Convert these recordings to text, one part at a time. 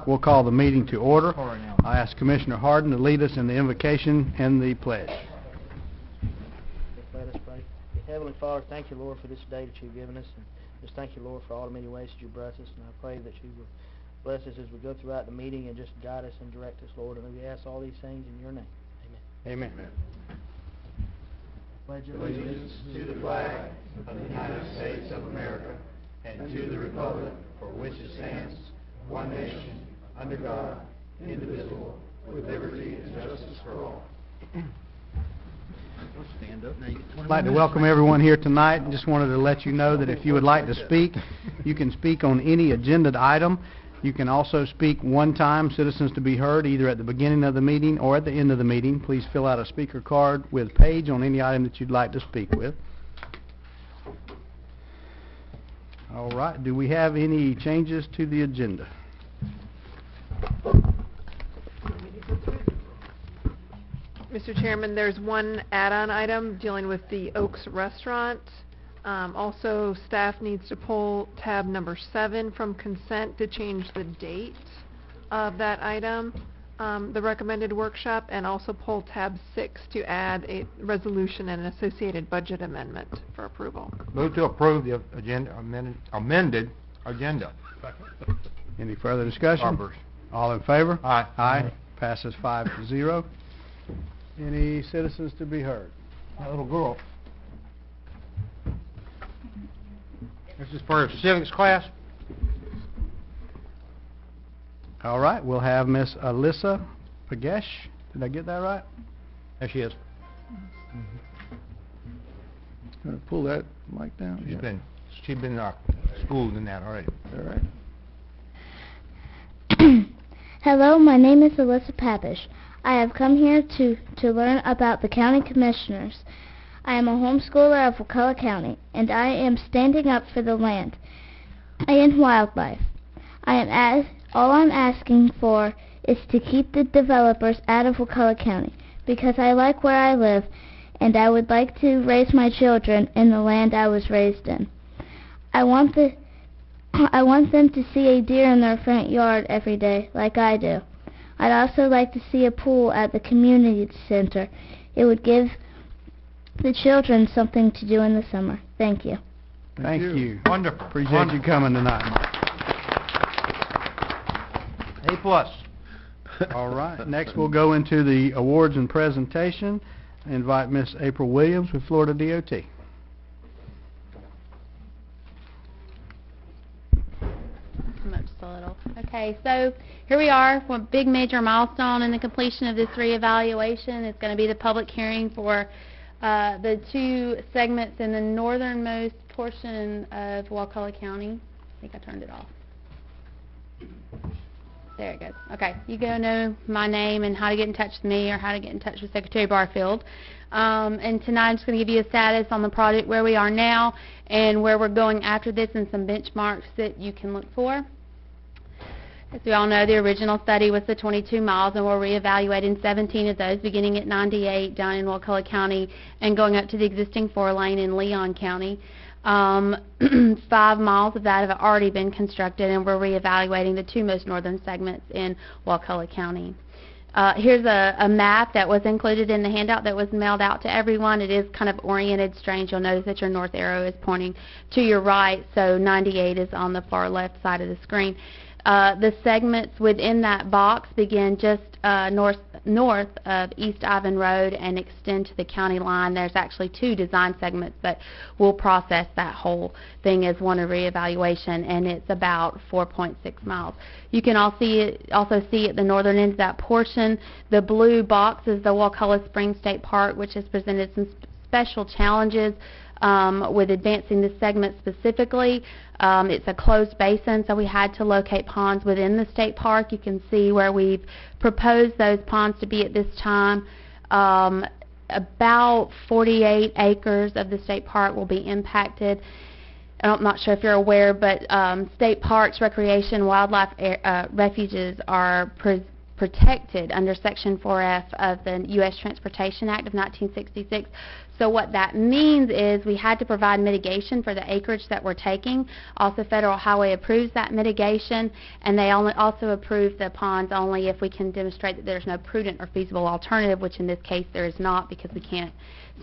We'll call the meeting to order. I ask Commissioner Harden to lead us in the invocation and the pledge. Let us pray. Heavenly Father, thank you, Lord, for this day that you've given us, and just thank you, Lord, for all the many ways that you bless us, and I pray that you will bless us as we go throughout the meeting and just guide us and direct us, Lord, and we ask all these things in your name. Amen. Amen. Pledge allegiance to the flag of the United States of America and to the republic for which it stands, one nation, under God, indivisible, with liberty and justice for all. Stand up now. I'd like to welcome everyone here tonight, and just wanted to let you know that if you would like to speak, you can speak on any agenda item. You can also speak one time, citizens to be heard, either at the beginning of the meeting or at the end of the meeting. Please fill out a speaker card with page on any item that you'd like to speak with. All right, do we have any changes to the agenda? Mr. Chairman, there's one add-on item dealing with the Oaks Restaurant. Also, staff needs to pull tab number 7 from consent to change the date of that item, the recommended workshop, and also pull tab 6 to add a resolution and an associated budget amendment for approval. Move to approve the agenda, amended agenda. Any further discussion? Arbors. All in favor? Aye. Aye. Passes 5-0. Any citizens to be heard? That little girl. This is for civics class. All right, we'll have Miss Alyssa Pagesh. Did I get that right? There she is. Gonna pull that mic down. She's been schooled in that already. All right. Hello, my name is Alyssa Papish. I have come here to learn about the county commissioners. I am a homeschooler of Wakulla County, and I am standing up for the land and wildlife. All I'm asking for is to keep the developers out of Wakulla County, because I like where I live, and I would like to raise my children in the land I was raised in. I want them to see a deer in their front yard every day, like I do. I'd also like to see a pool at the community center. It would give the children something to do in the summer. Thank you. Thank you. Wonderful. Appreciate you coming tonight. A+. All right. Next, we'll go into the awards and presentation. I invite Miss April Williams with Florida DOT. Come up just a little. Okay, so here we are. One big major milestone in the completion of this reevaluation is going to be the public hearing for the 2 segments in the northernmost portion of Wakulla County. I think I turned it off. There it goes. Okay, you go know my name and how to get in touch with me or how to get in touch with Secretary Barfield. And tonight I'm just going to give you a status on the project, where we are now and where we're going after this, and some benchmarks that you can look for. As we all know, the original study was the 22 miles, and we're reevaluating 17 of those, beginning at 98 down in Wakulla County and going up to the existing 4-lane in Leon County. 5 miles of that have already been constructed, and we're reevaluating the 2 most northern segments in Wakulla County. Here's a map that was included in the handout that was mailed out to everyone. It is kind of oriented strange. You'll notice that your north arrow is pointing to your right, so 98 is on the far left side of the screen. The segments within that box begin just north of East Ivan Road and extend to the county line. There's actually 2 design segments, but we'll process that whole thing as one of reevaluation, and it's about 4.6 miles. You can also see at the northern end of that portion, the blue box is the Wakulla Springs State Park, which has presented some special challenges with advancing this segment specifically. It's a closed basin, so we had to locate ponds within the state park. You can see where we've proposed those ponds to be at this time. About 48 acres of the state park will be impacted. I'm not sure if you're aware, but state parks, recreation, wildlife refuges are protected under Section 4F of the U.S. Transportation Act of 1966. So what that means is we had to provide mitigation for the acreage that we're taking. Also, Federal Highway approves that mitigation, and they also approve the ponds only if we can demonstrate that there's no prudent or feasible alternative, which in this case there is not, because we can't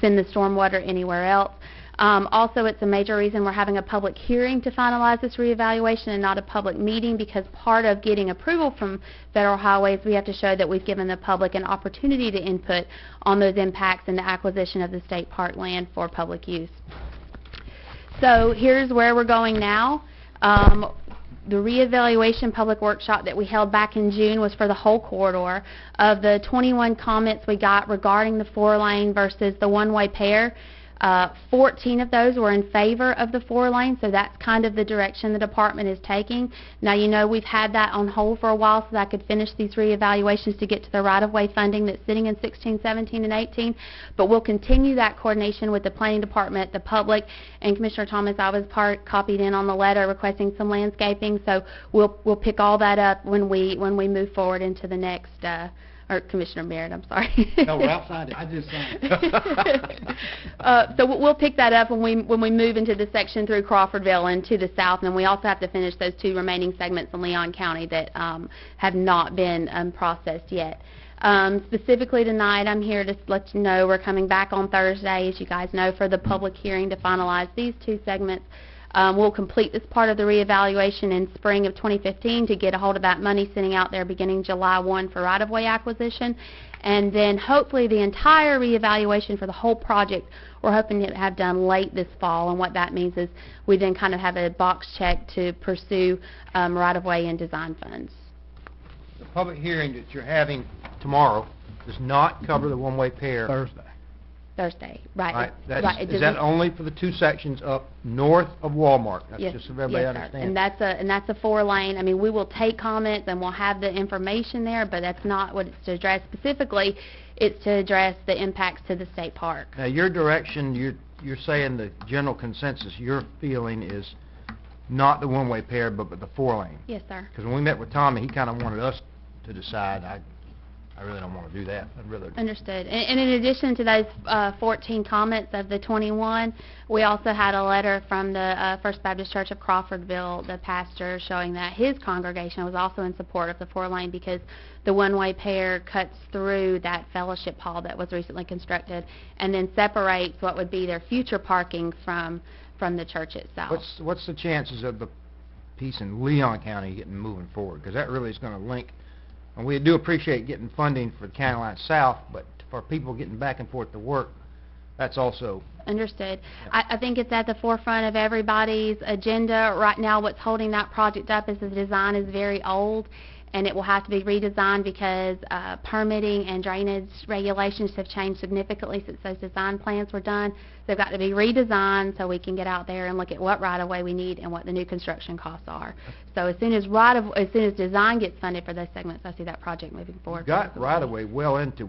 send the stormwater anywhere else. Also, it's a major reason we're having a public hearing to finalize this reevaluation and not a public meeting, because part of getting approval from Federal Highways, we have to show that we've given the public an opportunity to input on those impacts in the acquisition of the state park land for public use. So here's where we're going now. The reevaluation public workshop that we held back in June was for the whole corridor. Of the 21 comments we got regarding the 4-lane versus the one-way pair, 14 of those were in favor of the 4-lane, so that's kind of the direction the department is taking. Now, you know, we've had that on hold for a while so that I could finish these reevaluations to get to the right-of-way funding that's sitting in 16, 17, and 18, but we'll continue that coordination with the planning department, the public, and Commissioner Thomas, I was copied in on the letter requesting some landscaping, so we'll pick all that up when we move forward into the next or Commissioner Merritt, I'm sorry. No, Ralph signed it. I just signed it. So we'll pick that up when we move into the section through Crawfordville and to the south, and we also have to finish those 2 remaining segments in Leon County that have not been processed yet. Specifically tonight, I'm here to let you know we're coming back on Thursday, as you guys know, for the public hearing to finalize these 2 segments. We'll complete this part of the reevaluation in spring of 2015 to get a hold of that money sitting out there beginning July 1 for right-of-way acquisition. And then hopefully the entire reevaluation for the whole project we're hoping to have done late this fall. And what that means is we then kind of have a box check to pursue right-of-way and design funds. The public hearing that you're having tomorrow does not cover the one-way pair. Thursday, right. Right. Right. Is that only for the 2 sections up north of Walmart? That's Yes, just so everybody yes, sir. understands. And that's a 4-lane. I mean, we will take comments and we'll have the information there, but that's not what it's to address specifically. It's to address the impacts to the state park. Now, your direction, you're saying the general consensus you're feeling is not the one-way pair, but the 4-lane. Yes, sir. Because when we met with Tommy, he kind of wanted us to decide. I really don't want to do that. I'd rather... Understood. And in addition to those 14 comments of the 21, we also had a letter from the First Baptist Church of Crawfordville, the pastor, showing that his congregation was also in support of the 4-lane because the one-way pair cuts through that fellowship hall that was recently constructed and then separates what would be their future parking from the church itself. What's the chances of the piece in Leon County getting moving forward? Because that really is going to link. And we do appreciate getting funding for the County Line South, but for people getting back and forth to work, that's also... Understood. Yeah. I think it's at the forefront of everybody's agenda. Right now, what's holding that project up is the design is very old, and it will have to be redesigned because permitting and drainage regulations have changed significantly since those design plans were done. They've got to be redesigned so we can get out there and look at what right-of-way we need and what the new construction costs are. So as soon as design gets funded for those segments, I see that project moving forward. You've got right-of-way well into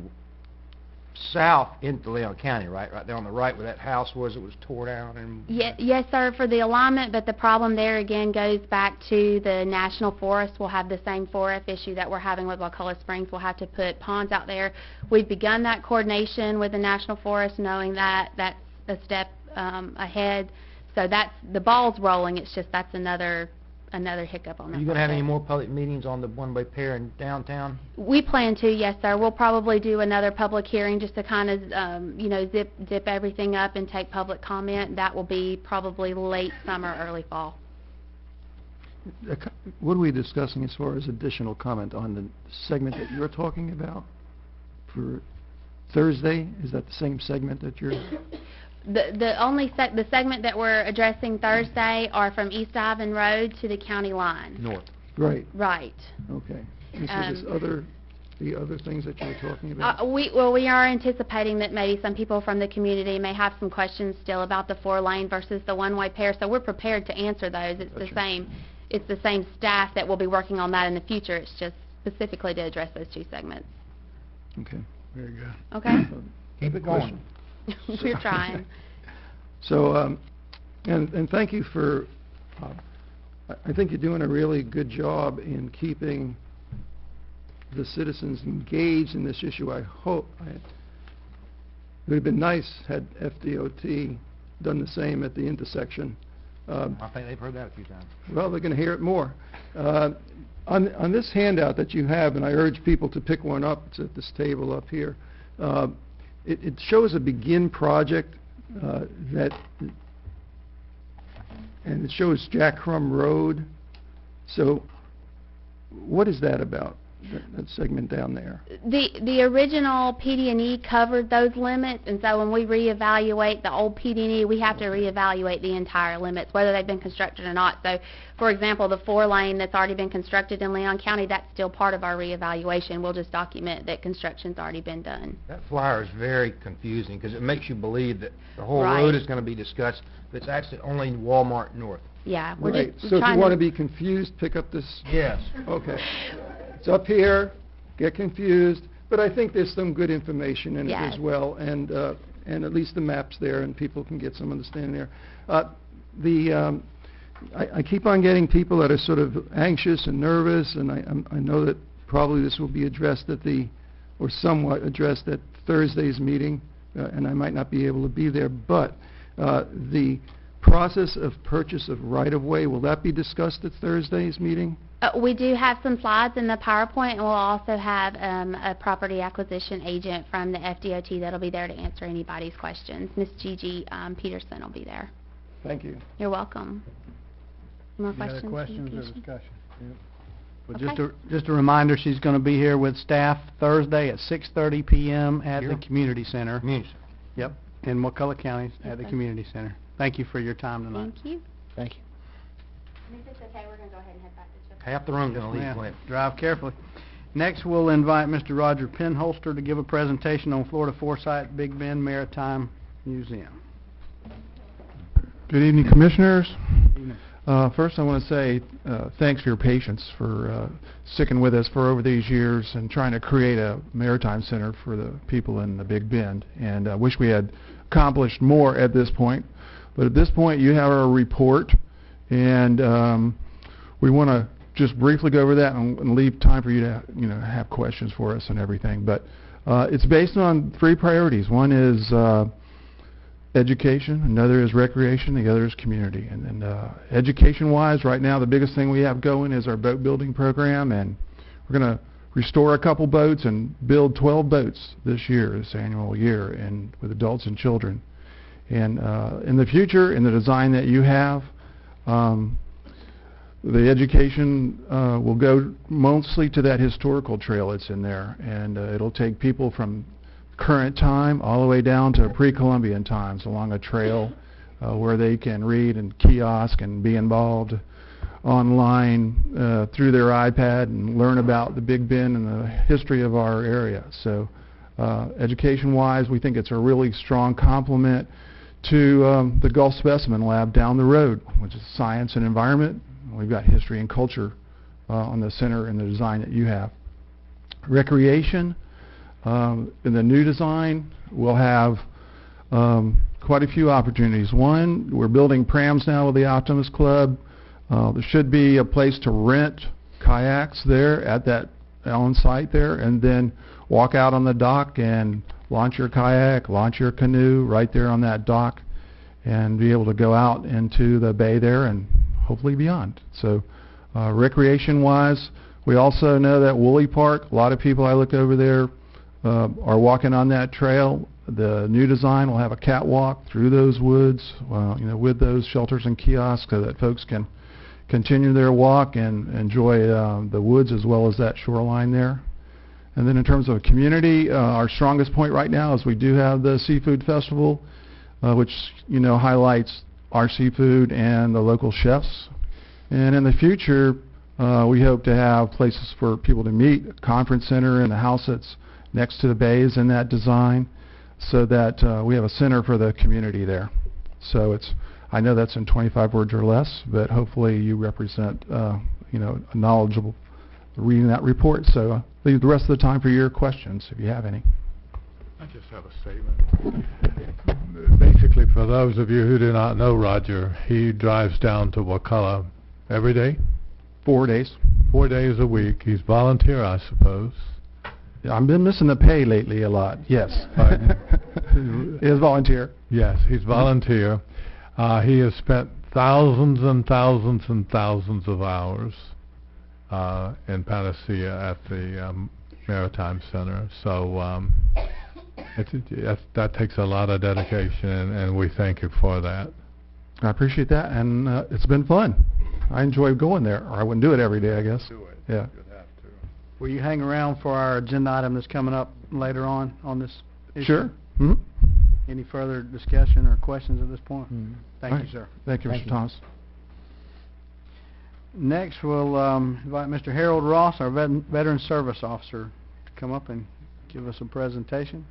south into Leon County, right? Right there on the right where that house was, it was tore down. And Yes, sir, for the alignment, but the problem there again goes back to the National Forest. We'll have the same 4F issue that we're having with Wakulla Springs. We'll have to put ponds out there. We've begun that coordination with the National Forest, knowing that that's a step ahead. So that's the ball's rolling. It's just that's another hiccup on that. Are you going to have any project. more public meetings on the one-way pair in downtown? We plan to, yes, sir. We'll probably do another public hearing just to kind of, zip everything up and take public comment. That will be probably late summer, early fall. What are we discussing as far as additional comment on the segment that you're talking about for Thursday? Is that the same segment that you're... The segment that we're addressing Thursday are from East Ivan Road to the county line. North. Right. Right. Okay. And so the other things that you were talking about? We are anticipating that maybe some people from the community may have some questions still about the 4-lane versus the one-way pair, so we're prepared to answer those. It's the same staff that will be working on that in the future. It's just specifically to address those 2 segments. Okay. Very good. Okay. Keep it going. We're trying. So, and thank you for, I think you're doing a really good job in keeping the citizens engaged in this issue. It would have been nice had FDOT done the same at the intersection. I think they've heard that a few times. Well, they're going to hear it more. On this handout that you have, and I urge people to pick one up, it's at this table up here, it shows a begin project and it shows Jack Crum Road. So what is that about, that segment down there? The original PD&E covered those limits, and so when we reevaluate the old PD&E, we have to reevaluate the entire limits, whether they've been constructed or not. So, for example, the 4-lane that's already been constructed in Leon County, that's still part of our reevaluation. We'll just document that construction's already been done. That flyer is very confusing because it makes you believe that the whole Right. road is going to be discussed, but it's actually only Walmart North. Yeah, we're Right, just so if trying you want to to be confused, pick up this. Yes. Okay. It's up here, get confused, but I think there's some good information in it Yes. as well, and at least the map's there, and people can get some understanding there. I keep on getting people that are sort of anxious and nervous, and I know that probably this will be addressed or somewhat addressed at Thursday's meeting, and I might not be able to be there, but the process of purchase of right-of-way, will that be discussed at Thursday's meeting? We do have some slides in the PowerPoint, and we'll also have a property acquisition agent from the FDOT that'll be there to answer anybody's questions. Miss Gigi Peterson will be there. Thank you. You're welcome. More Any other questions? questions or Commissioner? discussion? Well, Okay. just a reminder, she's going to be here with staff Thursday at 6:30 p.m. at the Here? community center. Community. Yep, in Wakulla County at the Okay. community center. Thank you for your time tonight. Thank you. Thank you. If it's okay, we're going to go ahead and head back to Chip. Half the room's going to leave. Ma'am. Go ahead. Drive carefully. Next, we'll invite Mr. Roger Penholster to give a presentation on Florida Foresight Big Bend Maritime Museum. Good evening, Commissioners. First, I want to say thanks for your patience for sticking with us for over these years and trying to create a maritime center for the people in the Big Bend. And I wish we had accomplished more at this point. But at this point, you have our report, and we want to just briefly go over that and leave time for you to have questions for us and everything. But it's based on 3 priorities. One is education, another is recreation, the other is community. And education-wise, right now the biggest thing we have going is our boat building program, and we're going to restore a couple boats and build 12 boats this year, this annual year, and with adults and children. And in the future, in the design that you have, the education will go mostly to that historical trail that's in there, and it'll take people from current time all the way down to pre-Columbian times along a trail where they can read and kiosk and be involved online through their iPad and learn about the Big Bend and the history of our area. So education-wise, we think it's a really strong complement to the Gulf Specimen Lab down the road, which is science and environment. We've got history and culture on the center and the design that you have. Recreation. In the new design, we'll have quite a few opportunities. One, we're building prams now with the Optimist Club. There should be a place to rent kayaks there at that on site there, and then walk out on the dock and launch your kayak, launch your canoe right there on that dock, and be able to go out into the bay there and hopefully beyond. So recreation-wise, we also know that Woolly Park, a lot of people I look over there are walking on that trail. The new design will have a catwalk through those woods, with those shelters and kiosks so that folks can continue their walk and enjoy the woods as well as that shoreline there. And then in terms of community, our strongest point right now is we do have the Seafood Festival, which highlights our seafood and the local chefs. And in the future, we hope to have places for people to meet, a conference center and a house that's next to the bays in that design, so that we have a center for the community there. So I know that's in 25 words or less, but hopefully you represent knowledgeable reading that report. So leave the rest of the time for your questions if you have any. I just have a statement. Basically, for those of you who do not know Roger, he drives down to Wakulla every day. 4 days. 4 days a week. He's volunteer, I suppose. I've been missing the pay lately a lot, yes. It is volunteer. Yes, he's volunteer. He has spent thousands and thousands and thousands of hours in Panacea at the Maritime Center. So that takes a lot of dedication, and we thank you for that. I appreciate that, and it's been fun. I enjoy going there, or I wouldn't do it every day, I guess. Yeah. Will you hang around for our agenda item that's coming up later on this issue? Sure. Mm-hmm. Any further discussion or questions at this point? Thank you, sir. Thank you, Mr. Thomas. Next, we'll invite Mr. Harold Ross, our Veteran Service Officer, to come up and give us a presentation.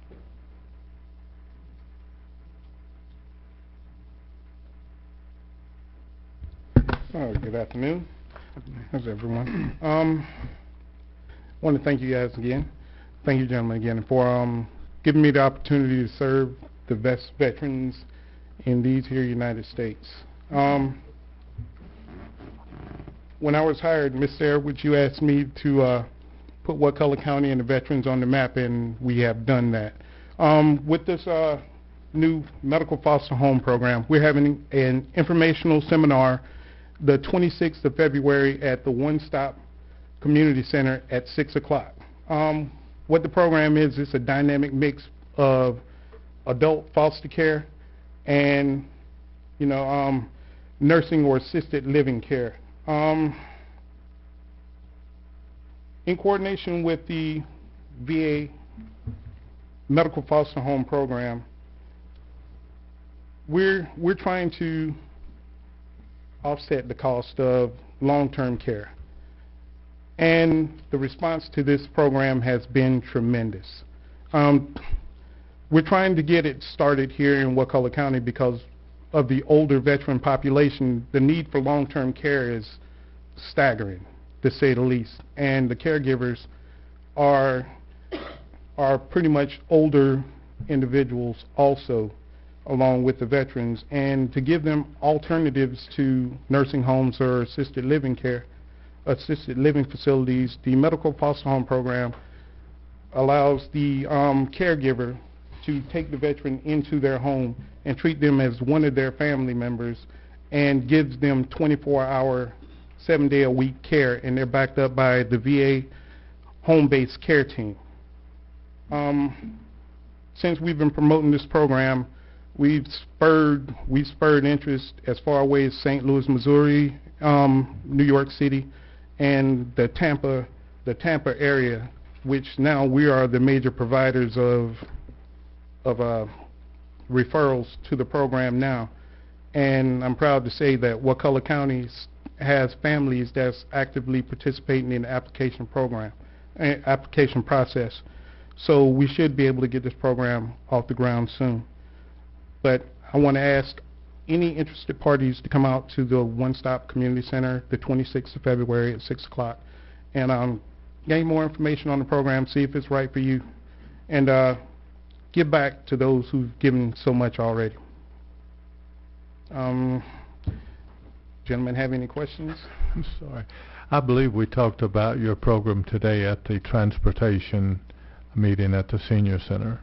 Good afternoon. How's everyone? I want to thank you guys again. Thank you, gentlemen, again, for giving me the opportunity to serve the veterans in these here United States. When I was hired, Ms. Sarah, you asked me to put Wakulla County and the veterans on the map, and we have done that. With this new medical foster home program, we're having an informational seminar the 26th of February at the One Stop Community Center at 6 o'clock. What the program is, it's a dynamic mix of adult foster care and, nursing or assisted living care. In coordination with the VA medical foster home program, we're trying to offset the cost of long-term care. And the response to this program has been tremendous. We're trying to get it started here in Wakulla County because of the older veteran population. The need for long-term care is staggering, to say the least. And the caregivers are pretty much older individuals also, along with the veterans, and to give them alternatives to nursing homes or assisted living facilities, the medical foster home program allows the caregiver to take the veteran into their home and treat them as one of their family members and gives them 24-hour, 7-day-a-week care, and they're backed up by the VA home-based care team. Since we've been promoting this program, we've spurred interest as far away as St. Louis, Missouri, New York City, and the Tampa area, which now we are the major providers of referrals to the program now. And I'm proud to say that Wakulla County has families that's actively participating in the application process. So we should be able to get this program off the ground soon. But I want to ask any interested parties to come out to the One Stop Community Center the 26th of February at 6 o'clock and gain more information on the program, see if it's right for you, and give back to those who've given so much already. Gentlemen, have any questions? I'm sorry. I believe we talked about your program today at the transportation meeting at the senior center.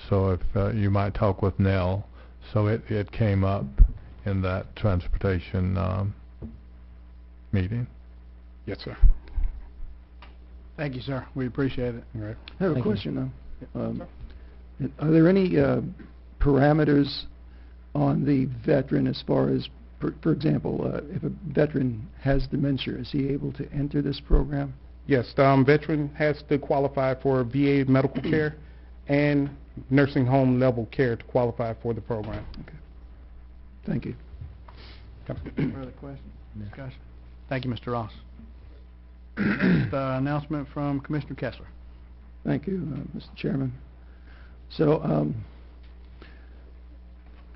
So if you might talk with Nell, so it came up in that transportation meeting. Yes, sir. Thank you, sir. We appreciate it. All right. I have a question, though. Are there any parameters on the veteran as far as, for example, if a veteran has dementia, is he able to enter this program? Yes, the veteran has to qualify for VA medical care and nursing home level care to qualify for the program. Okay. Thank you. Further questions? Discussion? Thank you, Mr. Ross. Next, announcement from Commissioner Kessler. Thank you, Mr. Chairman. So,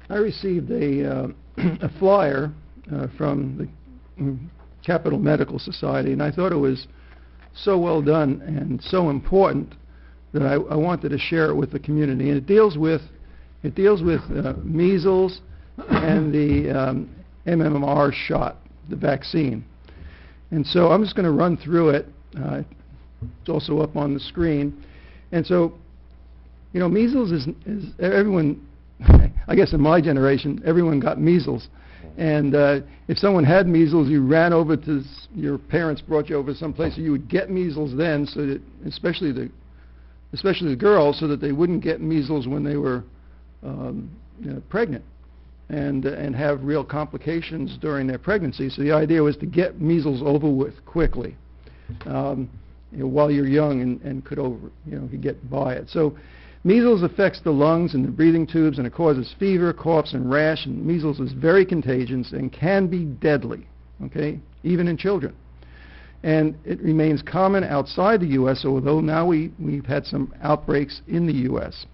I received a flyer from the Capital Medical Society, and I thought it was so well done and so important that I wanted to share it with the community. And it deals with measles and the MMR shot, the vaccine. And so I'm just going to run through it. It's also up on the screen. And so, you know, measles is everyone, I guess in my generation, everyone got measles. And if someone had measles, you ran over to, your parents brought you over someplace, so you would get measles then, so that, especially the girls, so that they wouldn't get measles when they were pregnant and have real complications during their pregnancy. So the idea was to get measles over with quickly while you're young and could get by it. So measles affects the lungs and the breathing tubes, and it causes fever, coughs, and rash. And measles is very contagious and can be deadly, okay, even in children. And it remains common outside the U.S., although now we've had some outbreaks in the U.S.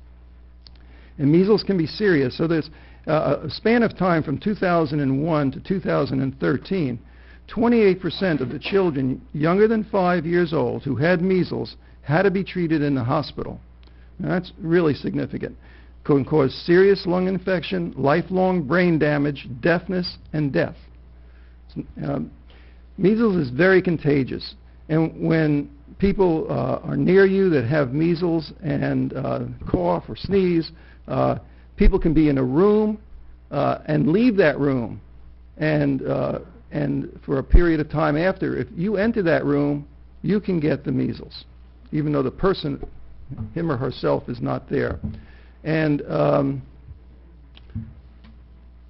And measles can be serious. So there's a span of time from 2001 to 2013, 28% of the children younger than 5 years old who had measles had to be treated in the hospital. Now, that's really significant. Can cause serious lung infection, lifelong brain damage, deafness, and death. Measles is very contagious, and when people are near you that have measles and cough or sneeze, people can be in a room and leave that room, and for a period of time after, if you enter that room, you can get the measles, even though the person, him or herself, is not there. And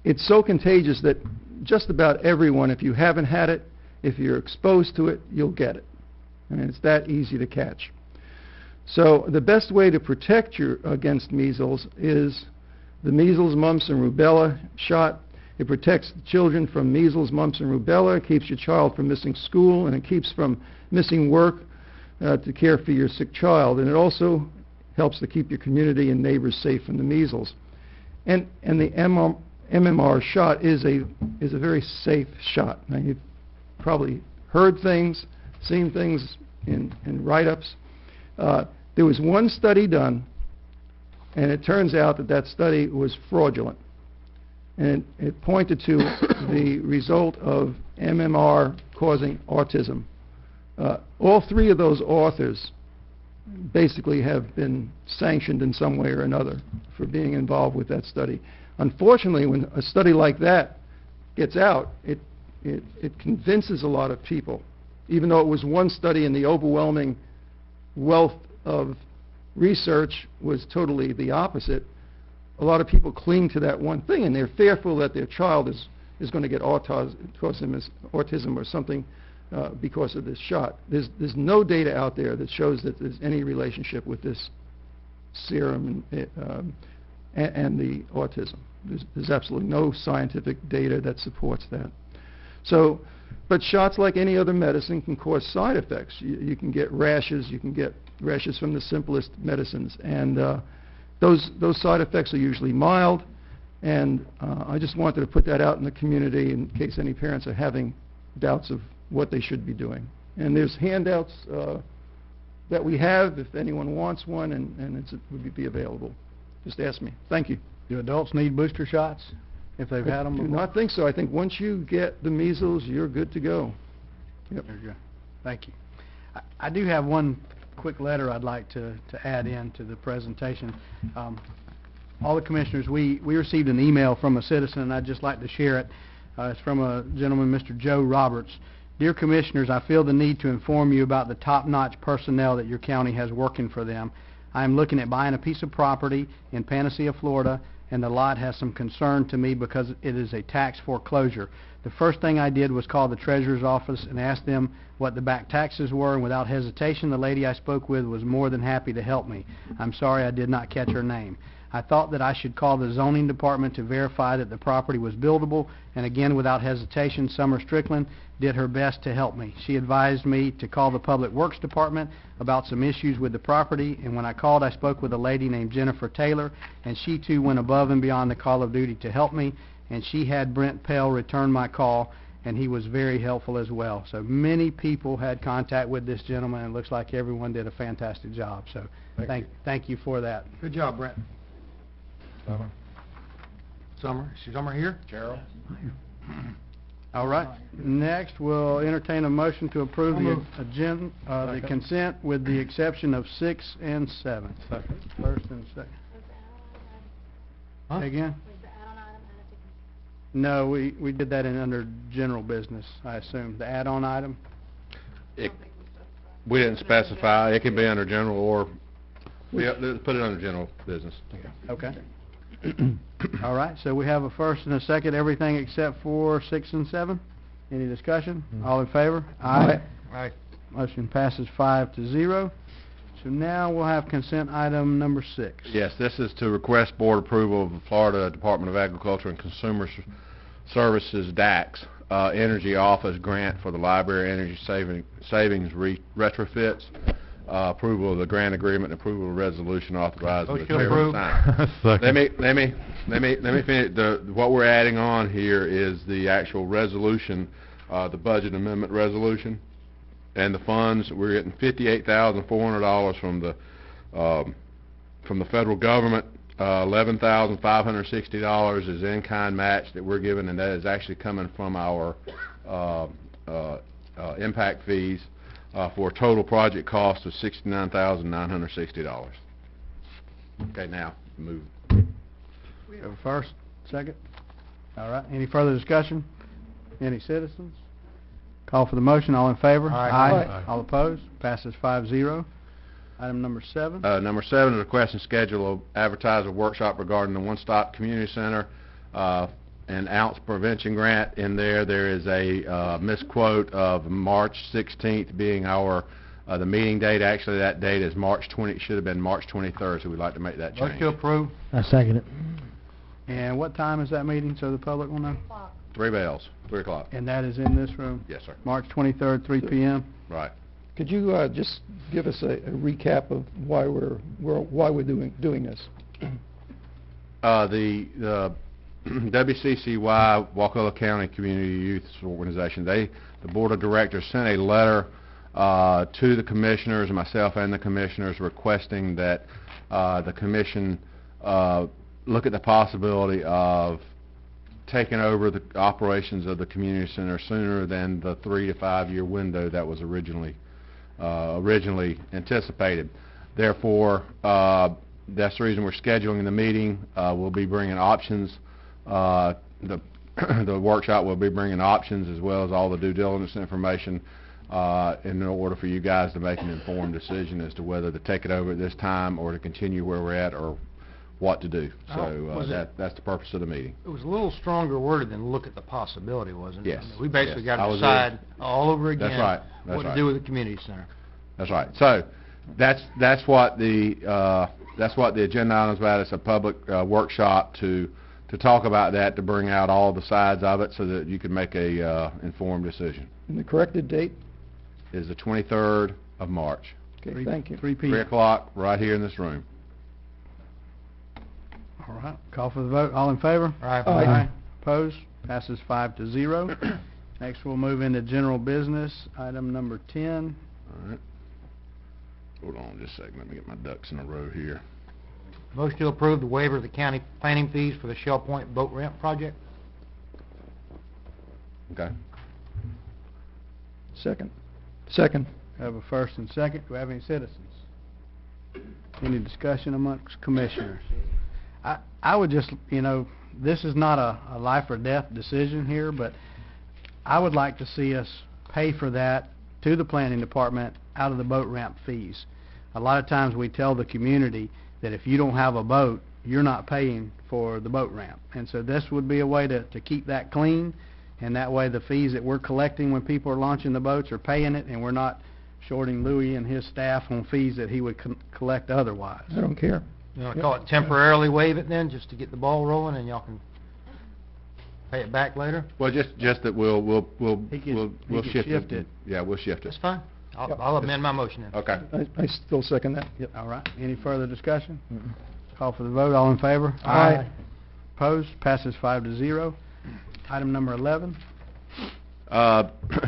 it's so contagious that just about everyone, if you haven't had it, if you're exposed to it, you'll get it. And it's that easy to catch. So the best way to protect you against measles is the measles, mumps, and rubella shot. It protects children from measles, mumps, and rubella. It keeps your child from missing school, and it keeps from missing work to care for your sick child. And it also helps to keep your community and neighbors safe from the measles. And the MMR shot is a very safe shot. Now, you've probably heard things, seen things in write-ups. There was one study done, and it turns out that study was fraudulent. And it pointed to the result of MMR causing autism. All three of those authors basically have been sanctioned in some way or another for being involved with that study. Unfortunately, when a study like that gets out, it convinces a lot of people, even though it was one study and the overwhelming wealth of research was totally the opposite. A lot of people cling to that one thing, and they're fearful that their child is going to get autism or something because of this shot. There's no data out there that shows that there's any relationship with this serum and the autism. There's absolutely no scientific data that supports that. So, but shots, like any other medicine, can cause side effects. You can get rashes. You can get rashes from the simplest medicines, and those side effects are usually mild. And I just wanted to put that out in the community in case any parents are having doubts of what they should be doing. And there's handouts that we have if anyone wants one, and it would be available. Just ask me. Thank you. Do adults need booster shots if they've had them I do before? not think so. I think once you get the measles, you're good to go. Yep. There you go. Thank you. I do have one quick letter I'd like to add in to the presentation. All the commissioners, we received an email from a citizen, and I'd just like to share it. It's from a gentleman, Mr. Joe Roberts. Dear Commissioners, I feel the need to inform you about the top-notch personnel that your county has working for them. I am looking at buying a piece of property in Panacea, Florida, and the lot has some concern to me because it is a tax foreclosure. The first thing I did was call the treasurer's office and ask them what the back taxes were, and without hesitation, the lady I spoke with was more than happy to help me. I'm sorry I did not catch her name. I thought that I should call the zoning department to verify that the property was buildable, and again, without hesitation, Summer Strickland did her best to help me. She advised me to call the Public Works Department about some issues with the property, and when I called, I spoke with a lady named Jennifer Taylor, and she too went above and beyond the call of duty to help me, and she had Brent Pell return my call, and he was very helpful as well. So many people had contact with this gentleman, and it looks like everyone did a fantastic job. So thank you for that. Good job, Brent. Summer. Is Summer here? Gerald? All right. Next, we'll entertain a motion to approve the agenda, the consent with the exception of 6 and 7. First and second. Huh? Say again? No, we did that in under general business, I assume. The add-on item? We didn't specify. It can be under general or, yeah, let's put it under general business. Okay. All right, so we have a first and a second, everything except for 6 and 7. Any discussion? All in favor? Aye. Aye. Motion passes 5-0. So now we'll have consent item number 6. Yes, this is to request board approval of the Florida Department of Agriculture and Consumer Services, DACS, Energy Office grant for the library energy savings retrofits. Approval of the grant agreement, and approval of resolution authorizing the Motion chairman approved. to sign. Let me finish. What we're adding on here is the actual resolution, the budget amendment resolution, and the funds. We're getting $58,400 from the federal government. $11,560 is in-kind match that we're given, and that is actually coming from our impact fees. For a total project cost of $69,960. Okay, now, move. We have a first, second. All right, any further discussion? Any citizens? Call for the motion, all in favor? Aye. Aye. All opposed? Passes 5-0. Item number 7. Number 7 is request and schedule of advertise a workshop regarding the one-stop community center and ounce prevention grant. In there is a misquote of March 16th being our the meeting date. Actually, that date is should have been March 23rd, so we'd like to make that change. Motion to approve. I second it. And what time is that meeting, so the public will know? 3 bells, 3 o'clock. And that is in this room? Yes, sir. March 23rd, 3 p.m.? Right. Could you just give us a recap of why we're doing this? The WCCY, Wakulla County Community Youth Organization, the board of directors sent a letter to the commissioners, myself and the commissioners, requesting that the commission look at the possibility of taking over the operations of the community center sooner than the 3 to 5 year window that was originally anticipated. Therefore, that's the reason we're scheduling the meeting. We'll be bringing options. The workshop will be bringing options as well as all the due diligence information in order for you guys to make an informed decision as to whether to take it over at this time or to continue where we're at or what to do. So that's the purpose of the meeting. It was a little stronger worded than look at the possibility, wasn't it? Yes. I mean, we basically Yes. got I to was decide all over again That's right. That's what right. to do with the community center. That's right. So that's what the agenda item is about. It's a public workshop to talk about that, to bring out all the sides of it so that you can make a informed decision. And the corrected date? Is the 23rd of March. Okay, thank you. 3 3 p.m. o'clock right here in this room. All right, call for the vote. All in favor? Aye. Aye. Opposed? Passes 5-0. Next, we'll move into general business. Item number 10. All right. Hold on just a second. Let me get my ducks in a row here. Motion to approve the waiver of the county planning fees for the Shell Point boat ramp project. Okay. Second. We have a first and second. Do we have any citizens? Any discussion amongst commissioners? I would just, this is not a life or death decision here, but I would like to see us pay for that to the planning department out of the boat ramp fees. A lot of times we tell the community that if you don't have a boat, you're not paying for the boat ramp. And so this would be a way to keep that clean, and that way the fees that we're collecting when people are launching the boats are paying it, and we're not shorting Louis and his staff on fees that he would collect otherwise. I don't care. You want to call it temporarily waive it then, just to get the ball rolling, and y'all can pay it back later? Well, just that we'll He can shift shift it. Yeah, we'll shift That's it. fine. Yep. I'll amend my motion then. Okay. I still second that. Yep. All right. Any further discussion? Call for the vote. All in favor? Aye. Opposed? Passes 5-0. Item number 11.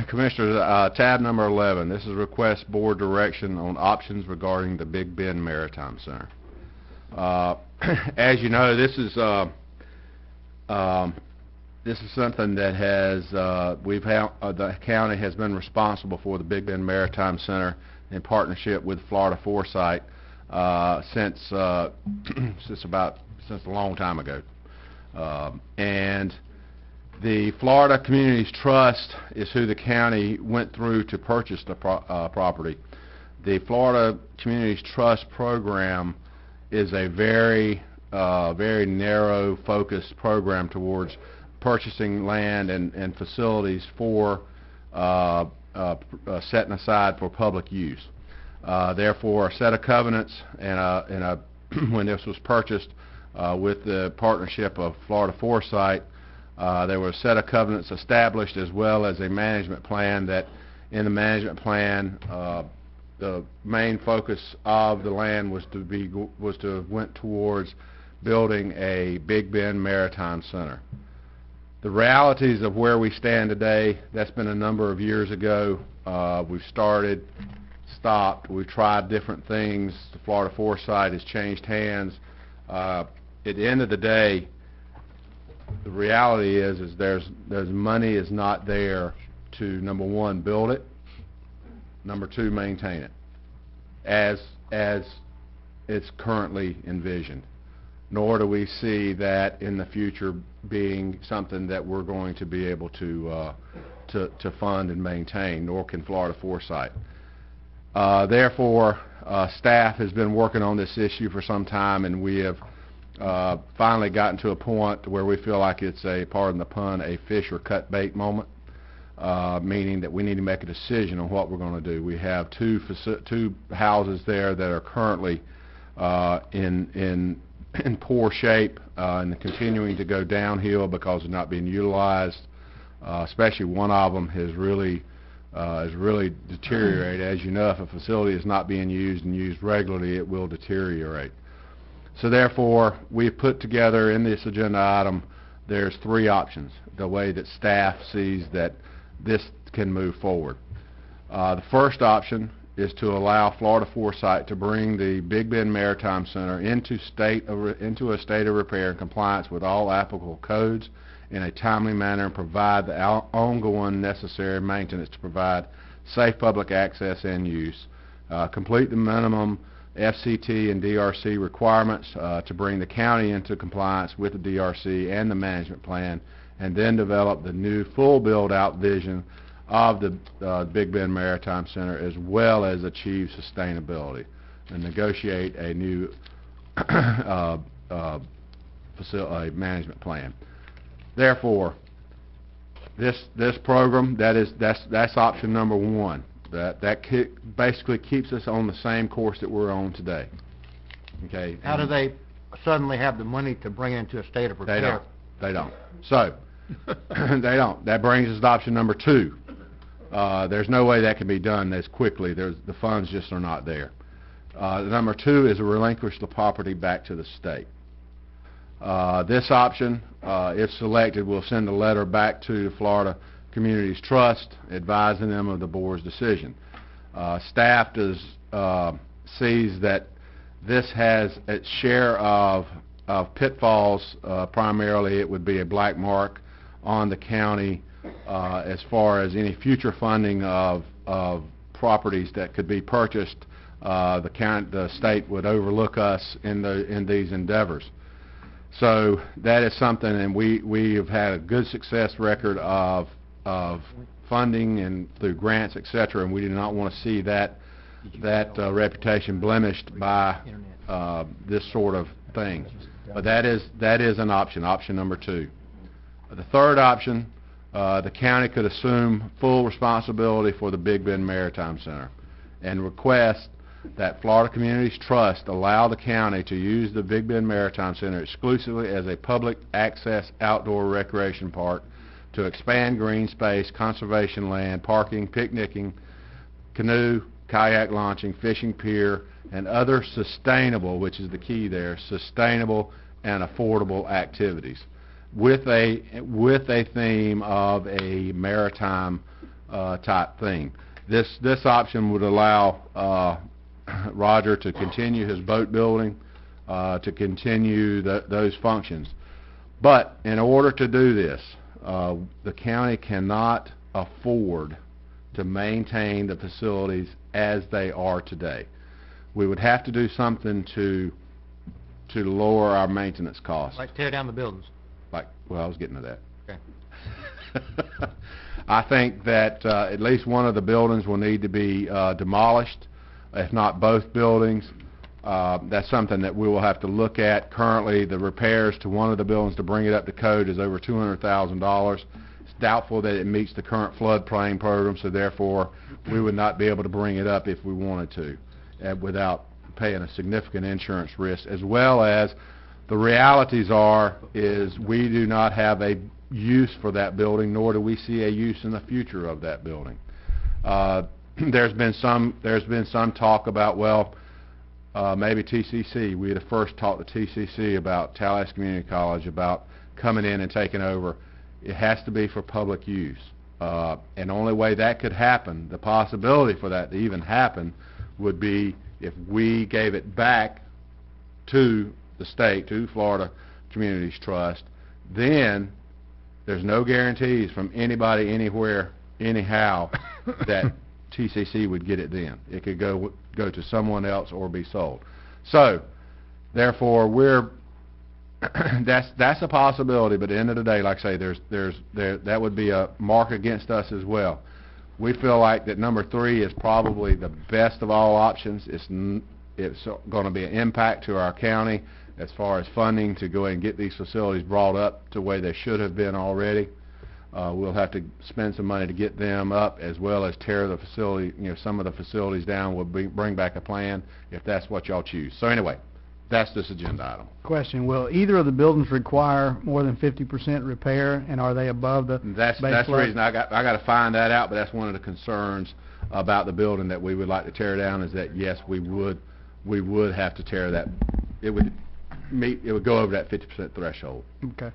Commissioners, tab number 11. This is request board direction on options regarding the Big Bend Maritime Center. As you know, this is this is something that has, the county has been responsible for the Big Bend Maritime Center in partnership with Florida Foresight since a long time ago. And the Florida Communities Trust is who the county went through to purchase the property. The Florida Communities Trust program is a very narrow focused program towards purchasing land and facilities for setting aside for public use. Therefore, a set of covenants and when this was purchased with the partnership of Florida Foresight, there were a set of covenants established as well as a management plan. That in the management plan, the main focus of the land was to went towards building a Big Bend Maritime Center. The realities of where we stand today, that's been a number of years ago. We've started, stopped, we've tried different things. The Florida Foresight has changed hands. At the end of the day, the reality is there's money is not there to, number one, build it, number two, maintain it as it's currently envisioned. Nor do we see that in the future being something that we're going to be able to fund and maintain, nor can Florida Foresight. Therefore, staff has been working on this issue for some time, and we have finally gotten to a point where we feel like it's a, pardon the pun, a fish or cut bait moment, meaning that we need to make a decision on what we're going to do. We have two houses there that are currently in poor shape and continuing to go downhill because they're not being utilized. Especially one of them has really deteriorated. As you know, if a facility is not being used and used regularly, it will deteriorate. So therefore, we've put together in this agenda item, there's three options, the way that staff sees that this can move forward. The first option is to allow Florida Foresight to bring the Big Bend Maritime Center into a state of repair and compliance with all applicable codes in a timely manner and provide the ongoing necessary maintenance to provide safe public access and use, complete the minimum FCT and DRC requirements to bring the county into compliance with the DRC and the management plan, and then develop the new full build-out vision of the Big Bend Maritime Center, as well as achieve sustainability and negotiate a new management plan. Therefore, this program, that's option number one. That basically keeps us on the same course that we're on today. Okay. How do they suddenly have the money to bring it into a state of repair? They don't. So they don't. That brings us to option number two. There's no way that can be done as quickly. The funds just are not there. Number two is to relinquish the property back to the state. This option, if selected, will send a letter back to the Florida Communities Trust advising them of the board's decision. Staff sees that this has its share of pitfalls. Primarily, it would be a black mark on the county as far as any future funding of properties that could be purchased. The state would overlook us in these endeavors. So that is something, and we have had a good success record of funding and through grants, etc., and we do not want to see that reputation blemished by this sort of thing. But that is an option number two. The third option, the county could assume full responsibility for the Big Bend Maritime Center and request that Florida Communities Trust allow the county to use the Big Bend Maritime Center exclusively as a public access outdoor recreation park to expand green space, conservation land, parking, picnicking, canoe, kayak launching, fishing pier, and other sustainable, which is the key there, sustainable and affordable activities with a theme of a maritime type thing. This option would allow Roger to continue his boat building, to continue those functions. But in order to do this, The county cannot afford to maintain the facilities as they are today. We would have to do something to lower our maintenance costs. Like tear down the buildings. Well, I was getting to that. Okay. I think that at least one of the buildings will need to be demolished, if not both buildings. That's something that we will have to look at. Currently, the repairs to one of the buildings to bring it up to code is over $200,000. It's doubtful that it meets the current floodplain program, so therefore we would not be able to bring it up if we wanted to without paying a significant insurance risk, as well as the realities is we do not have a use for that building, nor do we see a use in the future of that building. There's been some talk about, well, maybe TCC. We had first talked to TCC about Tallahassee Community College about coming in and taking over. It has to be for public use. And the only way that could happen, the possibility for that to even happen, would be if we gave it back to the state, to Florida Communities Trust. Then there's no guarantees from anybody, anywhere, anyhow, that TCC would get it then. It could go to someone else or be sold. So, therefore, that's a possibility. But at the end of the day, like I say, that would be a mark against us as well. We feel like that number 3 is probably the best of all options. It's going to be an impact to our county as far as funding to go ahead and get these facilities brought up to the way they should have been already. We'll have to spend some money to get them up, as well as tear the facility, some of the facilities down. We'll bring back a plan if that's what y'all choose. So anyway, that's this agenda item. Question, will either of the buildings require more than 50% repair, and are they above the That's the reason I got to find that out, but that's one of the concerns about the building that we would like to tear down, is that yes, we would have to tear that. It would go over that 50% threshold. Okay.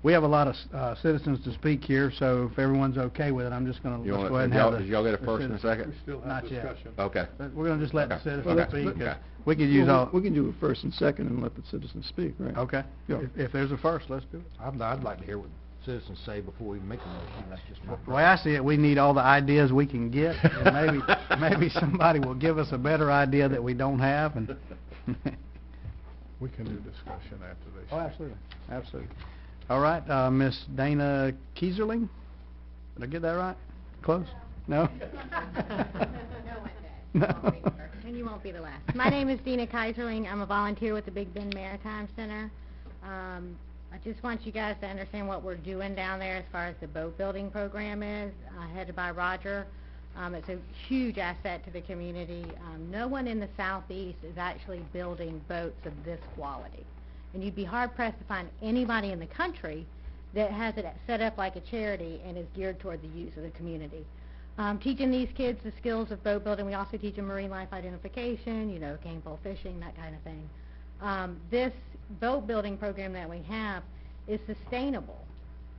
We have a lot of citizens to speak here, so if everyone's okay with it, I'm just going to go ahead and have the... Did y'all get a first and a second? We still have Not yet. discussion. Okay. But we're going to just let the citizens Okay. speak. Okay. We could use all... We can do a first and second and let the citizens speak, right? Okay. Yeah. If there's a first, let's do it. I'd like to hear what citizens say before we make a motion. That's just my The way I see it, we need all the ideas we can get, and maybe somebody will give us a better idea that we don't have, and... We can do discussion after this. Oh, absolutely, absolutely. All right, Miss Dana Kieserling? Did I get that right? Close? No? No. And you won't be the last. My name is Dina Kaiserling. I'm a volunteer with the Big Bend Maritime Center. I just want you guys to understand what we're doing down there as far as the boat building program is, headed by Roger. It's a huge asset to the community. No one in the southeast is actually building boats of this quality. And you'd be hard-pressed to find anybody in the country that has it set up like a charity and is geared toward the use of the community. Teaching these kids the skills of boat building, we also teach them marine life identification, cane pole fishing, that kind of thing. This boat building program that we have is sustainable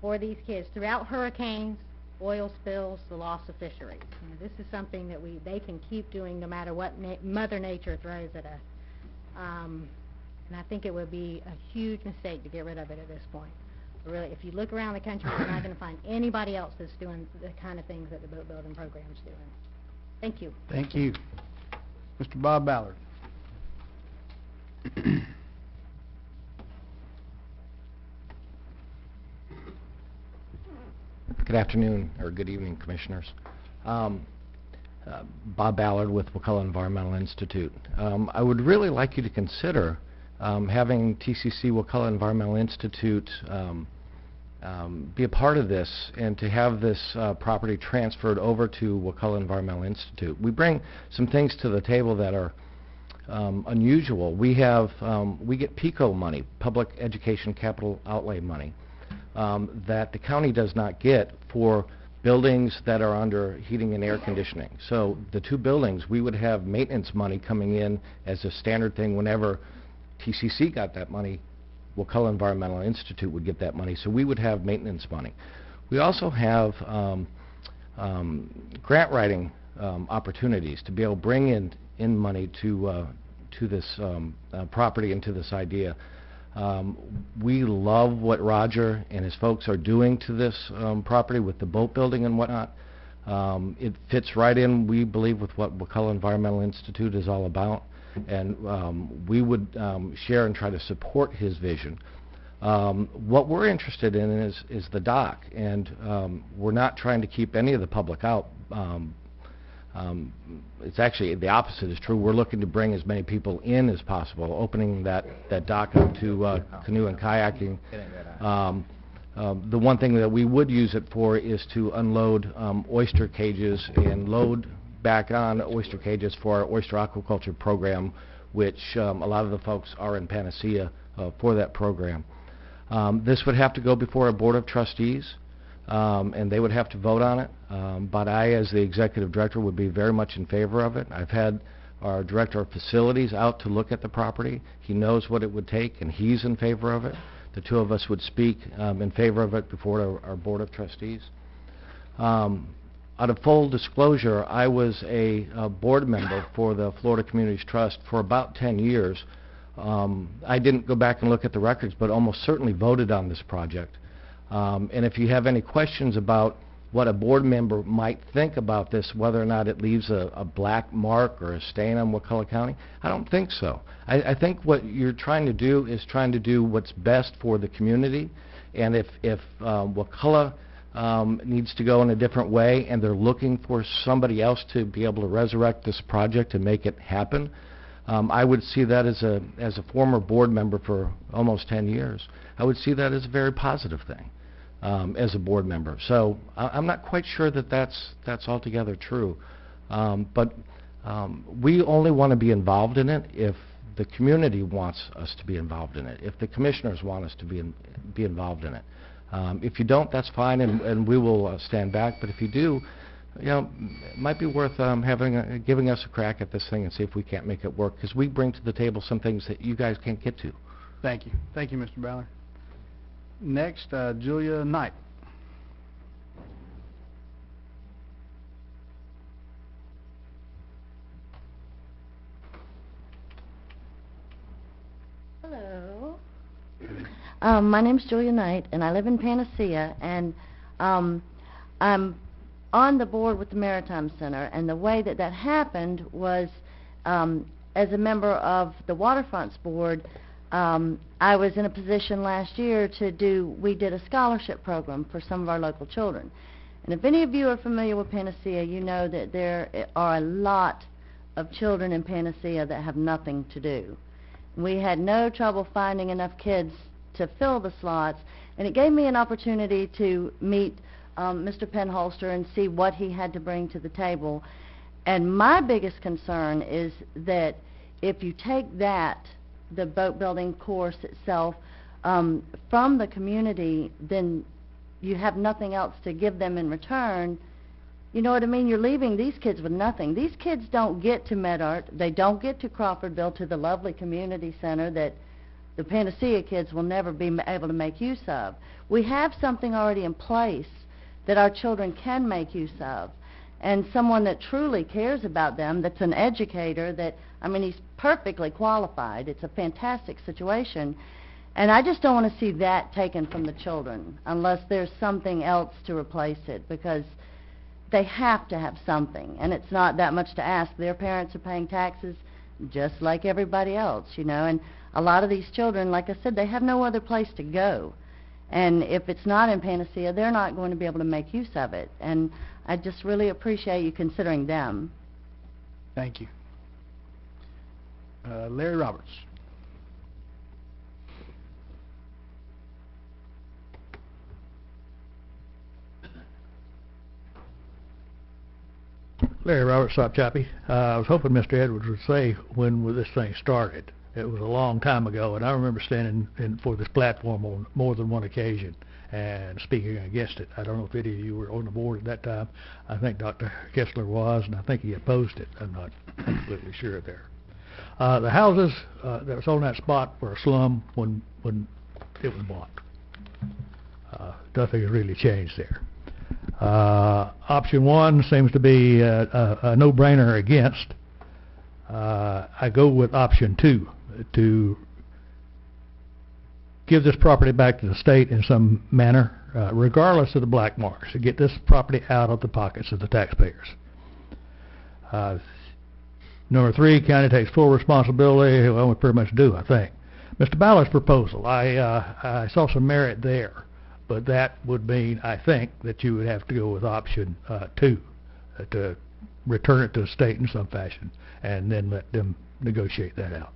for these kids throughout hurricanes, oil spills, the loss of fisheries. This is something that they can keep doing no matter what Mother Nature throws at us. And I think it would be a huge mistake to get rid of it at this point. But really, if you look around the country, you're not going to find anybody else that's doing the kind of things that the boat building program's doing. Thank you. Thank you. Mr. Bob Ballard. Good afternoon, or good evening, Commissioners. Bob Ballard with Wakulla Environmental Institute. I would really like you to consider having TCC Wakulla Environmental Institute be a part of this, and to have this property transferred over to Wakulla Environmental Institute. We bring some things to the table that are unusual. We get PICO money, Public Education Capital Outlay money, that the county does not get for buildings that are under heating and air conditioning. So the two buildings, we would have maintenance money coming in as a standard thing. Whenever TCC got that money, Wakulla Environmental Institute would get that money, so we would have maintenance money. We also have grant writing opportunities to be able to bring in money to this property and to this idea. We love what Roger and his folks are doing to this property with the boat building and whatnot. It fits right in, we believe, with what Wakulla Environmental Institute is all about, and we would share and try to support his vision. What we're interested in is the dock, and we're not trying to keep any of the public out. It's actually the opposite is true. We're looking to bring as many people in as possible, opening that dock up to canoe and kayaking. The one thing that we would use it for is to unload oyster cages and load back on oyster cages for our oyster aquaculture program, which a lot of the folks are in Panacea for that program. This would have to go before a board of trustees, and they would have to vote on it. But I, as the executive director, would be very much in favor of it. I've had our director of facilities out to look at the property. He knows what it would take, and he's in favor of it. The two of us would speak in favor of it before our board of trustees. Out of full disclosure, I was a board member for the Florida Communities Trust for about 10 years. I didn't go back and look at the records, but almost certainly voted on this project. And if you have any questions about what a board member might think about this, whether or not it leaves a black mark or a stain on Wakulla County, I don't think so. I think what you're trying to do is trying to do what's best for the community, and if Wakulla needs to go in a different way and they're looking for somebody else to be able to resurrect this project and make it happen, I would see that as a former board member for almost 10 years. I would see that as a very positive thing. As a board member. So I'm not quite sure that that's altogether true. But we only want to be involved in it if the community wants us to be involved in it, if the commissioners want us to be involved in it. If you don't, that's fine, and we will stand back. But if you do, you know, it might be worth giving us a crack at this thing and see if we can't make it work, because we bring to the table some things that you guys can't get to. Thank you. Thank you, Mr. Ballard. Next, Julia Knight. Hello. My name's Julia Knight, and I live in Panacea, and I'm on the board with the Maritime Center, and the way that happened was as a member of the Waterfronts Board. I was in a position last year we did a scholarship program for some of our local children. And if any of you are familiar with Panacea, you know that there are a lot of children in Panacea that have nothing to do. We had no trouble finding enough kids to fill the slots, and it gave me an opportunity to meet Mr. Penholster and see what he had to bring to the table. And my biggest concern is that if you take the boat building course itself from the community, then you have nothing else to give them in return. You know what I mean? You're leaving these kids with nothing. These kids don't get to MedArt. They don't get to Crawfordville, to the lovely community center that the Panacea kids will never be able to make use of. We have something already in place that our children can make use of, and someone that truly cares about them, that's an educator, he's perfectly qualified. It's a fantastic situation. And I just don't want to see that taken from the children unless there's something else to replace it, because they have to have something, and it's not that much to ask. Their parents are paying taxes just like everybody else, you know, and a lot of these children, like I said, they have no other place to go. And if it's not in Panacea, they're not going to be able to make use of it. And I just really appreciate you considering them. Thank you. Larry Roberts. Larry Roberts, Sop Choppy. I was hoping Mr. Edwards would say when this thing started. It was a long time ago, and I remember standing for this platform on more than one occasion and speaking against it. I don't know if any of you were on the board at that time. I think Dr. Kessler was, and I think he opposed it. I'm not completely sure there. The houses that was on that spot were a slum when it was bought. Nothing has really changed there. Option one seems to be a no-brainer against. I go with option two, to give this property back to the state in some manner, regardless of the black marks, to get this property out of the pockets of the taxpayers. Number 3, county takes full responsibility. Well, we pretty much do, I think. Mr. Ballard's proposal, I saw some merit there, but that would mean, I think, that you would have to go with option 2, to return it to the state in some fashion, and then let them negotiate that out.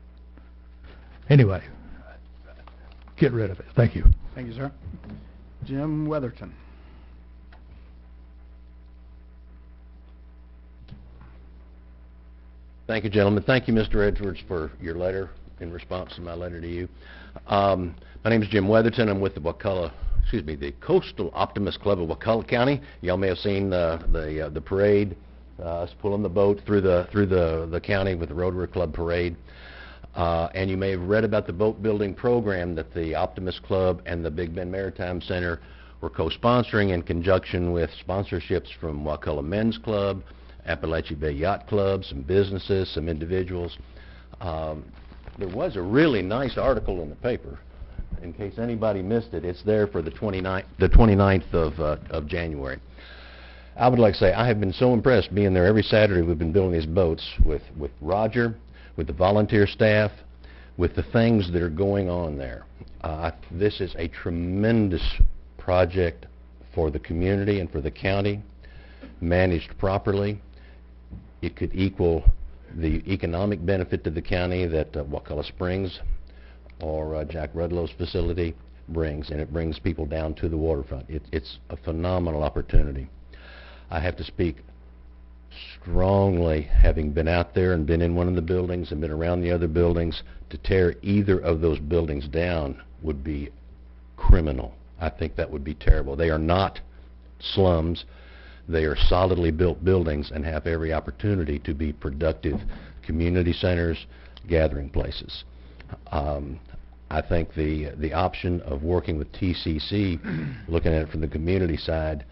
Anyway, get rid of it. Thank you. Thank you, sir. Jim Weatherton. Thank you, gentlemen. Thank you, Mr. Edwards, for your letter in response to my letter to you. My name is Jim Weatherton. I'm with the the Coastal Optimist Club of Wakulla County. Y'all may have seen the parade, us pulling the boat through the county with the Rotary Club parade. And you may have read about the boat building program that the Optimist Club and the Big Bend Maritime Center were co-sponsoring in conjunction with sponsorships from Wakulla Men's Club, Appalachia Bay Yacht Club, some businesses, some individuals. There was a really nice article in the paper. In case anybody missed it, it's there for the 29th of January. I would like to say I have been so impressed being there every Saturday. We've been building these boats with Roger, with the volunteer staff, with the things that are going on there. This is a tremendous project for the community and for the county, managed properly. It could equal the economic benefit to the county that Wakulla Springs or Jack Rudlow's facility brings, and it brings people down to the waterfront. It's a phenomenal opportunity. I have to speak strongly, having been out there and been in one of the buildings and been around the other buildings. To tear either of those buildings down would be criminal. I think that would be terrible. They are not slums. They are solidly built buildings and have every opportunity to be productive community centers, gathering places. I think the option of working with TCC, looking at it from the community side,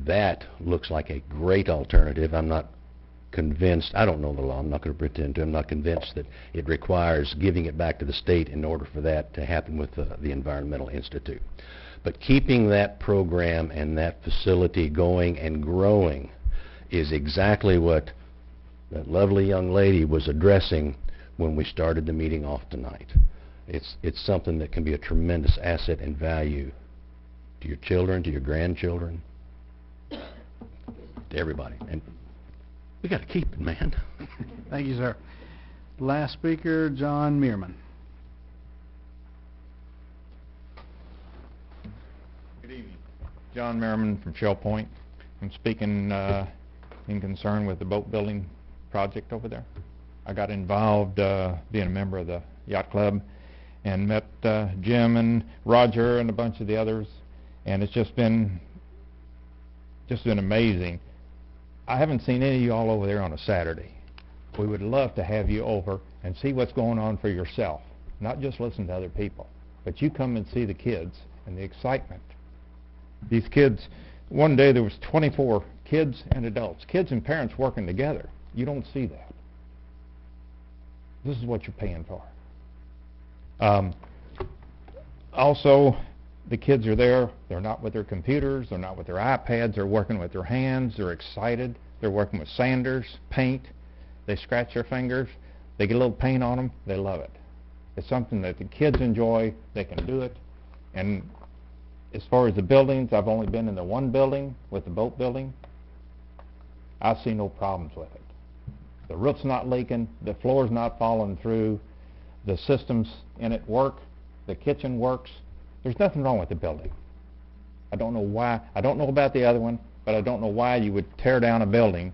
that looks like a great alternative. I'm not convinced, I don't know the law, I'm not going to pretend to, I'm not convinced that it requires giving it back to the state in order for that to happen with the Environmental Institute. But keeping that program and that facility going and growing is exactly what that lovely young lady was addressing when we started the meeting off tonight. It's something that can be a tremendous asset and value to your children, to your grandchildren, to everybody. And we got to keep it, man. Thank you, sir. Last speaker, John Mearman. Good evening. John Merriman from Shell Point. I'm speaking in concern with the boat building project over there. I got involved being a member of the yacht club and met Jim and Roger and a bunch of the others, and it's just been amazing. I haven't seen any of you all over there on a Saturday. We would love to have you over and see what's going on for yourself, not just listen to other people, but you come and see the kids and the excitement. These kids, one day there was 24 kids and adults, kids and parents working together. You don't see that. This is what you're paying for. Also, the kids are there. They're not with their computers. They're not with their iPads. They're working with their hands. They're excited. They're working with sanders, paint. They scratch their fingers. They get a little paint on them. They love it. It's something that the kids enjoy. They can do it. And as far as the buildings, I've only been in the one building with the boat building. I see no problems with it. The roof's not leaking. The floor's not falling through. The systems in it work. The kitchen works. There's nothing wrong with the building. I don't know why. I don't know about the other one, but I don't know why you would tear down a building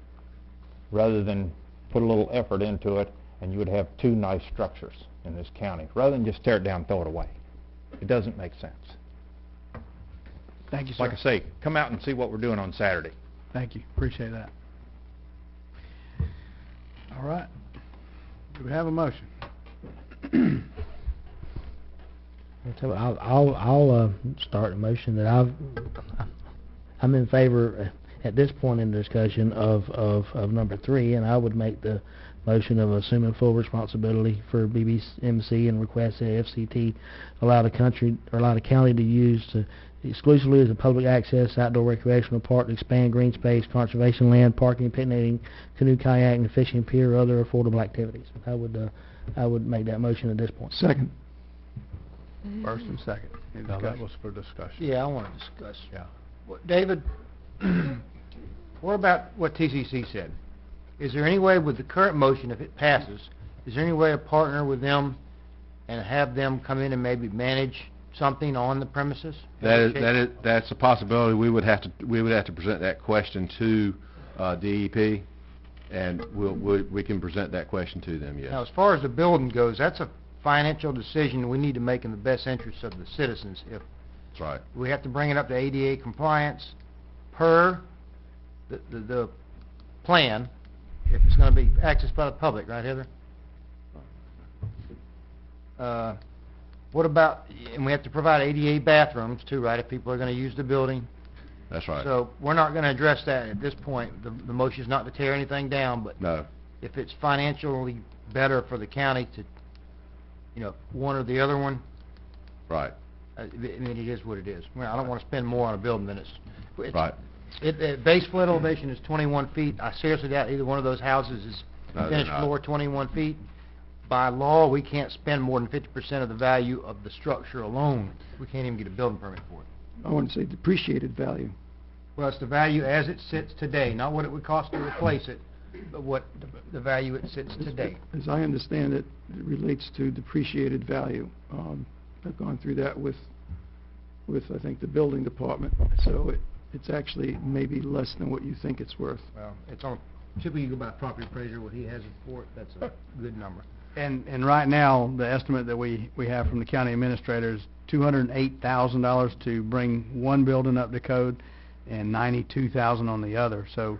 rather than put a little effort into it, and you would have two nice structures in this county, rather than just tear it down and throw it away. It doesn't make sense. Thank you, sir. Like I say, come out and see what we're doing on Saturday. Thank you. Appreciate that. All right. Do we have a motion? I'll start a motion that I'm in favor at this point in the discussion of number 3, and I would make the motion of assuming full responsibility for BBMC and request that FCT allow the county to use exclusively as a public access outdoor recreational park to expand green space, conservation land, parking, picnicking, canoe kayaking, fishing pier, or other affordable activities. I would make that motion at this point. Second. First and second. Any Now, that discussion? was for discussion. Yeah, I want to discuss. Yeah. David, what about what TCC said? Is there any way with the current motion, if it passes, is there any way to partner with them and have them come in and maybe manage something on the premises? That's a possibility. We would have to present that question to DEP, and we can present that question to them. Yes. Now, as far as the building goes, that's a financial decision we need to make in the best interest of the citizens. If That's right. we have to bring it up to ADA compliance per the plan, if it's going to be accessed by the public, right, Heather? What about, and we have to provide ADA bathrooms too, right, if people are going to use the building? That's right. So we're not going to address that at this point. The motion is not to tear anything down, but No. if it's financially better for the county to, one or the other one, Right. I mean, it is what it is. Well, I don't want to spend more on a building than it's Right. Base flood elevation is 21 feet. I seriously doubt either one of those houses is No, they're finished not. floor 21 feet. By law, we can't spend more than 50% of the value of the structure alone. We can't even get a building permit for it. I want to say depreciated value. Well, it's the value as it sits today, not what it would cost to replace it, but what the value it sits today. As I understand it, it relates to depreciated value. I've gone through that with I think the building department, so it's actually maybe less than what you think it's worth. Well, it's on, typically you go by property appraiser, what he has it for, that's a good number. And right now, the estimate that we have from the county administrator is $208,000 to bring one building up to code and $92,000 on the other. So,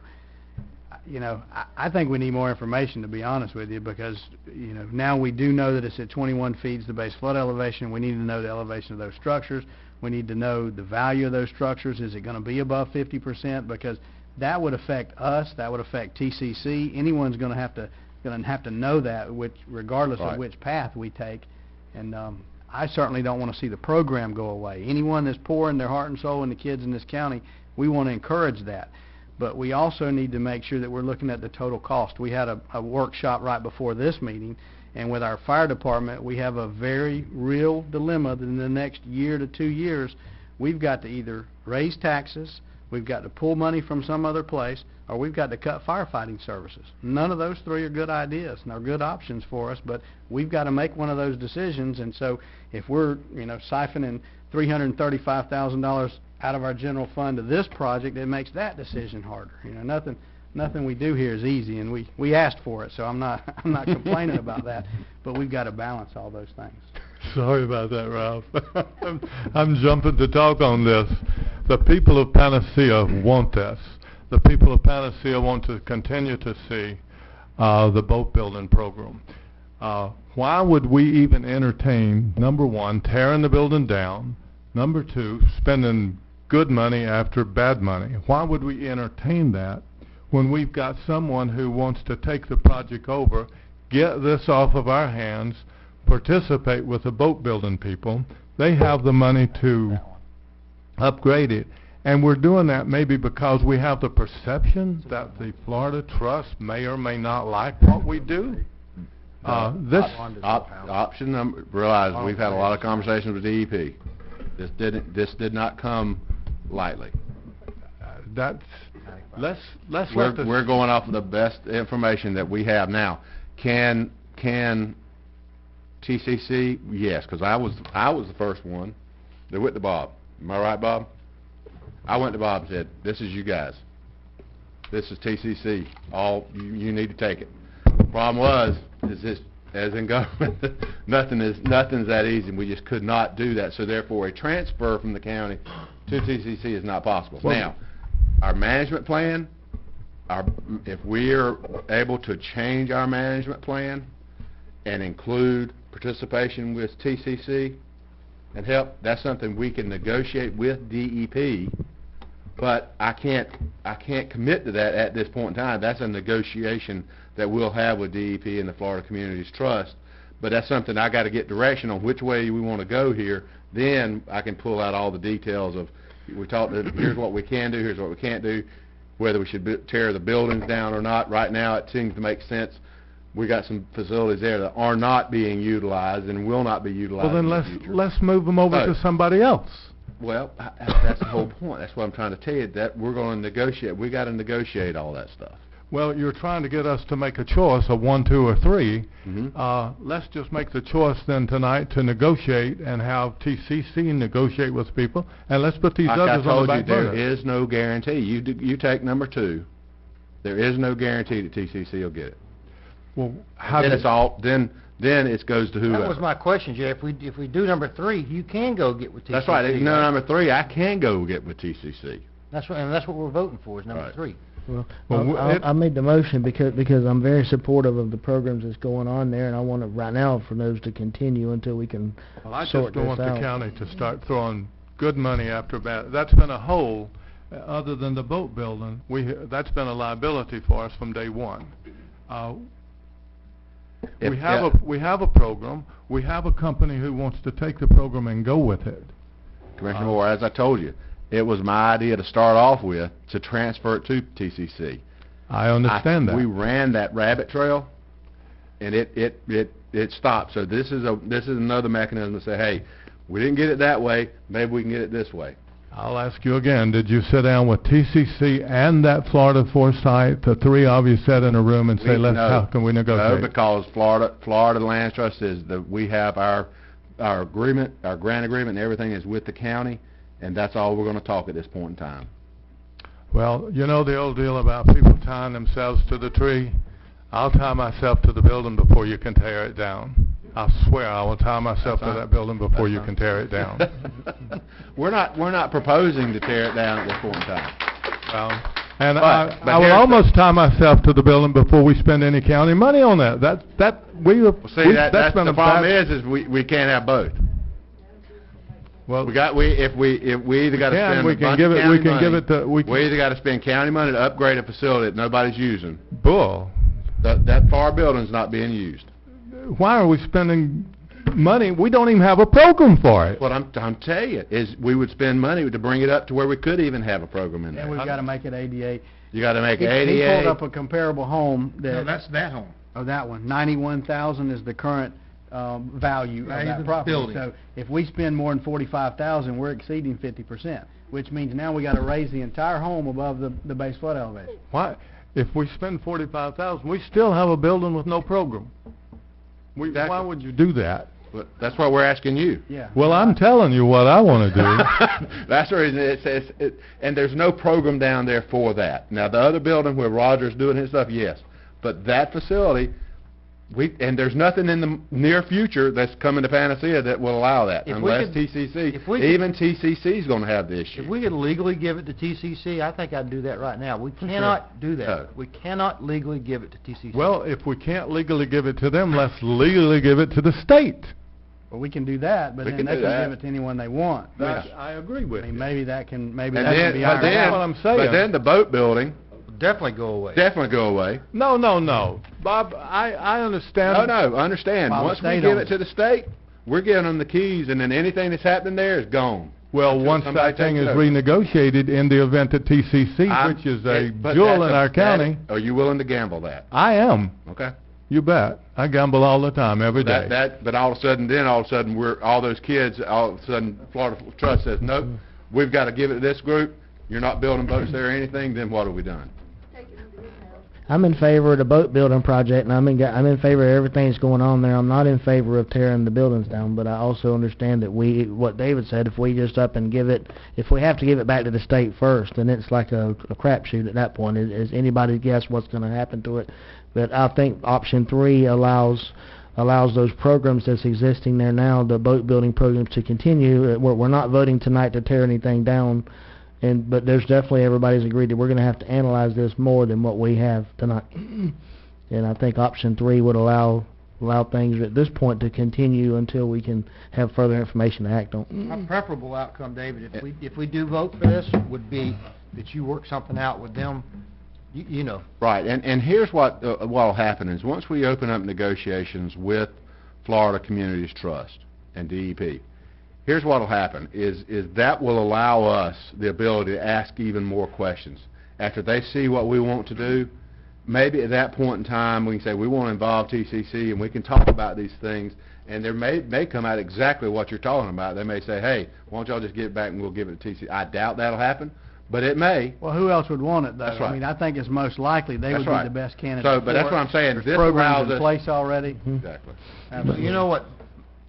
I think we need more information, to be honest with you, because, now we do know that it's at 21 feet is the base flood elevation. We need to know the elevation of those structures. We need to know the value of those structures. Is it going to be above 50%? Because that would affect us. That would affect TCC. Anyone's going to have to know that, regardless Right. of which path we take. And I certainly don't want to see the program go away. Anyone that's pouring their heart and soul into kids in this county, we want to encourage that. But we also need to make sure that we're looking at the total cost. We had a workshop right before this meeting, and with our fire department, we have a very real dilemma that in the next year to 2 years, we've got to either raise taxes, we've got to pull money from some other place, or we've got to cut firefighting services. None of those three are good ideas and are good options for us, but we've got to make one of those decisions. And so if we're, siphoning $335,000 out of our general fund to this project, it makes that decision harder. Nothing we do here is easy, and we asked for it, so I'm not complaining about that, but we've got to balance all those things. Sorry about that, Ralph. I'm jumping to talk on this. The people of Panacea want this. The people of Panacea want to continue to see the boat building program. Why would we even entertain, number one, tearing the building down, number two, spending good money after bad money? Why would we entertain that when we've got someone who wants to take the project over, get this off of our hands, participate with the boat building people? They have the money to upgrade it, and we're doing that maybe because we have the perception that the Florida Trust may or may not like what we do. Option number, realize we've had a lot of conversations with DEP. This did not come lightly. We're going off of the best information that we have now. Can TCC? Yes, because I was the first one. They went to Bob. Am I right, Bob? I went to Bob and said, "This is you guys. This is TCC. All you need to take it." The problem was, as in government, nothing's that easy, and we just could not do that. So therefore, a transfer from the county to TCC is not possible. Now, our management plan, if we're able to change our management plan and include participation with TCC and help, that's something we can negotiate with DEP. But I can't commit to that at this point in time. That's a negotiation that we'll have with DEP and the Florida Communities Trust. But that's something I got to get direction on which way we want to go here. Then I can pull out all the details of, we talked, here's what we can do, here's what we can't do, whether we should tear the buildings down or not. Right now it seems to make sense. We got some facilities there that are not being utilized and will not be utilized Well, then in the future. let's move them over So- to somebody else. Well, that's the whole point. That's what I'm trying to tell you, that we're going to negotiate. We got to negotiate all that stuff. Well, you're trying to get us to make a choice of 1, 2, or 3. Mm-hmm. Let's just make the choice then tonight to negotiate and have TCC negotiate with people, and let's put these Like others I on the told you, back burner. there is no guarantee. You take number 2. There is no guarantee that TCC will get it. Well, how Then do it's all. Then it goes to whoever. That was my question, Jay. If we do number 3, you can go get with TCC. That's right. No, number 3, I can go get with TCC. That's what, and that's what we're voting for is number Right. 3. Well, Well, I made the motion because I'm very supportive of the programs that's going on there, and I want to, right now, for those to continue until we can Well, I sort just don't this want out. the county to start throwing good money after bad. That's been a hole, other than the boat building. That's been a liability for us from day one. We have a program. We have a company who wants to take the program and go with it. Commissioner Moore, as I told you, it was my idea to start off with to transfer it to TCC. I understand that. We ran that rabbit trail, and it stopped. So this is another mechanism to say, hey, we didn't get it that way. Maybe we can get it this way. I'll ask you again, did you sit down with TCC and that Florida Foresight, the 3 of you sat in a room and say, how can we negotiate? No, because Florida Land Trust is we have our agreement, our grant agreement, and everything is with the county, and that's all we're going to talk at this point in time. Well, you know the old deal about people tying themselves to the tree? I'll tie myself to the building before you can tear it down. I swear I will tie myself to that building before you can tear it down. We're not proposing to tear it down at this point in time. And But I will almost tie myself to the building before we spend any county money on that. That's that's been the a problem bad- is we can't have both. Well, if we either got to spend we a can bunch give of it. county We can give money, it to. we either got to spend county money to upgrade a facility that nobody's using. Bull. That FAR building's not being used. Why are we spending money? We don't even have a program for it. What I'm telling you is we would spend money to bring it up to where we could even have a program in there. And we've got to make it ADA. You got to make He ADA. pulled up a comparable home that... No, that's that home. Oh, that one. 91,000 is the current value of Value that of the property. building. So if we spend more than 45,000, we're exceeding 50%, which means now we got to raise the entire home above the base flood elevation. Why? If we spend 45,000, we still have a building with no program. Why would you do that? But that's why we're asking you. Yeah. Well, I'm telling you what I want to do. That's the reason it says, and there's no program down there for that. Now, the other building where Roger's doing his stuff, yes. But that facility, and there's nothing in the near future that's coming to Panacea that will allow that, unless TCC, even TCC is going to have the issue. If we could legally give it to TCC, I think I'd do that right now. We cannot do that. No. We cannot legally give it to TCC. Well, if we can't legally give it to them, let's legally give it to the state. Well, we can do that, but We then can they do can that. give it to anyone they want. That which, I agree with I mean, you. maybe that can And be then, ironed out. what I'm saying. but then the boat building Definitely go away. definitely go away. No. Bob, I understand. No, understand. While the Once we state give owns it to the state, we're giving them the keys, and then anything that's happening there is gone. Well, Until once somebody that thing takes is it over. renegotiated in the event that TCC, which is a But jewel that's in our county, Are you willing to gamble that? I am. Okay. You bet. I gamble all the time, every day. But all of a sudden, we're all those kids. All of a sudden, Florida Trust says, nope, we've got to give it to this group. You're not building boats there or anything. Then what have we done? I'm in favor of the boat building project, and I'm in favor of everything that's going on there. I'm not in favor of tearing the buildings down, but I also understand that what David said, if we just up and if we have to give it back to the state first, then it's like a crapshoot at that point. Is anybody's guess what's going to happen to it? But I think option 3 allows those programs that's existing there now, the boat building programs, to continue. We're not voting tonight to tear anything down. But there's definitely, everybody's agreed that we're going to have to analyze this more than what we have tonight. And I think option 3 would allow things at this point to continue until we can have further information to act on. A preferable outcome, David, if we do vote for this, would be that you work something out with them You know. Right, and here's what'll happen is once we open up negotiations with Florida Communities Trust and DEP, here's what'll happen is that will allow us the ability to ask even more questions. After they see what we want to do, maybe at that point in time we can say we want to involve TCC and we can talk about these things, and there may come out exactly what you're talking about. They may say, hey, why don't y'all just get it back and we'll give it to TCC. I doubt that'll happen. But it may. Well, who else would want it, though? That's right. I mean, I think it's most likely they would be the best candidate. So, but that's what I'm saying. There's This programs allows in us place already. Exactly. But you know what?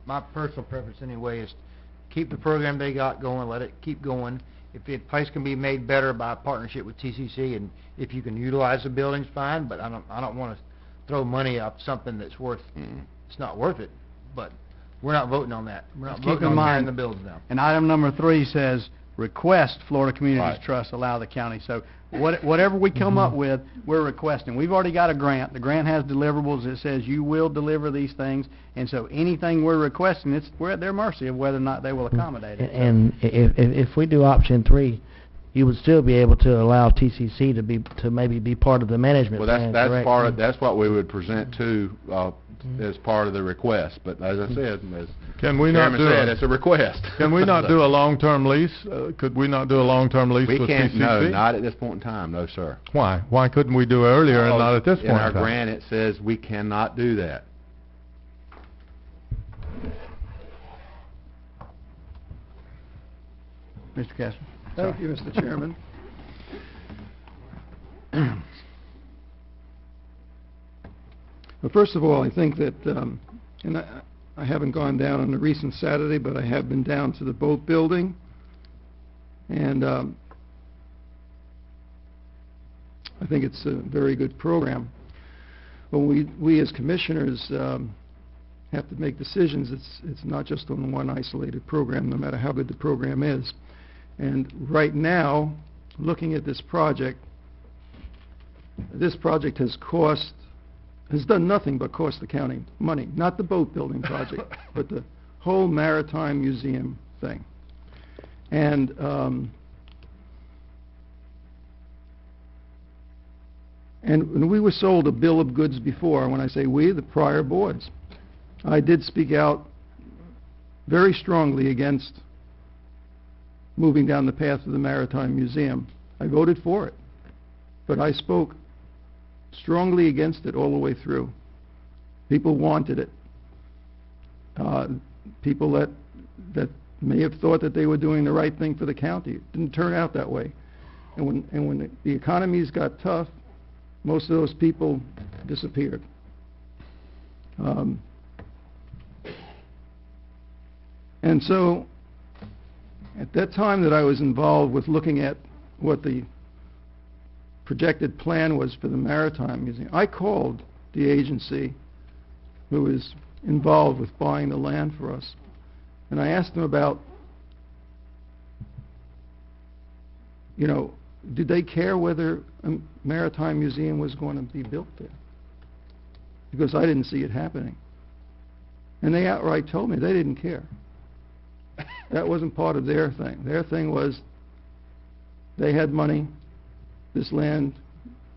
My personal preference anyway is keep the program they got going, let it keep going. If the place can be made better by a partnership with TCC, and if you can utilize the buildings, fine. But I don't want to throw money up something that's it's not worth it. But we're not voting on that. We're not Keep voting in on tearing mind, the buildings down. And item number 3 says, request Florida Communities Right. Trust allow the county. So whatever we come up with, we're requesting. We've already got a grant. The grant has deliverables that says you will deliver these things, and so anything we're requesting, we're at their mercy of whether or not they will accommodate it. And if we do option 3, you would still be able to allow TCC to maybe be part of the management Well, plan, that's correct? part of, that's what we would present to as part of the request. But as I said, as Can we not Chairman do said, it's a request. Can we not do a long-term lease? Could we not do a long-term lease We with can't. TCC? No, not at this point in time. No, sir. Why? Why couldn't we do earlier and not at this point In our in time? grant, it says we cannot do that. Mr. Kessler. Thank you, Mr. Chairman. Well, first of all, I think that, and I haven't gone down on the recent Saturday, but I have been down to the boat building, and I think it's a very good program. But we as commissioners have to make decisions. It's not just on one isolated program, no matter how good the program is. And right now, looking at this project has done nothing but cost the county money. Not the boat building project, but the whole maritime museum thing. And when we were sold a bill of goods before, when I say we, the prior boards, I did speak out very strongly against moving down the path of the Maritime Museum. I voted for it, but I spoke strongly against it all the way through. People wanted it. People that may have thought that they were doing the right thing for the county. It didn't turn out that way. And when the economies got tough, most of those people disappeared. And so, at that time that I was involved with looking at what the projected plan was for the Maritime Museum, I called the agency who was involved with buying the land for us, and I asked them about, you know, did they care whether a Maritime Museum was going to be built there? Because I didn't see it happening. And they outright told me they didn't care. That wasn't part of their thing. Their thing was they had money, this land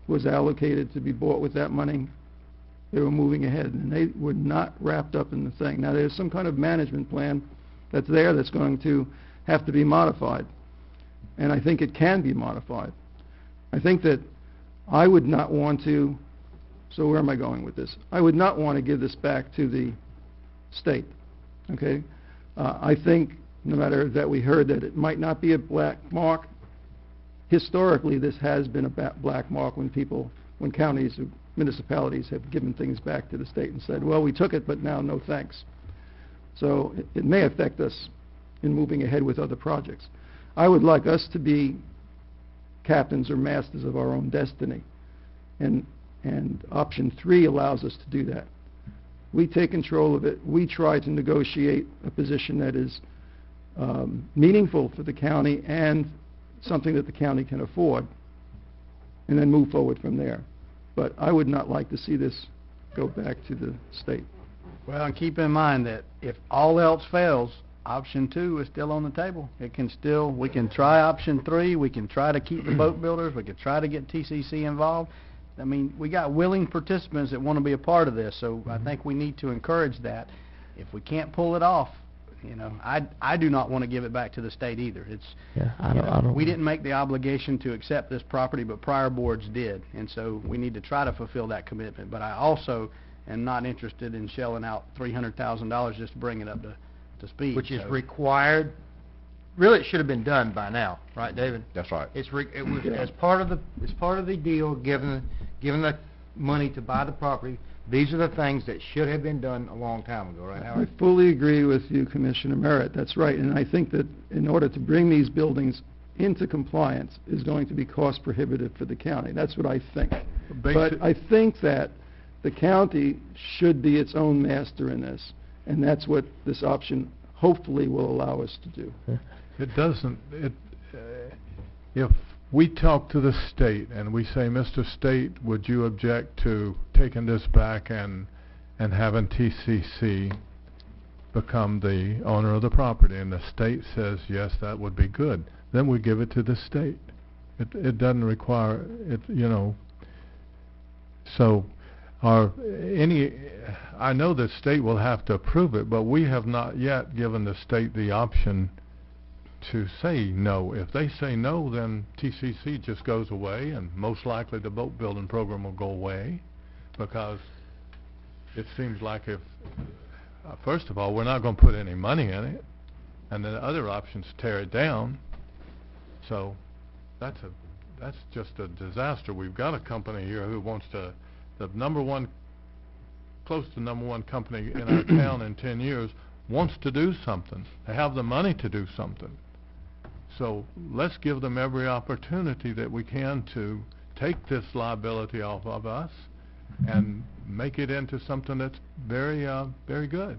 was allocated to be bought with that money, they were moving ahead, and they were not wrapped up in the thing. Now there's some kind of management plan that's there that's going to have to be modified, and I think it can be modified. I think that I would not want to, so where am I going with this? I would not want to give this back to the state, okay? I think, no matter that we heard that it might not be a black mark, historically this has been a black mark when counties or municipalities have given things back to the state and said, well, we took it, but now no thanks. So it may affect us in moving ahead with other projects. I would like us to be captains or masters of our own destiny, and option 3 allows us to do that. We take control of it. We try to negotiate a position that is meaningful for the county and something that the county can afford, and then move forward from there. But I would not like to see this go back to the state. Well, and keep in mind that if all else fails, option 2 is still on the table. We can try option 3, we can try to keep the boat builders, we could try to get TCC involved. I mean, we got willing participants that want to be a part of this, so I think we need to encourage that. If we can't pull it off, you know, I do not want to give it back to the state either. It's, Yeah, I you don't, know, I don't. we didn't make the obligation to accept this property, but prior boards did, and so we need to try to fulfill that commitment. But I also am not interested in shelling out $300,000 just to bring it up to speed. Which is so. required. Really, it should have been done by now, right, David? That's right. It was as part of the deal, given the money to buy the property. These are the things that should have been done a long time ago, right, I Howard? fully agree with you, Commissioner Merritt. That's right. And I think that in order to bring these buildings into compliance is going to be cost prohibitive for the county. That's what I think. But I think that the county should be its own master in this, and that's what this option hopefully will allow us to do. It doesn't, if we talk to the state and we say, Mr. State, would you object to taking this back and having TCC become the owner of the property, and the state says, yes, that would be good, then we give it to the state. It doesn't require, you know, so I know the state will have to approve it, but we have not yet given the state the option to say no. If they say no, then TCC just goes away, and most likely the boat building program will go away, because it seems like if, first of all, we're not going to put any money in it, and then the other option's tear it down. So that's just a disaster. We've got a company here who wants to, close to number one company in our town in 10 years, wants to do something. They have the money to do something. So let's give them every opportunity that we can to take this liability off of us and make it into something that's very, very good.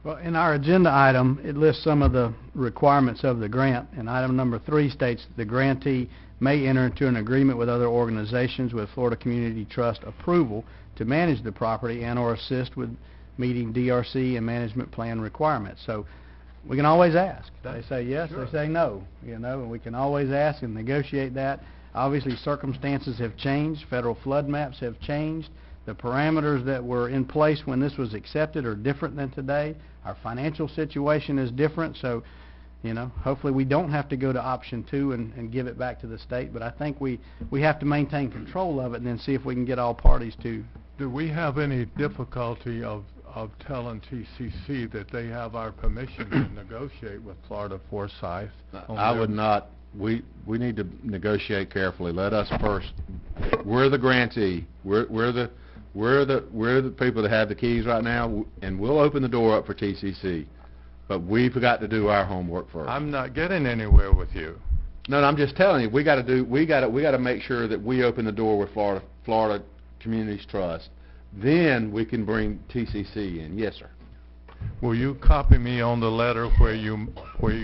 Well, in our agenda item, it lists some of the requirements of the grant, and item number 3 states the grantee may enter into an agreement with other organizations with Florida Community Trust approval to manage the property and or assist with meeting DRC and management plan requirements. So we can always ask. They say yes, Sure. they say no, you know, and we can always ask and negotiate that. Obviously, circumstances have changed. Federal flood maps have changed. The parameters that were in place when this was accepted are different than today. Our financial situation is different, so, you know, hopefully we don't have to go to option 2 and give it back to the state, but I think we have to maintain control of it and then see if we can get all parties to. Do we have any difficulty of telling TCC that they have our permission to negotiate with Florida Forsyth? I would not. We need to negotiate carefully. Let us first. We're the grantee. We're the people that have the keys right now, and we'll open the door up for TCC. But we've got to do our homework first. I'm not getting anywhere with you. No, I'm just telling you. We got to make sure that we open the door with Florida Communities Trust. Then we can bring TCC in. Yes, sir. Will you copy me on the letter where you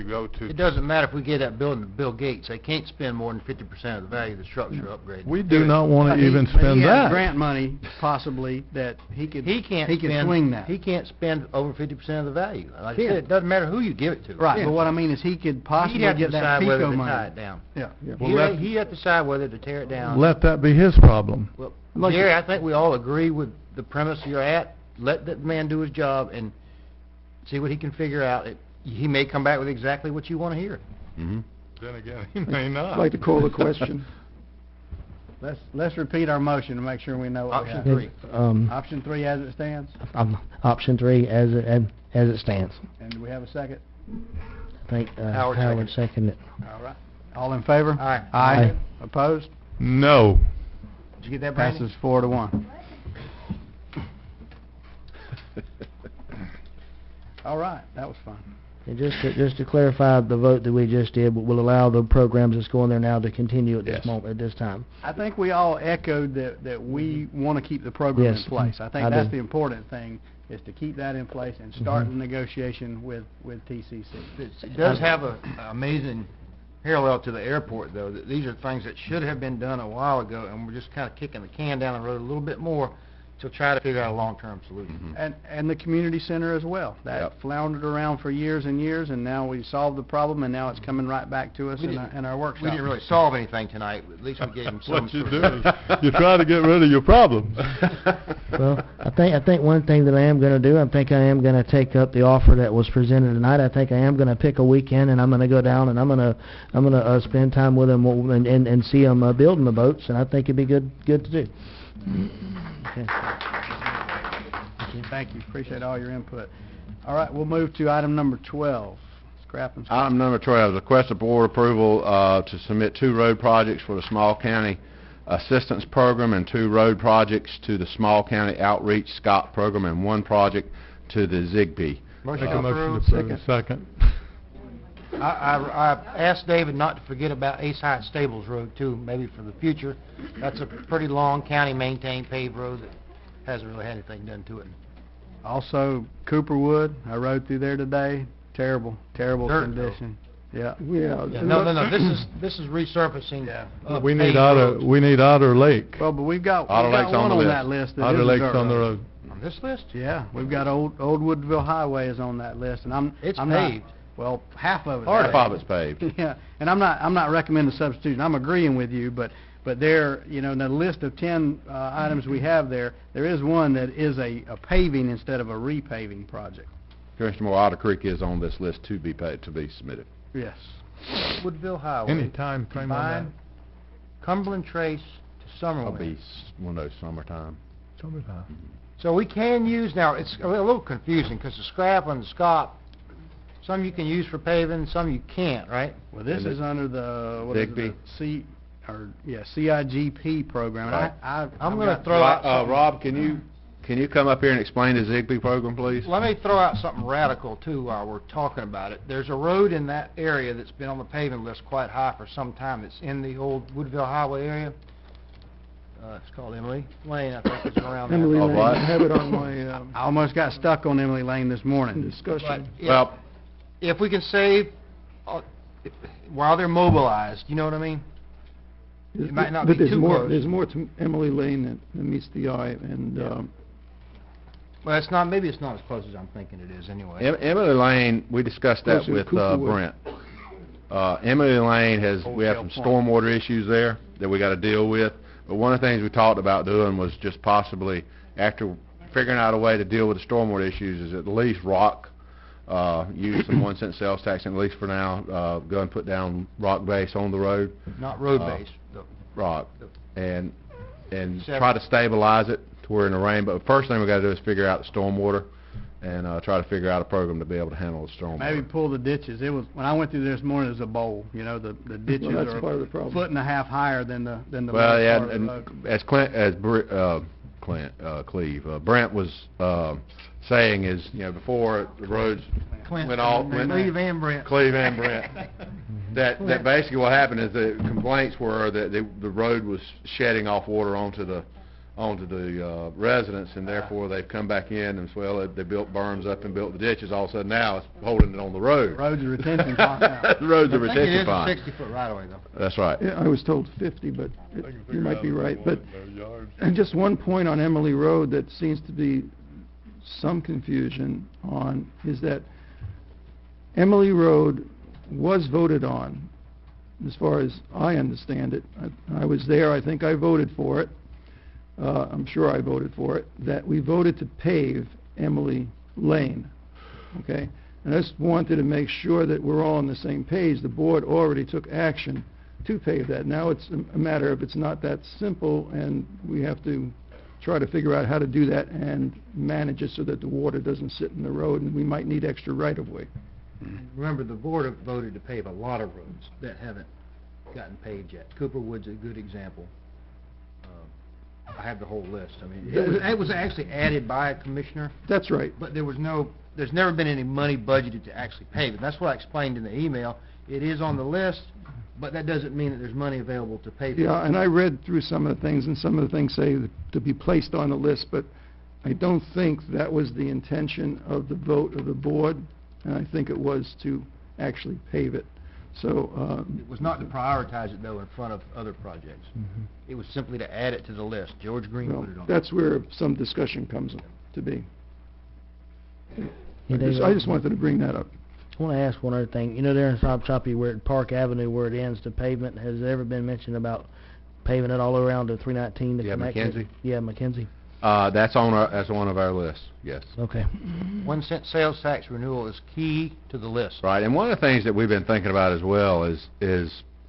go to? It doesn't matter if we get that building to Bill Gates. They can't spend more than 50% of the value of the structure upgrade. We do not want to even But spend he has that. grant money, possibly, that he could spend, swing that. He can't spend over 50% of the value. Like I Yeah. said, it doesn't matter who you give it to. Right, Yeah. but what I mean is he could possibly He'd have to get that decide whether PICO to money. tie it down. Yeah. Well, He'd have to decide whether to tear it down. Let that be his problem. Well, Like- Jerry, I think we all agree with the premise you're at. Let that man do his job and see what he can figure out. He may come back with exactly what you want to hear. Mm-hmm. Then again, he may not. I'd like to call the question. Let's repeat our motion to make sure we know what we Option have. 3. Option 3 as it stands, Option 3 as it stands. and do we have a second? I think Howard Howard seconded. seconded it. All right. All in favor? Aye. Aye. Opposed? No. Did you get that, Brandon? Passes 4-1. All right, that was fun. And just to clarify, the vote that we just did will allow the programs that's going there now to continue at this Yes. moment, at this time. I think we all echoed that we want to keep the program in Yes, place. I think I that's do. the important thing, is to keep that in place and start the negotiation with TCC. It does have an amazing parallel to the airport, though. That these are things that should have been done a while ago, and we're just kind of kicking the can down the road a little bit more to try to figure out a long-term solution. And the community center as well. That floundered around for years and years, and now we solved the problem, and now it's coming right back to us We in didn't- our workshop. We didn't really solve anything tonight, but at least we gave them some. What you do is you try to get rid of your problems. Well, I think one thing that I am going to do, I think I am going to take up the offer that was presented tonight. I think I am going to pick a weekend, and I'm going to go down and I'm going to spend time with them and see them building the boats, and I think it'd be good to do. Okay. Thank you. Appreciate all your input. All right, we'll move to item number 12. Scrap and Item number 12, request of board approval to submit 2 road projects for the Small County Assistance Program and 2 road projects to the Small County Outreach SCOT Program and 1 project to the ZIGP. Motion Make a motion approved. to approve. Second. I asked David not to forget about Ace Heights Stables Road too, maybe for the future. That's a pretty long county-maintained paved road that hasn't really had anything done to it. Also, Cooperwood, I rode through there today. Terrible Dirt, condition. Yeah. Yeah. Yeah, no, this is resurfacing. of We need paved roads. Otter Lake. Well, but we've got Otter Lake's one on the on list. that list. that Otter is a Lake's dirt on the road. road. On this list? Yeah, we've got Old Woodville Highway is on that list, and I'm It's not- paved. well, half of it. Half of it's paved. Yeah, and I'm not recommending substitution. I'm agreeing with you, but there, you know, in the list of 10 items we have there is one that is a paving instead of a repaving project. Commissioner Moore, Otter Creek is on this list to be submitted. Yes. Woodville Highway. Any time frame on that? Combine Cumberland Trace to I'll Summerlin. be one of those summertime. Summertime. So we can use, now, it's a little confusing, because the scrap and the SCOT, some you can use for paving, some you can't, right? Well, this And is under the, what is it, Digby. the CIGP program. And Right. I'm going to throw out something. Rob, can you come up here and explain the ZIGP program, please? Let me throw out something radical, too, while we're talking about it. There's a road in that area that's been on the paving list quite high for some time. It's in the old Woodville Highway area. It's called Emily Lane, I think it's around there. Emily Oh, Lane, what? I have it on my I almost got stuck on Emily Lane this morning. discussion. But Well, if we can save, while they're mobilized, you know what I mean? It might not But be too close. there's more to Emily Lane that meets the eye, and Well, maybe it's not as close as I'm thinking it is anyway. Emily Lane, we discussed that Closer to with Cooperwood. Brent. Emily Lane we have some stormwater issues there that we gotta deal with. But one of the things we talked about doing was just possibly, after figuring out a way to deal with the stormwater issues, is at least use some 1 cent sales tax, at least for now, go and put down rock base on the road. Not road base. Rock. And Separate. try to stabilize it to where in the rain, but the first thing we gotta do is figure out the stormwater and try to figure out a program to be able to handle the stormwater. Maybe pull the ditches. It was, when I went through this morning, it was a bowl. You know, the ditches well, that's are part of the a problem. foot and a half higher than the Well, lower yeah, part of the and road. Brent was saying is, you know, before the roads went off, Cleve and Brent. Cleve and Brent, that basically what happened is the complaints were that the road was shedding off water onto the residents, and therefore they've come back in and they built berms up and built the ditches. All of a sudden now it's holding it on the road. Roads are retention pond now. The roads are I think it retention is a pond. 60-foot right-of-way, though. That's right. yeah, I was told 50, but you might be right. But and just one point on Emily Road that seems to be some confusion on is that Emily Road was voted on, as far as I understand it. I was there. I think I voted for it. I'm sure I voted for it, that we voted to pave Emily Lane, okay? And I just wanted to make sure that we're all on the same page. The board already took action to pave that. Now it's a matter of it's not that simple, and we have to try to figure out how to do that and manage it so that the water doesn't sit in the road, and we might need extra right-of-way. Remember, the board have voted to pave a lot of roads that haven't gotten paved yet. Cooperwood's a good example. I have the whole list. I mean, it was actually added by a commissioner, That's right. but there's never been any money budgeted to actually pave it. That's what I explained in the email. It is on the list, but that doesn't mean that there's money available to pay for it. Yeah, and I read through some of the things, and some of the things say to be placed on the list, but I don't think that was the intention of the vote of the board, and I think it was to actually pave it. So, It was not to prioritize it, though, in front of other projects. Mhm. It was simply to add it to the list. George Green well, put it on. that's where some discussion comes to be. Hey, David, I just wanted to bring that up. I want to ask one other thing. You know, there in Stop Shoppy, where at Park Avenue, where it ends to pavement, has there ever been mention about paving it all around to 319 to Yeah, connect it? McKenzie? Yeah, McKenzie. That's one of our lists, yes. Okay. 1 cent sales tax renewal is key to the list. Right, and one of the things that we've been thinking about as well is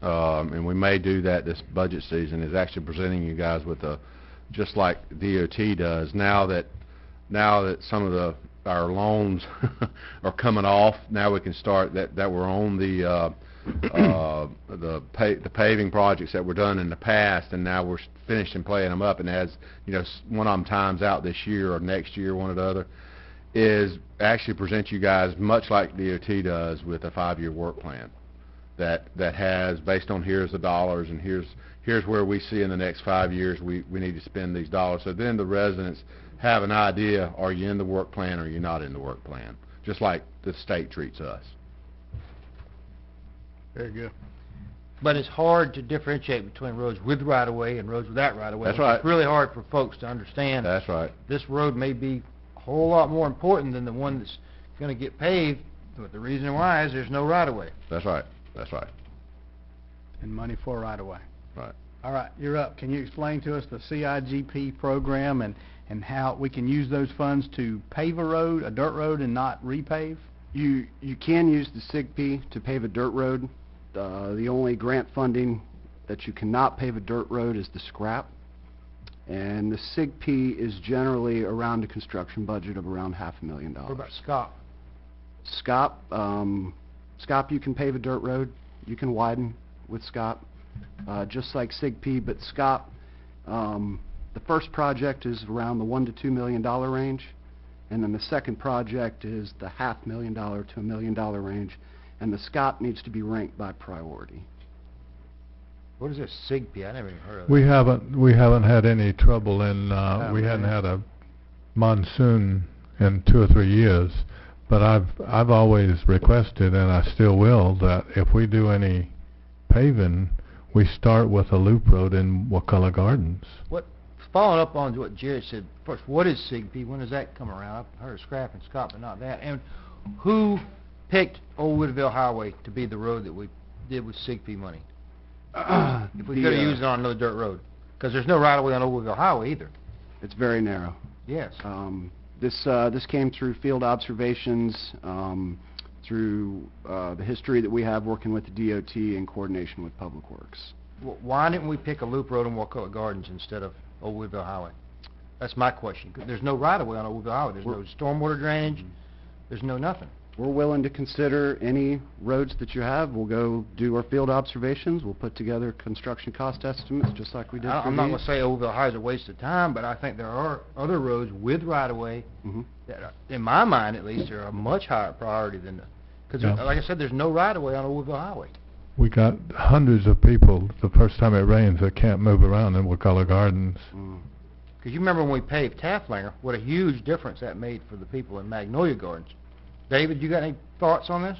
and we may do that this budget season, is actually presenting you guys with just like DOT does, now that some of our loans are coming off, now we can start that we're on the paving projects that were done in the past, and now we're finishing playing them up, and as you know, one of them times out this year or next year, one or the other, is actually present you guys much like DOT does with a 5-year work plan that has, based on here's the dollars and here's where we see in the next 5 years we need to spend these dollars. So then the residents have an idea, are you in the work plan or are you not in the work plan, just like the state treats us. Very good. But it's hard to differentiate between roads with right-of-way and roads without right-of-way. That's right. It's really hard for folks to understand. That's right. This road may be a whole lot more important than the one that's going to get paved, but the reason why is there's no right-of-way. That's right. That's right. And money for right-of-way. Right. All right, you're up. Can you explain to us the CIGP program and how we can use those funds to pave a road, a dirt road, and not repave? You can use the SIGP to pave a dirt road. The only grant funding that you cannot pave a dirt road is the scrap. And the SIGP is generally around a construction budget of around $500,000. What about SCOP? SCOP, you can pave a dirt road. You can widen with SCOP, just like SIGP, but SCOP, the first project is around the $1 to $2 million range, and then the second project is the $500,000 to $1 million range, and the SCOP needs to be ranked by priority. What is this SIGP? I never even heard of it. We haven't had any trouble in, we hadn't had a monsoon in 2 or 3 years, but I've always requested, and I still will, that if we do any paving, we start with a loop road in Wakulla Gardens. Following up on what Jerry said, first, what is SIGP? When does that come around? I've heard of scrap and SCOP, but not that. And who picked Old Woodville Highway to be the road that we did with SIGP money? If we could have used it on another dirt road. Because there's no right-of-way on Old Woodville Highway either. It's very narrow. Yes. This came through field observations, through the history that we have working with the DOT in coordination with Public Works. Why didn't we pick a loop road in Wakulla Gardens instead of Old Woodville Highway? That's my question. There's no right-of-way on Old Woodville Highway. There's no stormwater drainage. There's no nothing. We're willing to consider any roads that you have. We'll go do our field observations. We'll put together construction cost estimates, just like we did for I'm not going these. to say Old Woodville Highway is a waste of time, but I think there are other roads with right-of-way that, are, in my mind at least, are a much higher priority than the... Because, Yeah. like I said, there's no right-of-way on Old Woodville Highway. We got hundreds of people the first time it rains that can't move around in Wakulla Gardens. Because you remember when we paved Taftlinger, what a huge difference that made for the people in Magnolia Gardens. David, you got any thoughts on this?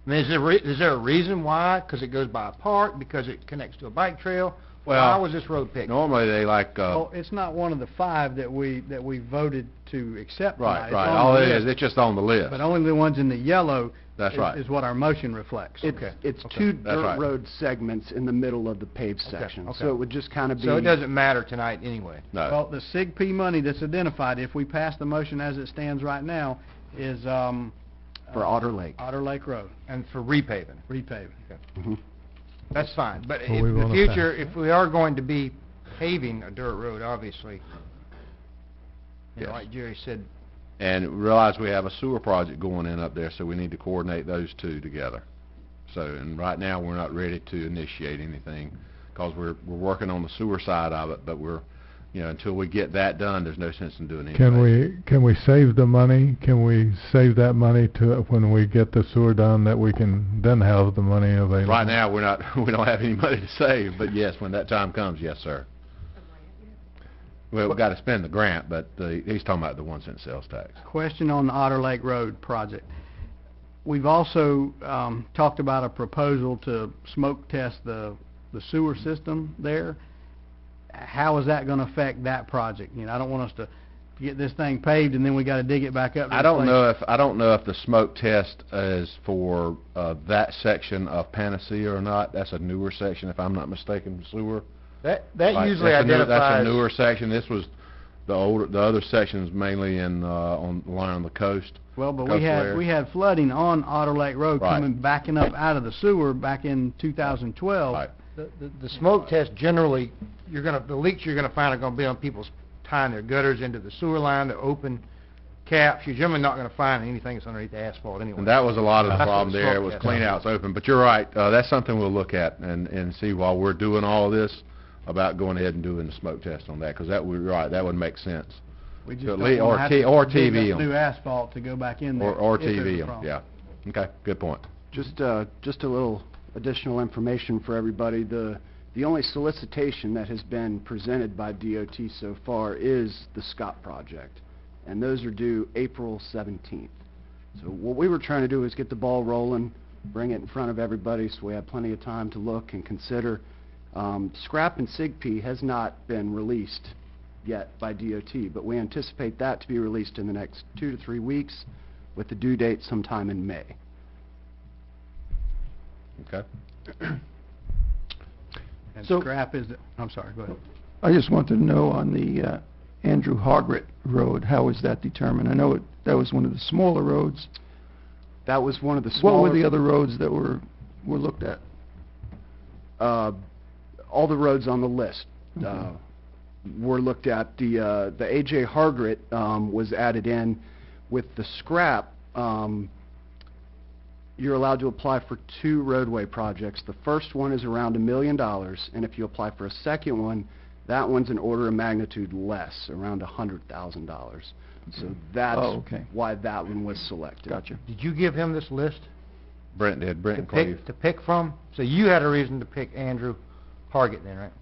I mean, is there a reason why? Because it goes by a park? Because it connects to a bike trail? Why was this road picked? Normally they like... Well, it's not one of the 5 that we voted to accept tonight. Right, It's right. on All the it list. is, it's just on the list. But only the ones in the yellow That's right. is what our motion reflects. It's Okay. two That's dirt right. road segments in the middle of the paved section. okay. So it would just kind of be... So it doesn't matter tonight anyway. No. Well, the SIGP money that's identified, if we pass the motion as it stands right now, is for Otter Lake. Otter Lake Road, And for repaving. repaving. That's fine. But Well, in we the wanna future, pass if we are going to be paving a dirt road, obviously, you know, Yes. like Jerry said, And realize we have a sewer project going in up there, so we need to coordinate those two together. So, and right now, we're not ready to initiate anything, because we're working on the sewer side of it, but we're, you know, until we get that done, there's no sense in doing anything. Can we save the money? Can we save that money to when we get the sewer done, that we can then have the money available? Right now, we don't have any money to save, but yes, when that time comes, yes, sir. Well, we've got to spend the grant, but he's talking about the 1 cent sales tax. Question on the Otter Lake Road project. we've also talked about a proposal to smoke test the sewer system there. How is that going to affect that project? You know, I don't want us to get this thing paved and then we got to dig it back up. I don't know if the smoke test is for that section of Panacea or not. That's a newer section, if I'm not mistaken, sewer. That Like, usually that's identifies... a newer section. This was the other sections mainly in along the coast. Well, but coastal we had flooding on Otter Lake Road Right. backing up out of the sewer back in 2012. Right. The smoke test generally, the leaks you're gonna find are gonna be on people's tying their gutters into the sewer line, the open caps. You're generally not gonna find anything that's underneath the asphalt anyway. And that was a lot of the That's what problem the there, smoke was test clean is. outs open. But you're right, that's something we'll look at and see while we're doing all of this about going ahead and doing the smoke test on that, because that would, right, that would make sense. We just So don't wanna or have T- to or dig TV up 'em. new asphalt to go back in there. Or if there's a TV 'em, problem. yeah. Okay, good point. Just a little additional information for everybody. The only solicitation that has been presented by DOT so far is the Scott project, and those are due April 17th. So what we were trying to do is get the ball rolling, bring it in front of everybody so we have plenty of time to look and consider. Scrap and SIGP has not been released yet by DOT, but we anticipate that to be released in the next 2 to 3 weeks with the due date sometime in May. Okay. And So- scrap is, I'm sorry, go ahead. I just wanted to know on the Andrew Hogret Road, how was that determined? I know that was one of the smaller roads. That was one of the smaller... What were the other roads that were looked at? All the roads on the list were looked at. The A.J. Hargret was added in. With the scrap, you're allowed to apply for 2 roadway projects. The first one is around $1 million, and if you apply for a second one, that one's an order of magnitude less, around $100,000. So that's why that one was selected. Gotcha. Did you give him this list Brent did, Brent and to Cleve. pick from? So you had a reason to pick Andrew Hargett then, right?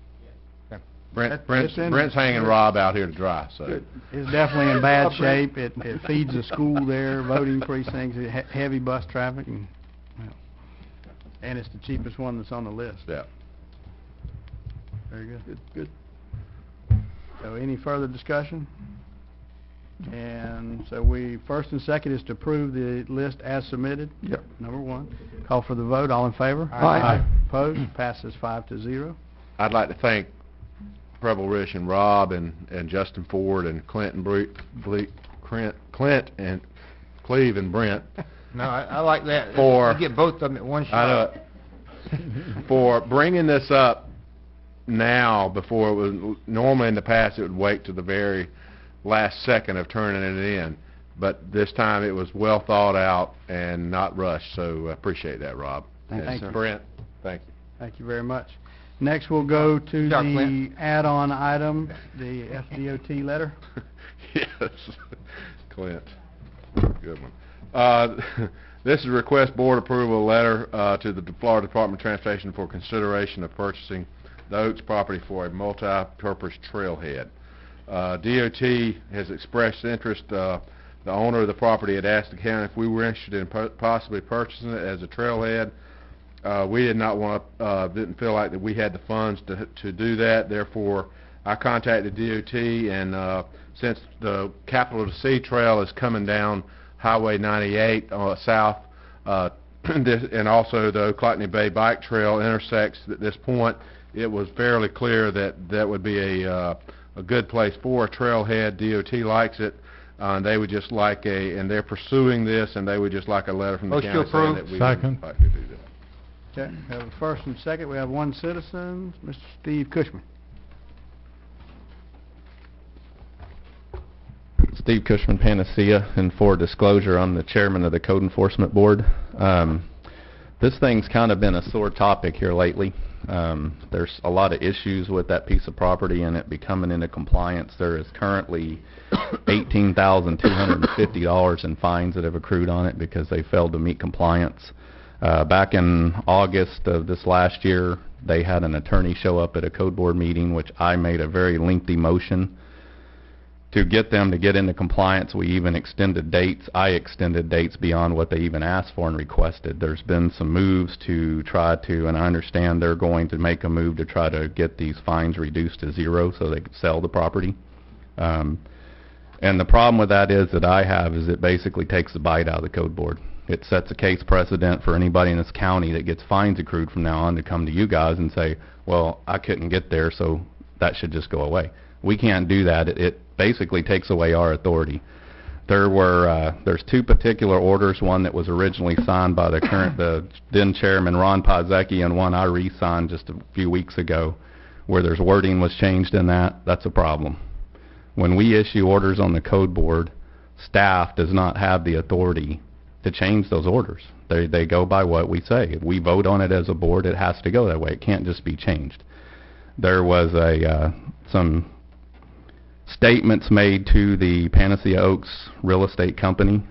Brent's hanging Rob out here to dry, so. It's definitely in bad shape. It feeds the school there, voting precincts, heavy bus traffic, and it's the cheapest one that's on the list. Yeah. Very good. Good. So any further discussion? And so first and second is to approve the list as submitted. Yep. Number 1. Call for the vote. All in favor? Aye. Opposed? Passes 5-0. I'd like to thank Preble Rish and Rob and Justin Ford and Clint and Cleve and Brent. No, I like that. For- You get both of them at one shot. I know it. For bringing this up now before it was, normally in the past it would wait to the very last second of turning it in. But this time it was well thought out and not rushed, so I appreciate that, Rob. Thank you, And sir. Brent, thank you. Thank you very much. Next, we'll go to Good job, the Clint. add-on item, the FDOT letter. Yes, Clint. Good one. This is a request board approval letter to the Florida Department of Transportation for consideration of purchasing the Oaks property for a multi-purpose trailhead. DOT has expressed interest. The owner of the property had asked the county if we were interested in possibly purchasing it as a trailhead. We did not want to, didn't feel like that we had the funds to do that. Therefore, I contacted DOT, and since the Capital to Sea Trail is coming down Highway 98 south, and also the Oclockonee Bay Bike Trail intersects at this point, it was fairly clear that that would be a good place for a trailhead. DOT likes it. They would just like and they're pursuing this, and they would just like a letter from the Motion county to saying approve. that we Second. would like to do that. Okay, we have a first and second. We have one citizen, Mr. Steve Cushman. Steve Cushman, Panacea, and for disclosure, I'm the chairman of the Code Enforcement Board. This thing's kind of been a sore topic here lately. There's a lot of issues with that piece of property and it becoming into compliance. There is currently $18,250 in fines that have accrued on it because they failed to meet compliance. Back in August of this last year, they had an attorney show up at a code board meeting, which I made a very lengthy motion to get them to get into compliance, we even extended dates. I extended dates beyond what they even asked for and requested. There's been some moves to try to, and I understand they're going to make a move to try to get these fines reduced to zero so they can sell the property. And the problem with that is that I have is it basically takes the bite out of the code board. It sets a case precedent for anybody in this county that gets fines accrued from now on to come to you guys and say, well, I couldn't get there, so that should just go away. We can't do that. It basically takes away our authority. There's two particular orders, one that was originally signed by the then chairman Ron Pazecki, and one I re-signed just a few weeks ago, where there's wording was changed in that. That's a problem. When we issue orders on the code board, staff does not have the authority to change those orders. They go by what we say. If we vote on it as a board, it has to go that way. It can't just be changed. There was some statements made to the Panacea Oaks real estate company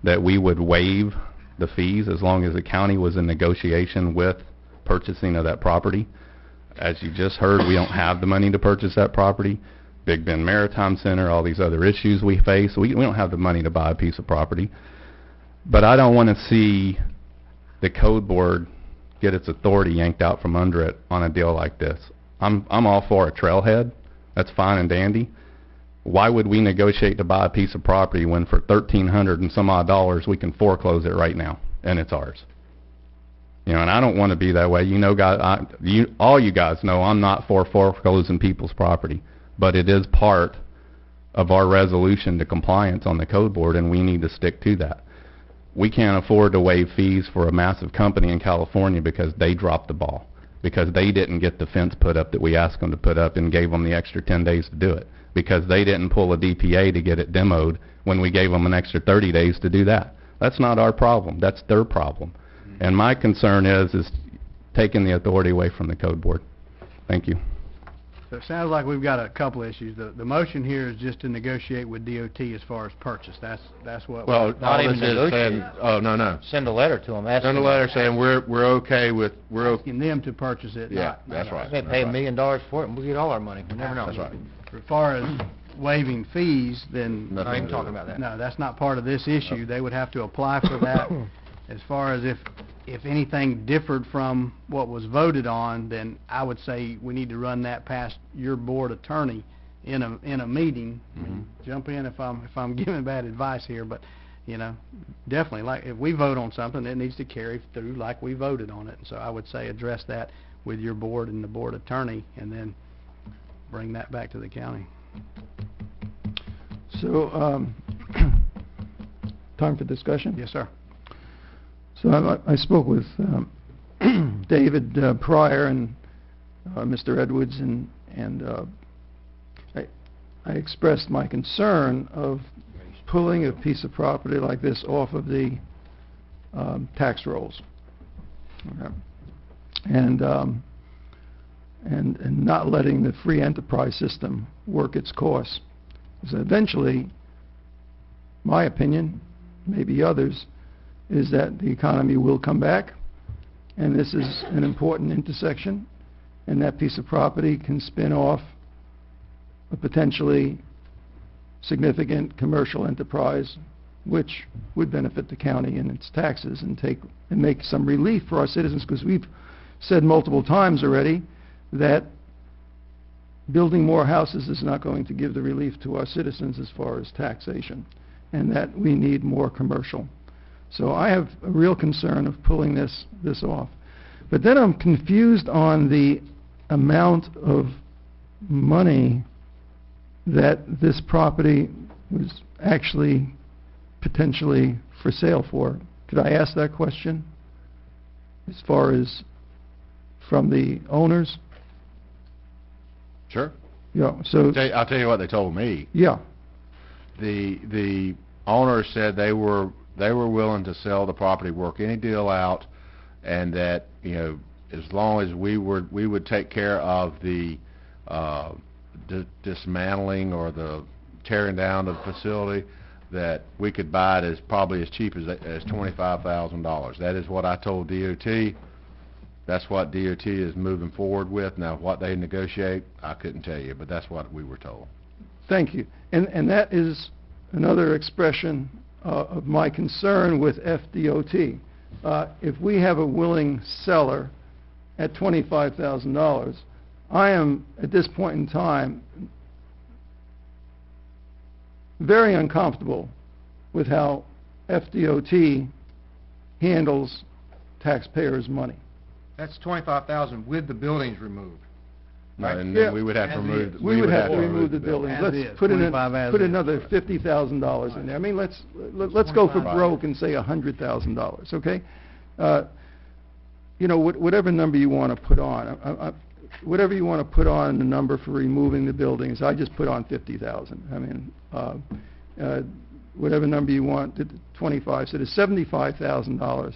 that we would waive the fees as long as the county was in negotiation with purchasing of that property. As you just heard, we don't have the money to purchase that property. Big Bend Maritime Center, all these other issues we face, we don't have the money to buy a piece of property. But I don't want to see the code board get its authority yanked out from under it on a deal like this. I'm all for a trailhead. That's fine and dandy. Why would we negotiate to buy a piece of property when for $1,300 and some odd dollars we can foreclose it right now and it's ours? You know, and I don't want to be that way. You know, guys, all you guys know I'm not for foreclosing people's property, but it is part of our resolution to compliance on the code board, and we need to stick to that. We can't afford to waive fees for a massive company in California because they dropped the ball, because they didn't get the fence put up that we asked them to put up and gave them the extra 10 days to do it, because they didn't pull a DPA to get it demoed when we gave them an extra 30 days to do that. That's not our problem. That's their problem. And my concern is taking the authority away from the code board. Thank you. So it sounds like we've got a couple issues. The motion here is just to negotiate with DOT as far as purchase. That's what. Well, Not all even this is saying, negotiate. oh, no. Send a letter to them, asking Send a letter saying we're okay with, asking them to purchase it. yeah, not that's us. right. They pay $1 million for it, and we get all our money. We never know. That's right. As far as waiving fees, then Not even talking about that. no, that's not part of this issue. They would have to apply for that. As far as if anything differed from what was voted on, then I would say we need to run that past your board attorney in a meeting. Jump in if I'm giving bad advice here, but you know, definitely, like, if we vote on something, it needs to carry through like we voted on it. And so I would say address that with your board and the board attorney, and then bring that back to the county. So, time for discussion? Yes, sir. So I spoke with David Pryor and Mr. Edwards, and I expressed my concern of pulling a piece of property like this off of the tax rolls, okay. and not letting the free enterprise system work its course. So eventually, my opinion, maybe others, is that the economy will come back, and this is an important intersection, and that piece of property can spin off a potentially significant commercial enterprise, which would benefit the county and its taxes, and make some relief for our citizens, because we've said multiple times already that building more houses is not going to give the relief to our citizens as far as taxation, and that we need more commercial. So I have a real concern of pulling this off. But then I'm confused on the amount of money that this property was actually potentially for sale for. Could I ask that question? As far as from the owners? Sure. Yeah, so... I'll tell you what they told me. Yeah. The owners said they were willing to sell the property, work any deal out, and that, you know, as long as we would take care of the dismantling or the tearing down of the facility, that we could buy it as probably as cheap as $25,000. That is what I told DOT. That's what DOT is moving forward with. Now, what they negotiate, I couldn't tell you, but that's what we were told. Thank you. And that is another expression of my concern with FDOT. If we have a willing seller at $25,000, I am, at this point in time, very uncomfortable with how FDOT handles taxpayers' money. That's $25,000 with the buildings removed. No, Right. and Yeah. then we would have to As remove, is. We would have to remove the building. building. As Let's is, put in, 25 as put is. another $50,000 in there. I mean, let's go for 25. broke and say $100,000, okay? You know, whatever number you want to put on, whatever you want to put on the number for removing the buildings, I just put on 50,000. I mean, whatever number you want, 25, so there's $75,000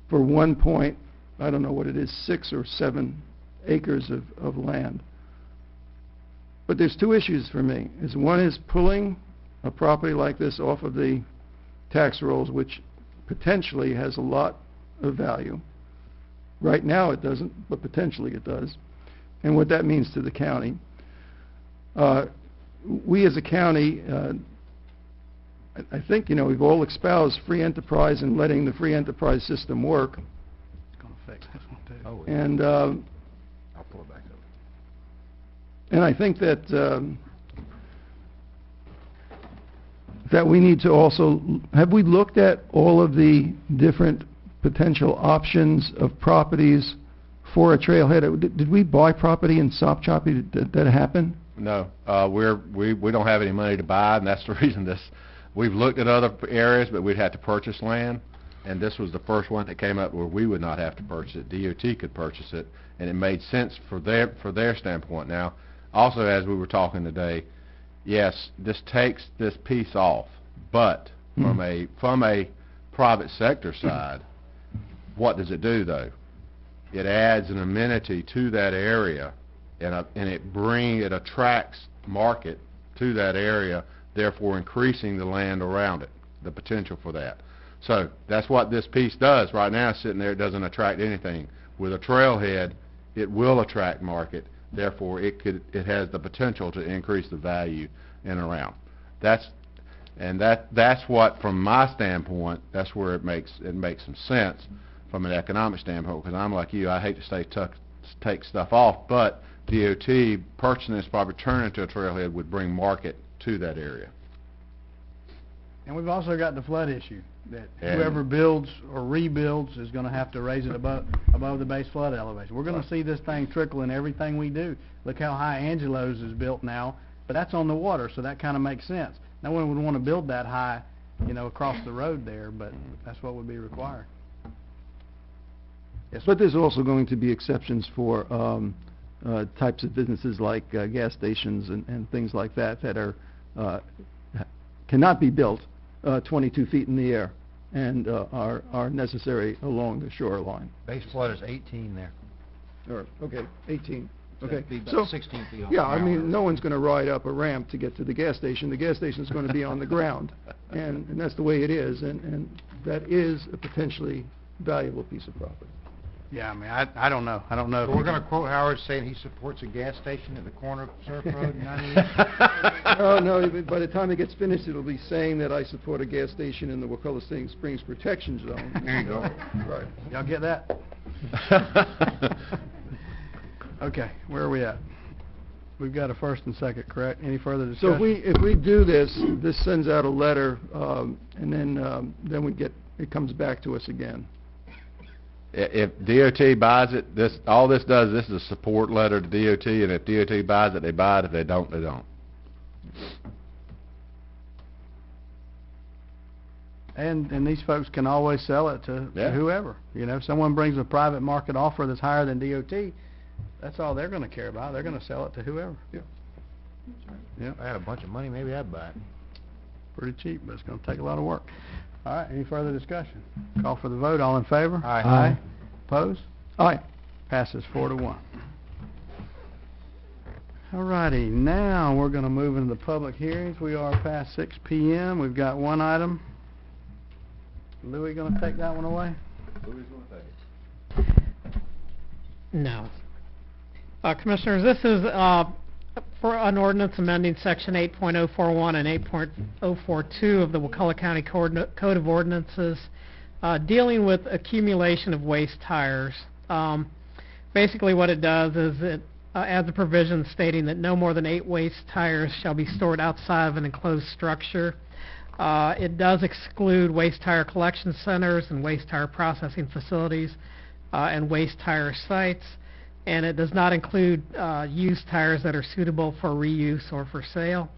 for 1 point, I don't know what it is, 6 or 7 acres of land. But there's two issues for me. One is pulling a property like this off of the tax rolls, which potentially has a lot of value. Right now it doesn't, but potentially it does. And what that means to the county. We as a county, I think, you know, we've all espoused free enterprise and letting the free enterprise system work. It's going to fix this one, too. Oh, And I'll pull it back up. and I think that that we need to also, have we looked at all of the different potential options of properties for a trailhead? Did we buy property in Sopchoppy? Did that happen? No, we don't have any money to buy, and that's the reason this. We've looked at other areas, but we'd have to purchase land, and this was the first one that came up where we would not have to purchase it. DOT could purchase it, and it made sense for their standpoint. Now, also as we were talking today, yes, this takes this piece off, but from a private sector side, what does it do though? It adds an amenity to that area, and it attracts market to that area, therefore increasing the land around it, the potential for that. So that's what this piece does. Right now, sitting there, it doesn't attract anything. With a trailhead, it will attract market, therefore it has the potential to increase the value in and around. That's what, from my standpoint, that's where it makes some sense from an economic standpoint, because I'm like you, I hate to take stuff off, but DOT purchasing this property, turning it into a trailhead would bring market to that area. And we've also got the flood issue, that And- whoever builds or rebuilds is going to have to raise it above the base flood elevation. We're going to see this thing trickle in everything we do. Look how high Angelo's is built now, but that's on the water, so that kind of makes sense. No one would want to build that high, you know, across the road there, but that's what would be required. Yes, But there's also going to be exceptions for types of businesses like gas stations and things like that that are cannot be built 22 feet in the air and are necessary along the shoreline. Base flood is 18 there. Or, okay, 18. That'd Okay, be about so 16 feet off yeah, the I ground. mean, no one's going to ride up a ramp to get to the gas station. The gas station's going to be on the ground, and that's the way it is, and that is a potentially valuable piece of property. yeah, I mean, I don't know. I don't know. So we're going to quote Howard saying he supports a gas station at the corner of Surf Road and 98? No, by the time it gets finished, it'll be saying that I support a gas station in the Wakulla Springs Protection Zone. There you go. Right. Y'all get that? Okay, where are we at? We've got a first and second, correct? Any further So discussion? if we do this sends out a letter, and then it comes back to us again. If DOT buys it, all this does, this is a support letter to DOT, and if DOT buys it, they buy it. If they don't, they don't. And these folks can always sell it to Yeah. whoever. You know, if someone brings a private market offer that's higher than DOT, that's all they're going to care about. They're going to sell it to whoever. Yeah. Yeah, If I had a bunch of money, maybe I'd buy it. pretty cheap, but it's going to take a lot of work. All right, any further discussion? Call for the vote. All in favor? Aye. Aye. Opposed? Aye. Passes 4-1. All righty, now we're going to move into the public hearings. We are past 6 p.m. We've got one item. Louis going to take that one away? No. Commissioners, this is For an ordinance amending section 8.041 and 8.042 of the Wakulla County Code of Ordinances, dealing with accumulation of waste tires. Basically what it does is it adds a provision stating that no more than 8 waste tires shall be stored outside of an enclosed structure. It does exclude waste tire collection centers and waste tire processing facilities and waste tire sites, and it does not include used tires that are suitable for reuse or for sale.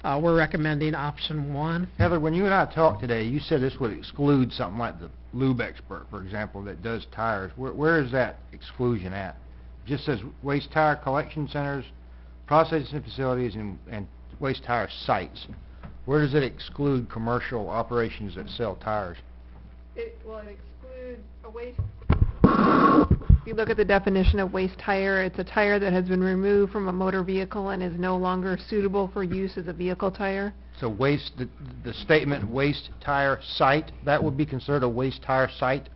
We're recommending option 1. Heather, when you and I talked today, you said this would exclude something like the lube expert, for example, that does tires. Where is that exclusion at? It just says waste tire collection centers, processing facilities, and waste tire sites. Where does it exclude commercial operations that sell tires? It excludes a waste. If you look at the definition of waste tire, it's a tire that has been removed from a motor vehicle and is no longer suitable for use as a vehicle tire. So waste, the statement waste tire site, that would be considered a waste tire site?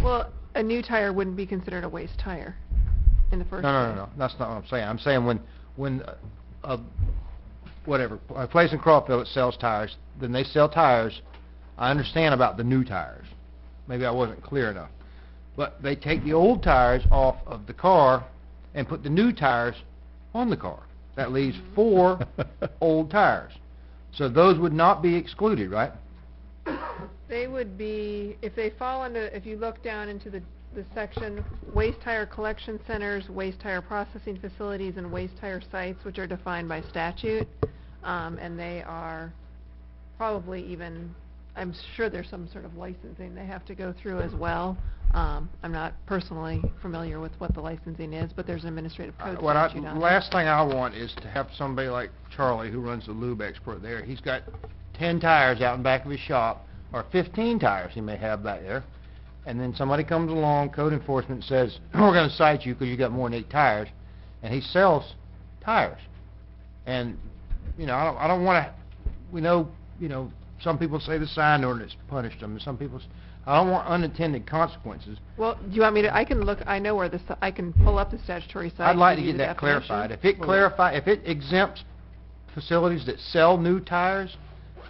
Well, a new tire wouldn't be considered a waste tire in the first place. No, that's not what I'm saying. I'm saying when whatever, a place in Crawford that sells tires, then they sell tires. I understand about the new tires. Maybe I wasn't clear enough. But they take the old tires off of the car and put the new tires on the car. That leaves 4 old tires. So those would not be excluded, right? They would be, if they fall into, if you look down into the section, waste tire collection centers, waste tire processing facilities, and waste tire sites, which are defined by statute, and they are probably even, I'm sure there's some sort of licensing they have to go through as well. I'm not personally familiar with what the licensing is, but there's an administrative code statute on it. Last thing I want is to have somebody like Charlie, who runs the lube expert there. He's got 10 tires out in back of his shop, or 15 tires he may have back there, and then somebody comes along, code enforcement says, we're going to cite you because you got more than 8 tires, and he sells tires. And, you know, I don't want to, we know, you know, some people say the sign ordinance punished them, and some people, I don't want unintended consequences. Well, do you want me to, I can look, I know where this, I can pull up the statutory site. I'd like to and give get you the that clarified. definition. If it exempts facilities that sell new tires,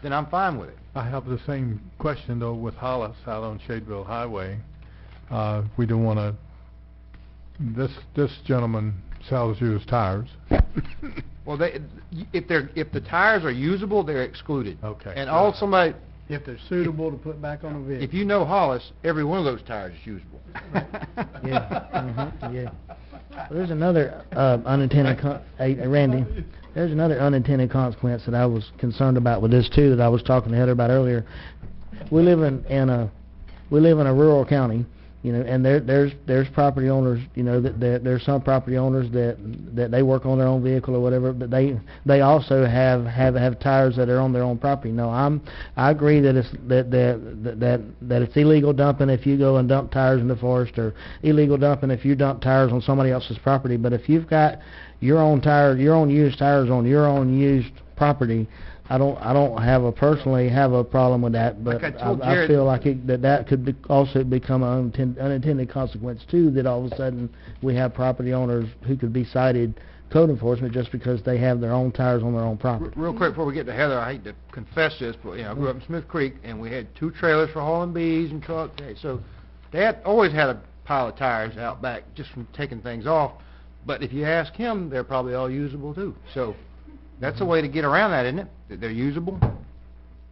then I'm fine with it. I have the same question, though, with Hollis out on Shadeville Highway. We don't want to, this gentleman sells used tires. Well, if the tires are usable, they're excluded. Okay. And all somebody, If they're suitable to put back on a vehicle. if you know Hollis, every one of those tires is usable. Yeah. Well, there's another unintended Randy, there's another unintended consequence that I was concerned about with this too, that I was talking to Heather about earlier. We live in a rural county, you know, and there's property owners, you know, that there's some property owners that they work on their own vehicle or whatever, but they also have tires that are on their own property. No, I agree that it's illegal dumping if you go and dump tires in the forest, or illegal dumping if you dump tires on somebody else's property. But if you've got your own used tires on your own used property, I don't personally have a problem with that, but Like I told I Jared- feel like that could also become an unintended consequence too, that all of a sudden we have property owners who could be cited code enforcement just because they have their own tires on their own property. Real quick before we get to Heather, I hate to confess this, but you know, I grew up in Smith Creek, and we had 2 trailers for hauling bees and trucks. So Dad always had a pile of tires out back just from taking things off. But if you ask him, they're probably all usable too. So that's a way to get around that, isn't it? That they're usable.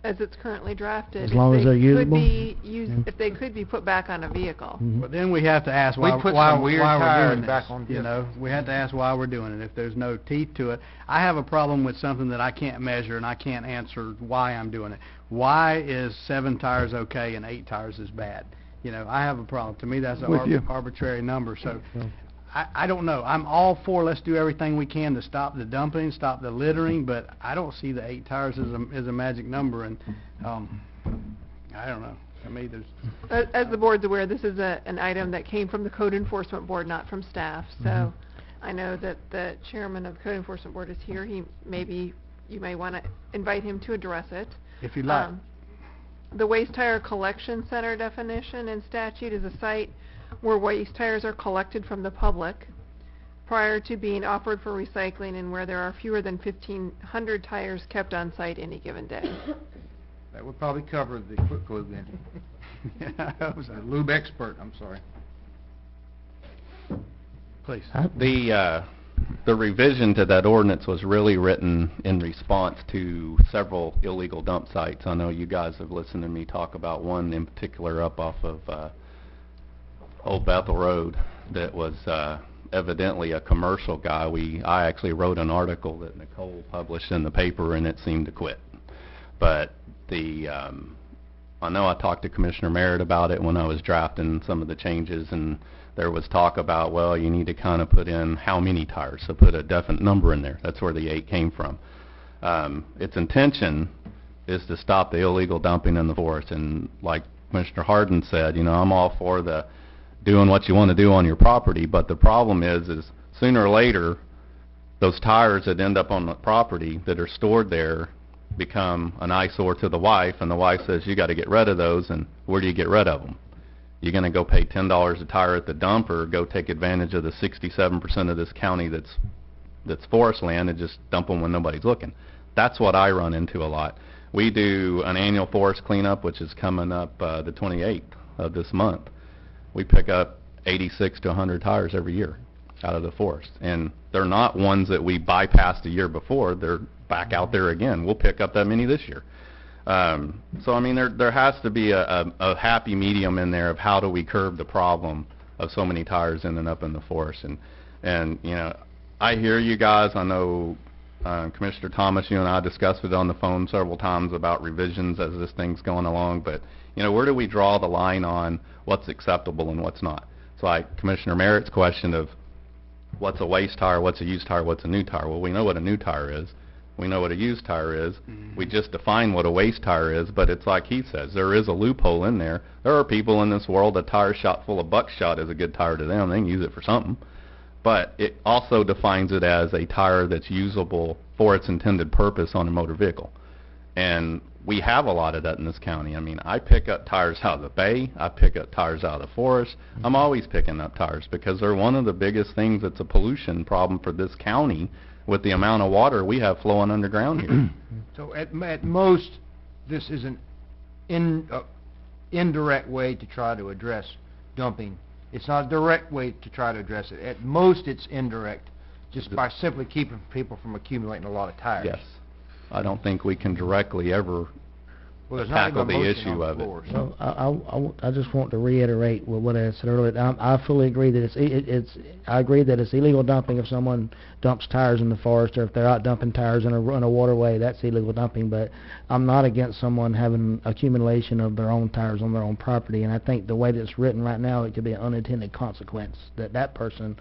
As it's currently drafted. As long as they're usable? If they could be put back on a vehicle. But then we have to ask We why put we're some weird doing tires this. back on You know, we have to ask why we're doing it. If there's no teeth to it, I have a problem with something that I can't measure and I can't answer why I'm doing it. Why is 7 tires okay and 8 tires is bad? You know, I have a problem. To me, that's With you. an arbitrary number. So I don't know. I'm all for let's do everything we can to stop the dumping, stop the littering, but I don't see the 8 tires as a magic number, and I don't know. To me, there's As the board's aware, this is an item that came from the Code Enforcement Board, not from staff. So I know that the chairman of the Code Enforcement Board is here. You may want to invite him to address it. if you like. The waste tire collection center definition in statute is a site where waste tires are collected from the public. prior to being offered for recycling and where there are fewer than 1,500 tires kept on site any given day. That would probably cover the quick lube then. The lube expert, I'm sorry. Please. The revision to that ordinance was really written in response to several illegal dump sites. I know you guys have listened to me talk about one in particular up off of Old Bethel Road that was evidently a commercial guy. I actually wrote an article that Nicole published in the paper, and it seemed to quit. But I know I talked to Commissioner Merritt about it when I was drafting some of the changes, and there was talk about, well, you need to kind of put in how many tires, so put a definite number in there. That's where the 8 came from. Its intention is to stop the illegal dumping in the forest, and like Commissioner Harden said, you know, I'm all for the doing what you want to do on your property, but the problem is sooner or later, those tires that end up on the property that are stored there become an eyesore to the wife, and the wife says, you got to get rid of those, and where do you get rid of them? You're going to go pay $10 a tire at the dump, or go take advantage of the 67% of this county that's forest land and just dump them when nobody's looking. That's what I run into a lot. We do an annual forest cleanup, which is coming up the 28th of this month. We pick up 86 to 100 tires every year out of the forest, and they're not ones that we bypassed the year before. They're back out there again. We'll pick up that many this year. So I mean, there has to be a happy medium in there of how do we curb the problem of so many tires ending up in the forest. And you know, I hear you guys. I know Commissioner Thomas, you and I discussed it on the phone several times about revisions as this thing's going along, but you know, where do we draw the line on what's acceptable and what's not? So like Commissioner Merritt's question of what's a waste tire, what's a used tire, what's a new tire? Well, we know what a new tire is. We know what a used tire is. We just define what a waste tire is, but it's like he says, there is a loophole in there. There are people in this world, a tire shot full of buckshot is a good tire to them. They can use it for something. But it also defines it as a tire that's usable for its intended purpose on a motor vehicle. And we have a lot of that in this county. I mean, I pick up tires out of the bay. I pick up tires out of the forest. I'm always picking up tires because they're one of the biggest things that's a pollution problem for this county with the amount of water we have flowing underground here. So at most, this is an indirect way to try to address dumping. It's not a direct way to try to address it. At most, it's indirect, just by simply keeping people from accumulating a lot of tires. Yes. I don't think we can directly ever Well, there's not tackle even a the motion issue on the of it. floor, so- Well, I just want to reiterate what I said earlier. I fully agree that I agree that it's illegal dumping if someone dumps tires in the forest, or if they're out dumping tires in a waterway. That's illegal dumping. But I'm not against someone having accumulation of their own tires on their own property. And I think the way that it's written right now, it could be an unintended consequence that person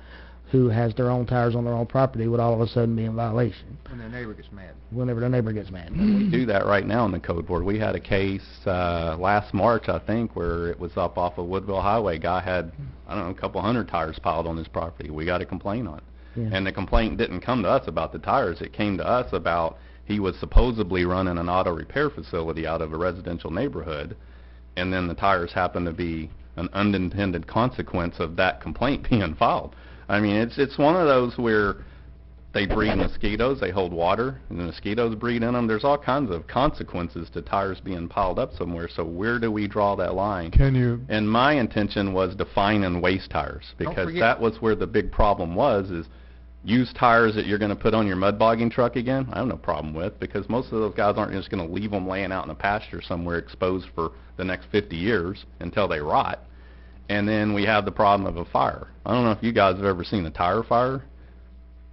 who has their own tires on their own property would all of a sudden be in violation When their neighbor gets mad. whenever their neighbor gets mad. We do that right now in the code board. We had a case last March, I think, where it was up off of Woodville Highway. Guy had, I don't know, a couple hundred tires piled on his property. We got a complaint on it. Yeah. And the complaint didn't come to us about the tires. It came to us about he was supposedly running an auto repair facility out of a residential neighborhood, and then the tires happened to be an unintended consequence of that complaint being filed. I mean, it's one of those where they breed mosquitoes, they hold water, and the mosquitoes breed in them. There's all kinds of consequences to tires being piled up somewhere, so where do we draw that line? Can you... And my intention was defining waste tires, because that was where the big problem was, is used tires that you're going to put on your mud bogging truck again, I have no problem with, because most of those guys aren't just going to leave them laying out in a pasture somewhere exposed for the next 50 years until they rot. And then we have the problem of a fire. I don't know if you guys have ever seen a tire fire.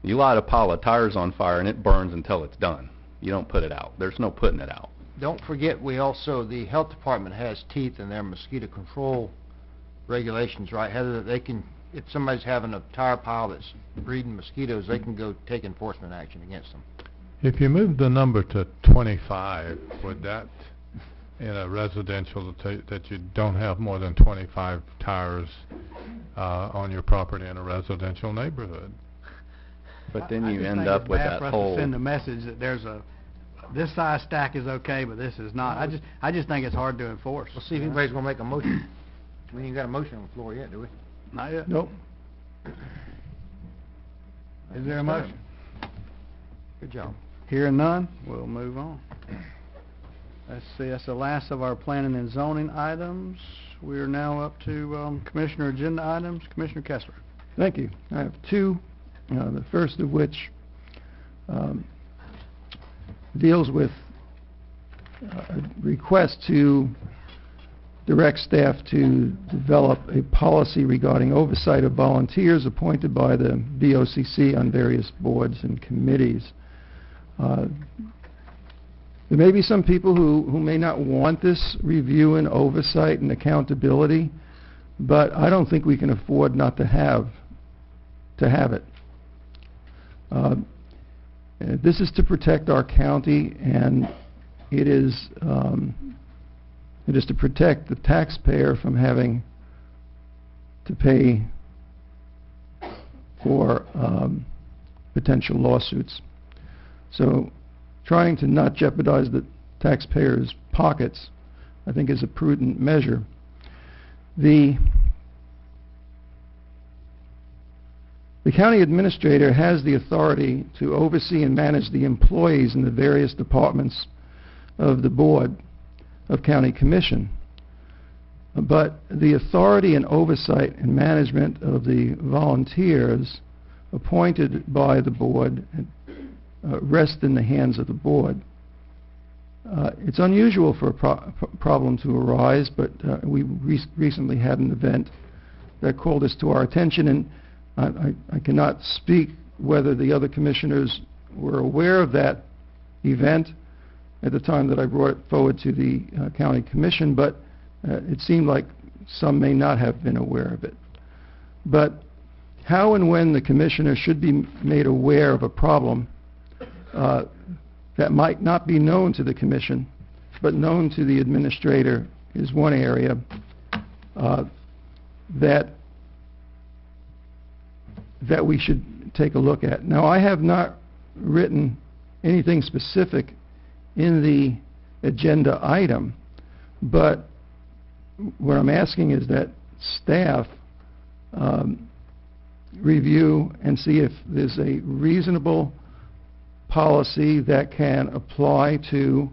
You light a pile of tires on fire and it burns until it's done. You don't put it out. There's no putting it out. Don't forget, the health department has teeth in their mosquito control regulations, right? Heather, they can, if somebody's having a tire pile that's breeding mosquitoes, they can go take enforcement action against them. If you move the number to 25, would that, in a residential, that you don't have more than 25 tires on your property in a residential neighborhood? But then you I just end think up it's with bad that for us whole... to send a message that there's this size stack is okay, but this is not. I just think it's hard to enforce. We'll see if anybody's going to make a motion. We ain't got a motion on the floor yet, do we? Not yet. Nope. Is there a motion? Good job. Hearing none, we'll move on. Let's see, that's the last of our planning and zoning items. We are now up to Commissioner agenda items. Commissioner Kessler. Thank you. I have two, the first of which deals with a request to direct staff to develop a policy regarding oversight of volunteers appointed by the BoCC on various boards and committees. There may be some people who may not want this review and oversight and accountability, but I don't think we can afford not to have it. This is to protect our county, and it is to protect the taxpayer from having to pay for potential lawsuits. So trying to not jeopardize the taxpayers' pockets, I think, is a prudent measure. The county administrator has the authority to oversee and manage the employees in the various departments of the Board of County Commission. But the authority and oversight and management of the volunteers appointed by the Board rest in the hands of the Board. It's unusual for a problem to arise, but we recently had an event that called this to our attention, and I cannot speak whether the other commissioners were aware of that event at the time that I brought it forward to the county commission, but it seemed like some may not have been aware of it. But how and when the commissioner should be made aware of a problem that might not be known to the commission, but known to the administrator, is one area that we should take a look at. Now, I have not written anything specific in the agenda item, but what I'm asking is that staff review and see if there's a reasonable policy that can apply to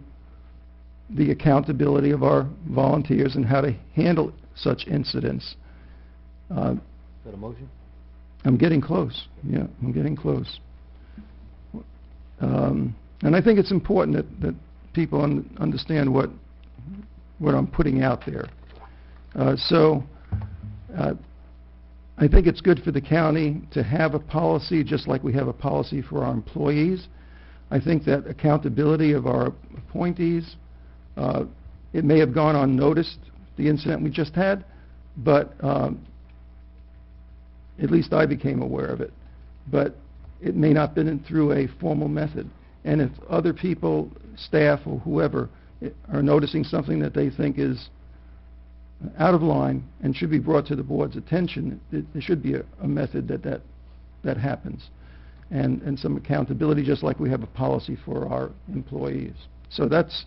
the accountability of our volunteers and how to handle such incidents. Is that a motion? I'm getting close. Yeah, I'm getting close. And I think it's important that people understand what I'm putting out there. I think it's good for the county to have a policy just like we have a policy for our employees. I think that accountability of our appointees, it may have gone unnoticed, the incident we just had, but at least I became aware of it. But it may not have been through a formal method. And if other people, staff or whoever, are noticing something that they think is out of line and should be brought to the board's attention, there should be a method that happens. And some accountability, just like we have a policy for our employees. So that's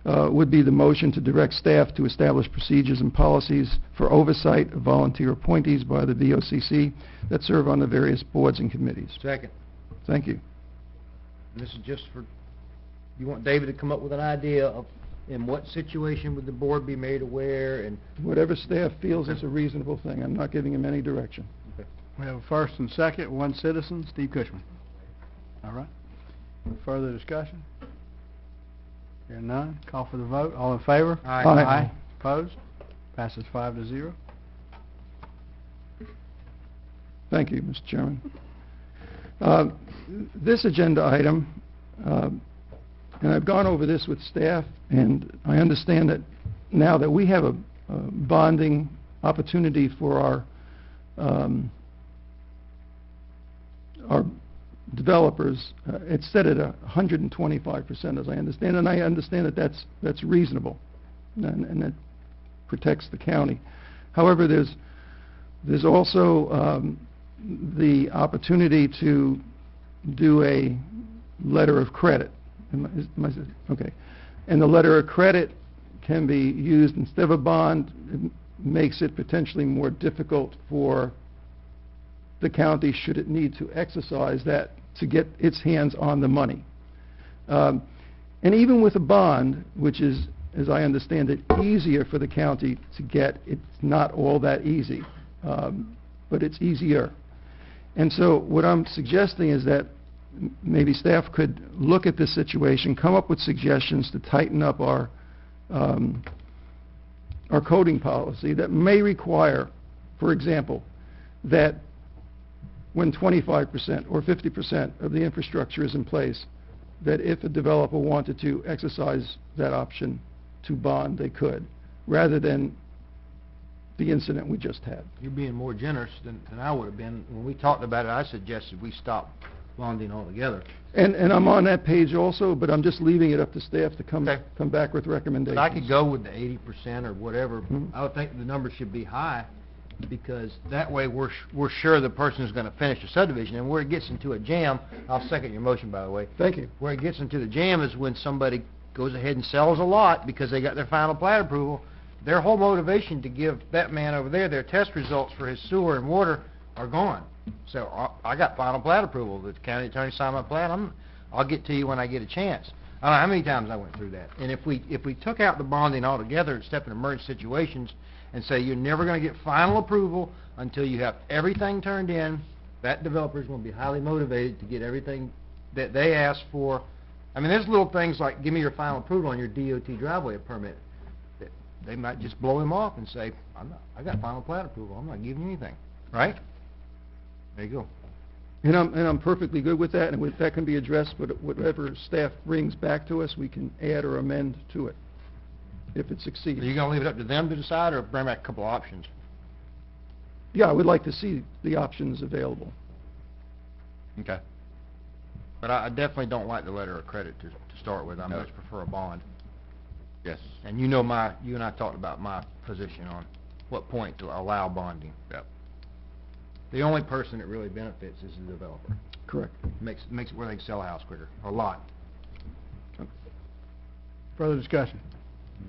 would be the motion to direct staff to establish procedures and policies for oversight of volunteer appointees by the BoCC that serve on the various boards and committees. Second. Thank you. And this is just for, you want David to come up with an idea of in what situation would the board be made aware, and whatever staff feels is a reasonable thing. I'm not giving him any direction. Okay. We have a first and second, one citizen, Steve Cushman. All right. Further discussion? Hearing none, call for the vote. All in favor? Aye. Aye. Opposed? Passes 5-0. Thank you, Mr. Chairman. This agenda item, and I've gone over this with staff, and I understand that now that we have a bonding opportunity for our developers, it's set at 125%, as I understand, and I understand that that's reasonable, and that protects the county. However, there's also the opportunity to do a letter of credit. Okay. And the letter of credit can be used instead of a bond. It makes it potentially more difficult for the county should it need to exercise that to get its hands on the money. And even with a bond, which is, as I understand it, easier for the county to get, it's not all that easy, but it's easier. And so what I'm suggesting is that maybe staff could look at this situation, come up with suggestions to tighten up our coding policy that may require, for example, that when 25% or 50% of the infrastructure is in place, that if a developer wanted to exercise that option to bond, they could, rather than the incident we just had. You're being more generous than I would have been. When we talked about it, I suggested we stop bonding altogether. And I'm on that page also, but I'm just leaving it up to staff to come back with recommendations. But I could go with the 80% or whatever. I would think the number should be high, because that way we're sure the person is going to finish the subdivision. And where it gets into a jam, I'll second your motion, by the way. Thank you. Where it gets into the jam is when somebody goes ahead and sells a lot because they got their final plat approval. Their whole motivation to give that man over there their test results for his sewer and water are gone. So I got final plat approval. The county attorney signed my plat. I'll get to you when I get a chance. I don't know how many times I went through that. And if we took out the bonding altogether and step in emergency situations and say you're never going to get final approval until you have everything turned in, that developer is going to be highly motivated to get everything that they asked for. I mean, there's little things like give me your final approval on your DOT driveway permit. They might just blow him off and say, I got final plat approval. I'm not giving you anything. Right? There you go. And I'm perfectly good with that, and that can be addressed, but whatever staff brings back to us, we can add or amend to it if it succeeds. Are you going to leave it up to them to decide, or bring back a couple of options? Yeah, I would like to see the options available. Okay. But I definitely don't like the letter of credit to start with. I much prefer a bond. Yes. And you and I talked about my position on what point to allow bonding. Yep. The only person that really benefits is the developer. Correct. Makes it where they can sell a house quicker, a lot. Further discussion?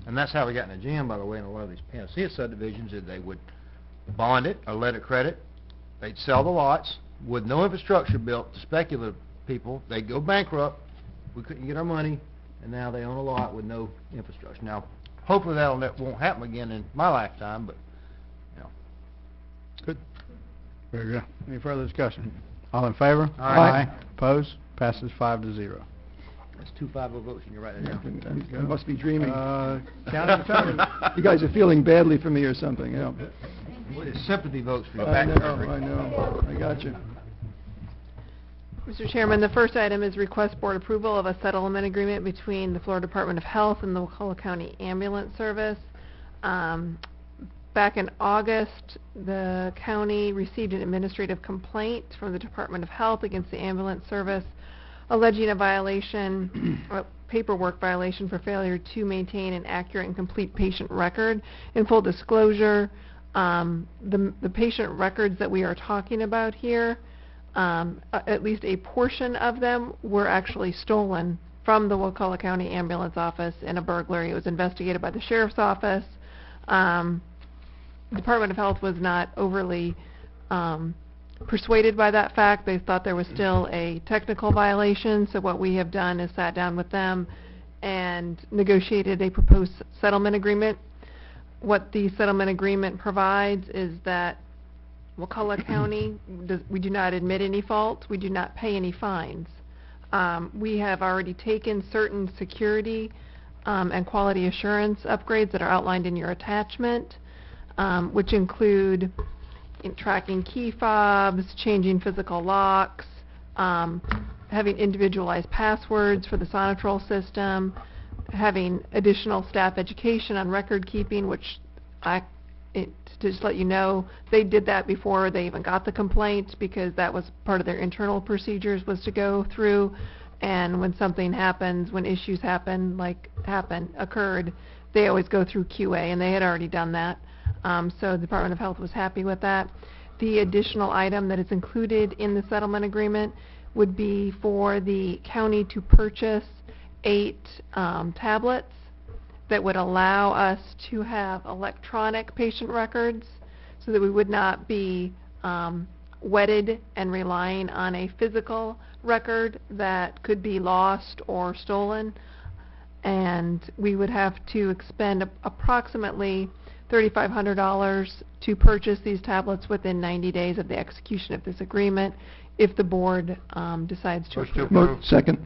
And that's how we got in a jam, by the way, in a lot of these Panacea subdivisions, that they would bond it or let it credit. They'd sell the lots with no infrastructure built to speculative people. They'd go bankrupt. We couldn't get our money, and now they own a lot with no infrastructure. Now, hopefully that won't happen again in my lifetime, but, you know. Good. Very good. Any further discussion? All in favor? Aye. Opposed? Passes 5-0. That's 2 5-0 votes, and you're right there. I must be dreaming. County Attorney. You guys are feeling badly for me or something, you know. What is sympathy votes for your I back know. I got you. Mr. Chairman, the first item is request board approval of a settlement agreement between the Florida Department of Health and the Wakulla County Ambulance Service. Back in August, the county received an administrative complaint from the Department of Health against the ambulance service, alleging a violation, a paperwork violation for failure to maintain an accurate and complete patient record. In full disclosure, the patient records that we are talking about here, at least a portion of them were actually stolen from the Wakulla County Ambulance Office in a burglary. It was investigated by the Sheriff's Office. The Department of Health was not overly persuaded by that fact. They thought there was still a technical violation, so what we have done is sat down with them and negotiated a proposed settlement agreement. What the settlement agreement provides is that Wakulla County, we do not admit any fault, we do not pay any fines. We have already taken certain security and quality assurance upgrades that are outlined in your attachment, which include tracking key fobs, changing physical locks, having individualized passwords for the Sonatrol system, having additional staff education on record keeping, which to just let you know, they did that before they even got the complaint, because that was part of their internal procedures, was to go through, and when something happens, when issues occurred, they always go through QA, and they had already done that. So the Department of Health was happy with that. The additional item that is included in the settlement agreement would be for the county to purchase 8 tablets that would allow us to have electronic patient records, so that we would not be wedded and relying on a physical record that could be lost or stolen. And we would have to expend approximately $3,500 to purchase these tablets within 90 days of the execution of this agreement if the board decides to approve. Second.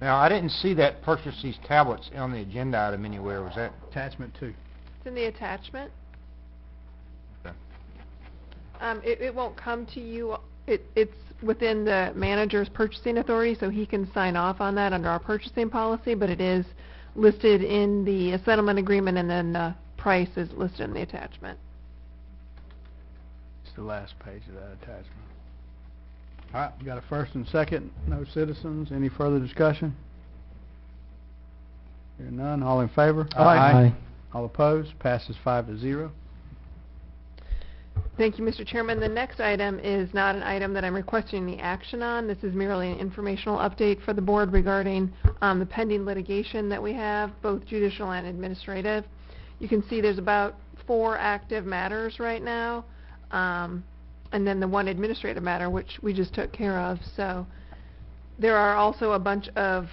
Now, I didn't see that purchase these tablets on the agenda item anywhere. Was that? Attachment 2. It's in the attachment. Okay. It won't come to you. It's within the manager's purchasing authority, so he can sign off on that under our purchasing policy, but it is listed in the settlement agreement, and then the price is listed in the attachment. It's the last page of that attachment. All right, we got a first and second. No citizens. Any further discussion? Hearing none. All in favor? Aye. All opposed? Passes 5-0. Thank you, Mr. Chairman. The next item is not an item that I'm requesting any action on. This is merely an informational update for the board regarding the pending litigation that we have, both judicial and administrative. You can see there's about 4 active matters right now, and then the 1 administrative matter, which we just took care of. So there are also a bunch of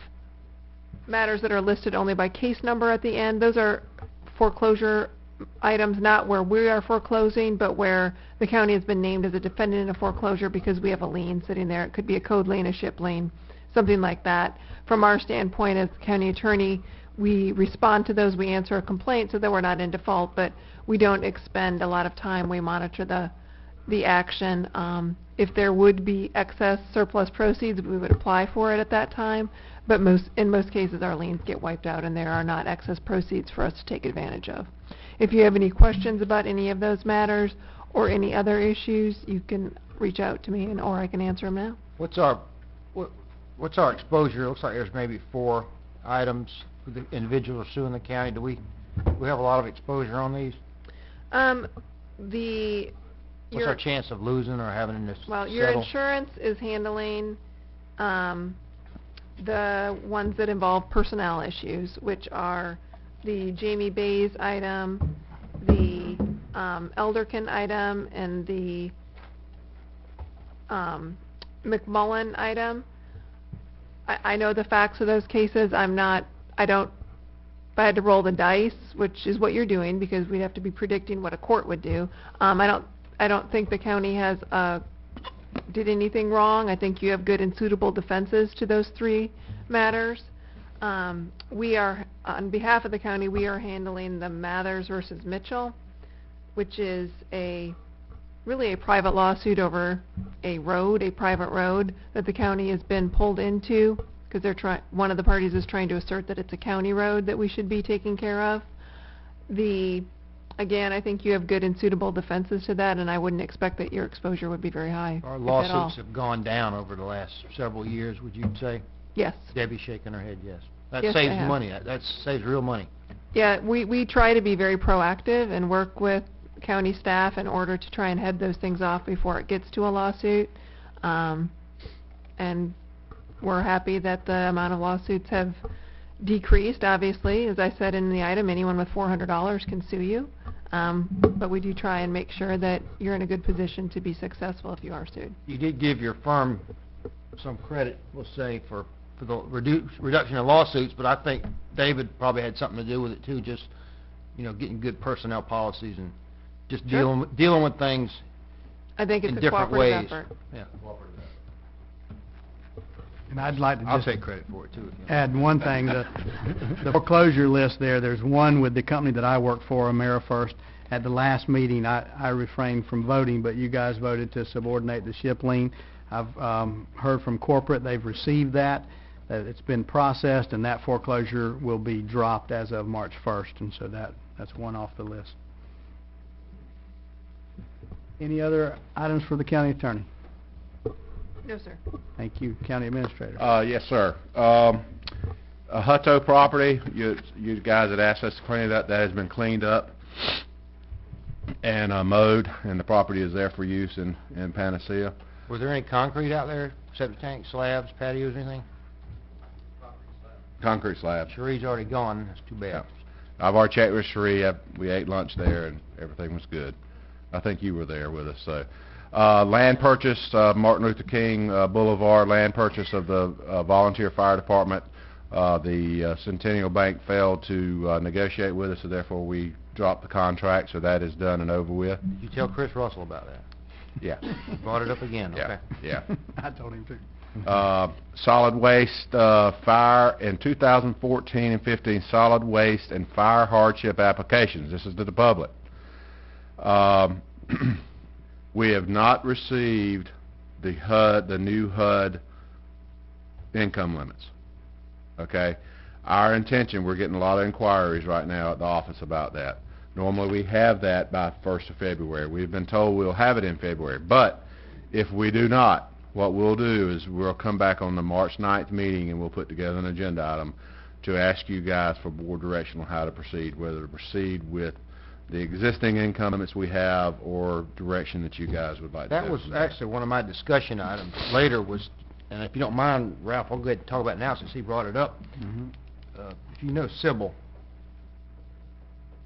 matters that are listed only by case number at the end. Those are foreclosure items, not where we are foreclosing, but where the county has been named as a defendant in a foreclosure because we have a lien sitting there. It could be a code lien, a ship lien, something like that. From our standpoint as the county attorney, we respond to those, we answer a complaint so that we're not in default, but we don't expend a lot of time. We monitor the action. If there would be excess surplus proceeds, we would apply for it at that time, but in most cases our liens get wiped out and there are not excess proceeds for us to take advantage of. If you have any questions about any of those matters or any other issues, you can reach out to me, or I can answer them now. What's our exposure? It looks like there's maybe 4 items the individuals suing the county. Do we have a lot of exposure on these? What's our chance of losing or having this Well, your settle? insurance is handling the ones that involve personnel issues, which are the Jamie Bays item, the Elderkin item, and the McMullen item. I know the facts of those cases. If I had to roll the dice, which is what you're doing because we'd have to be predicting what a court would do, I don't think the county has did anything wrong. I think you have good and suitable defenses to those 3 matters. We are, on behalf of the county, we are handling the Mathers versus Mitchell, which is really a private lawsuit over a private road that the county has been pulled into because one of the parties is trying to assert that it's a county road that we should be taking care of. Again, I think you have good and suitable defenses to that, and I wouldn't expect that your exposure would be very high. Our if at all. lawsuits have gone down over the last several years, would you say? Yes. Debbie's shaking her head yes. That Yes, they saves have. money. That saves real money. Yeah, we try to be very proactive and work with county staff in order to try and head those things off before it gets to a lawsuit. And we're happy that the amount of lawsuits have decreased, obviously. As I said in the item, anyone with $400 can sue you. But we do try and make sure that you're in a good position to be successful if you are sued. You did give your firm some credit, we'll say, for the reduction of lawsuits, but I think David probably had something to do with it too, just, getting good personnel policies and just dealing with things I think it's in a different cooperative ways. effort. Yeah, cooperative effort. And I'd like to I'll just take credit for it too. add one thing. The foreclosure list there's one with the company that I work for, AmeriFirst. At the last meeting, I refrained from voting, but you guys voted to subordinate the ship lien. I've heard from corporate they've received that it's been processed, and that foreclosure will be dropped as of March 1st, and so that's one off the list. Any other items for the county attorney? No, sir. Thank you. County administrator. Yes, sir. A Hutto property, you guys had asked us to clean it up. That has been cleaned up and mowed, and the property is there for use in Panacea. Was there any concrete out there? Septic tank, slabs, patios, anything? Concrete slabs. Cherie's already gone. That's too bad. Yeah. I've already checked with Cherie. We ate lunch there, and everything was good. I think you were there with us. So, Land purchase, Martin Luther King Boulevard, land purchase of the volunteer fire department. The Centennial Bank failed to negotiate with us, so therefore we dropped the contract, so that is done and over with. Did you tell Chris Russell about that? Yeah. Brought it up again, Yeah, okay. yeah. I told him to. Solid waste, fire in 2014 and 15, solid waste and fire hardship applications. This is to the public. We have not received the new HUD income limits. Okay? Our intention, we're getting a lot of inquiries right now at the office about that. Normally we have that by 1st of February. We've been told we'll have it in February. But if we do not, what we'll do is we'll come back on the March 9th meeting and we'll put together an agenda item to ask you guys for board direction on how to proceed, whether to proceed with the existing income limits we have or direction that you guys would like to That go was from there. actually one of my discussion items later was, and if you don't mind, Ralph, I'll go ahead and talk about it now since he brought it up. If you know Sybil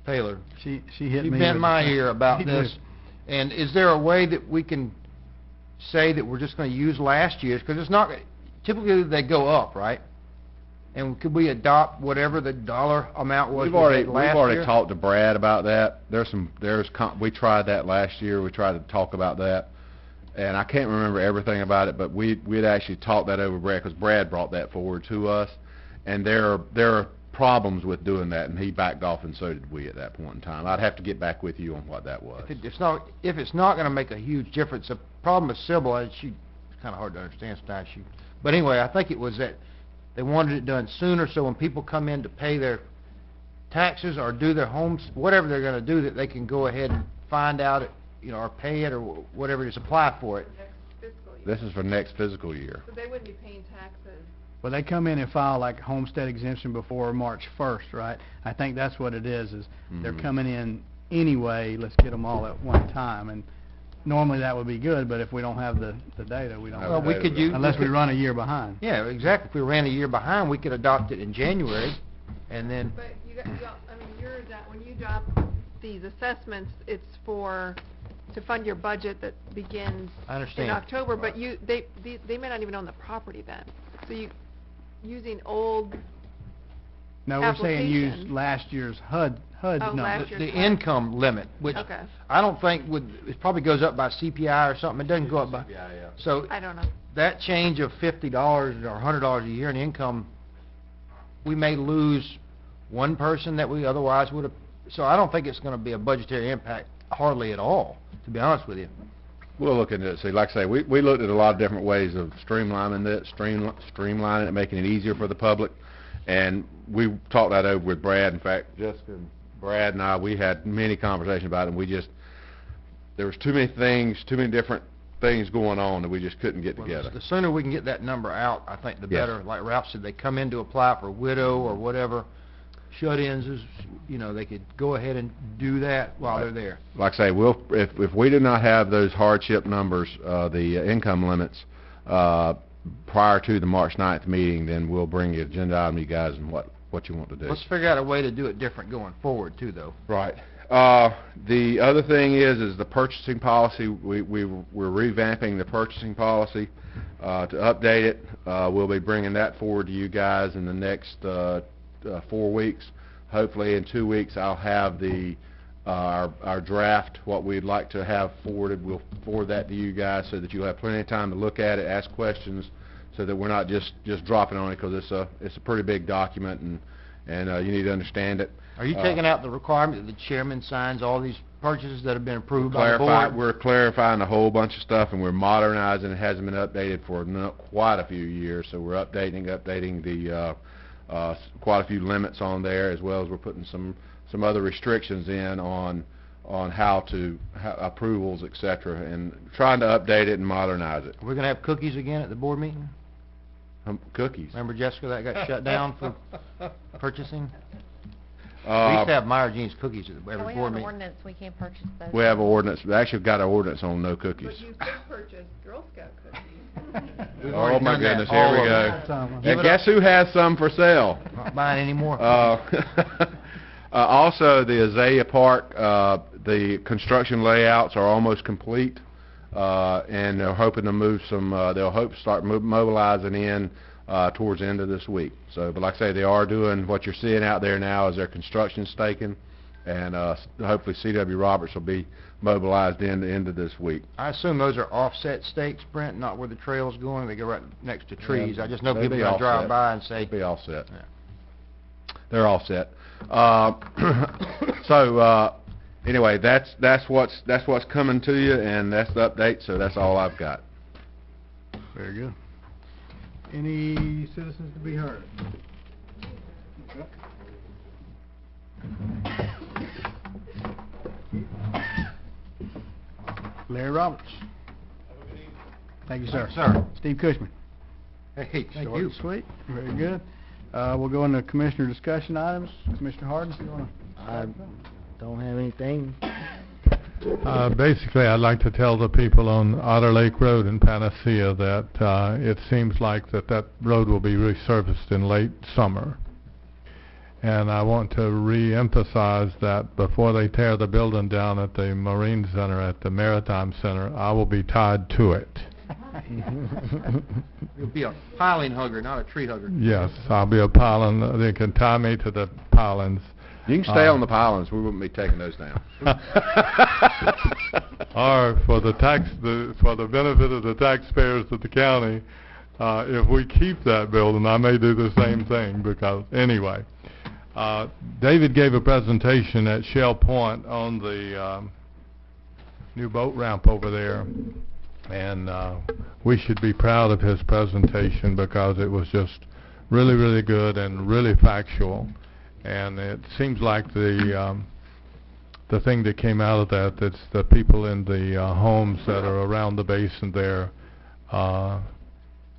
Taylor, She hit you've me been with my the- ear about She this. did. And is there a way that we can say that we're just going to use last year's? Because it's not, typically they go up, right? And could we adopt whatever the dollar amount was We've we already had last year? talked to Brad about that. We tried that last year. We tried to talk about that, and I can't remember everything about it, but we'd actually talked that over Brad because Brad brought that forward to us, and there are problems with doing that, and he backed off, and so did we at that point in time. I'd have to get back with you on what that was. If it's not going to make a huge difference, the problem with Sybil is it's kind of hard to understand sometimes. But anyway, I think it was that they wanted it done sooner, so when people come in to pay their taxes or do their homes, whatever they're going to do, that they can go ahead and find out it, or pay it or whatever it is, apply for it. This is for next fiscal year. So they wouldn't be paying taxes. Well, they come in and file like homestead exemption before March 1st, right? I think that's what it is they're coming in anyway, let's get them all at one time. And normally that would be good, but if we don't have the data, we don't Well, have we it. could use- Unless we run a year behind. Yeah, exactly. If we ran a year behind, we could adopt it in January, and then... But when you adopt these assessments, it's to fund your budget that begins I understand. in October, but they may not even own the property then. So using old No, we're saying use application. last year's HUD number. last year's The HUD. income limit, which Okay. I don't think it probably goes up by CPI or something. It doesn't go up by... So I don't know. that change of $50 or $100 a year in income, we may lose one person that we otherwise would have... So I don't think it's going to be a budgetary impact hardly at all, to be honest with you. We'll look into it. See, like I say, we looked at a lot of different ways of streamlining it, and making it easier for the public. And we talked that over with Brad. In fact, Jessica and Brad and I, we had many conversations about it, and there was too many different things going on that we just couldn't get together. The sooner we can get that number out, I think the Yes. better. Like Ralph said, they come in to apply for widow or whatever, shut-ins, they could go ahead and do that while they're there. Like I say, if we do not have those hardship numbers, the income limits, prior to the March 9th meeting, then we'll bring the agenda item to you guys and what you want to do. Let's figure out a way to do it different going forward, too, though. Right. The other thing is the purchasing policy. We're revamping the purchasing policy to update it. We'll be bringing that forward to you guys in the next 4 weeks. Hopefully in 2 weeks I'll have our draft, what we'd like to have forwarded. We'll forward that to you guys so that you'll have plenty of time to look at it, ask questions, so that we're not just dropping on it, because it's a pretty big document, and you need to understand it. Are you taking out the requirement that the chairman signs all these purchases that have been approved by the board? We're clarifying a whole bunch of stuff, and we're modernizing. It hasn't been updated for quite a few years, so we're updating the quite a few limits on there, as well as we're putting some other restrictions in on how approvals, etc., and trying to update it and modernize it. We're going to have cookies again at the board meeting? Cookies. Remember, Jessica, that got shut down for purchasing? We Uh, used to have Meyer Jean's cookies at every We have board an meeting. ordinance, we can't purchase those. We have an ordinance. We actually got an ordinance on no cookies. But you could purchase Girl Scout cookies. We've Oh already my done that. goodness, here All we of go. them. And guess who has some for sale? Not buying any more. Also, the Azalea Park, the construction layouts are almost complete. and they're hoping to move some, they'll hope to start mobilizing in towards the end of this week. So, but like I say, they are doing what you're seeing out there now is their construction staking, and hopefully C.W. Roberts will be mobilized in the end of this week. I assume those are offset stakes, Brent, not where the trail's going. They go right next to trees. Yeah, I just know they'll people be are gonna drive offset. by and say, Be all set. Yeah. They're all set. So anyway, that's what's coming to you, and that's the update. So that's all I've got. Very good. Any citizens to be heard? Larry Roberts. Thank you, sir. Sir. Steve Cushman. Hey, Thank short you. and sweet. Very good. We'll go into commissioner discussion items. Commissioner Harden, you want to? I don't have anything. Basically, I'd like to tell the people on Otter Lake Road in Panacea that it seems like that road will be resurfaced in late summer. And I want to re-emphasize that before they tear the building down at the Marine Center, at the Maritime Center, I will be tied to it. You'll be a piling hugger, not a tree hugger. Yes, I'll be a piling. They can tie me to the pilings. You can stay on the pilings. We wouldn't be taking those down. Or for the for the benefit of the taxpayers of the county, if we keep that building, I may do the same thing. Because anyway, David gave a presentation at Shell Point on the new boat ramp over there, and we should be proud of his presentation because it was just really, really good and really factual. And it seems like the thing that came out of that's the people in the homes that are around the basin there,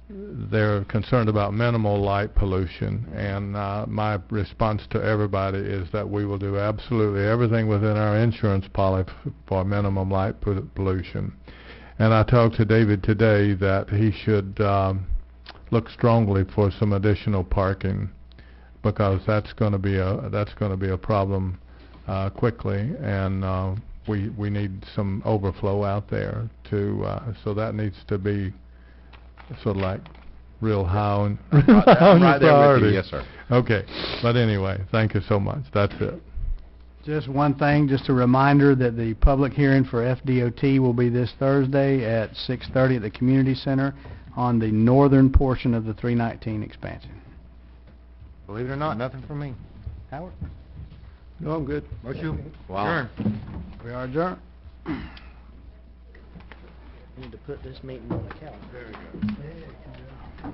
they're concerned about minimal light pollution. And my response to everybody is that we will do absolutely everything within our insurance policy for minimum light pollution. And I talked to David today that he should look strongly for some additional parking, because that's going to be a problem quickly, and we need some overflow out there too. So that needs to be sort of like real high on right there with you. priority. Yes, sir. Okay, but anyway, thank you so much. That's it. Just one thing, just a reminder that the public hearing for FDOT will be this Thursday at 6:30 at the Community Center on the northern portion of the 319 expansion. Believe it or not, nothing from me. Howard? No, I'm good. Motion. Wow. Adjourn. We are adjourned. Need to put this meeting on the calendar. Very good.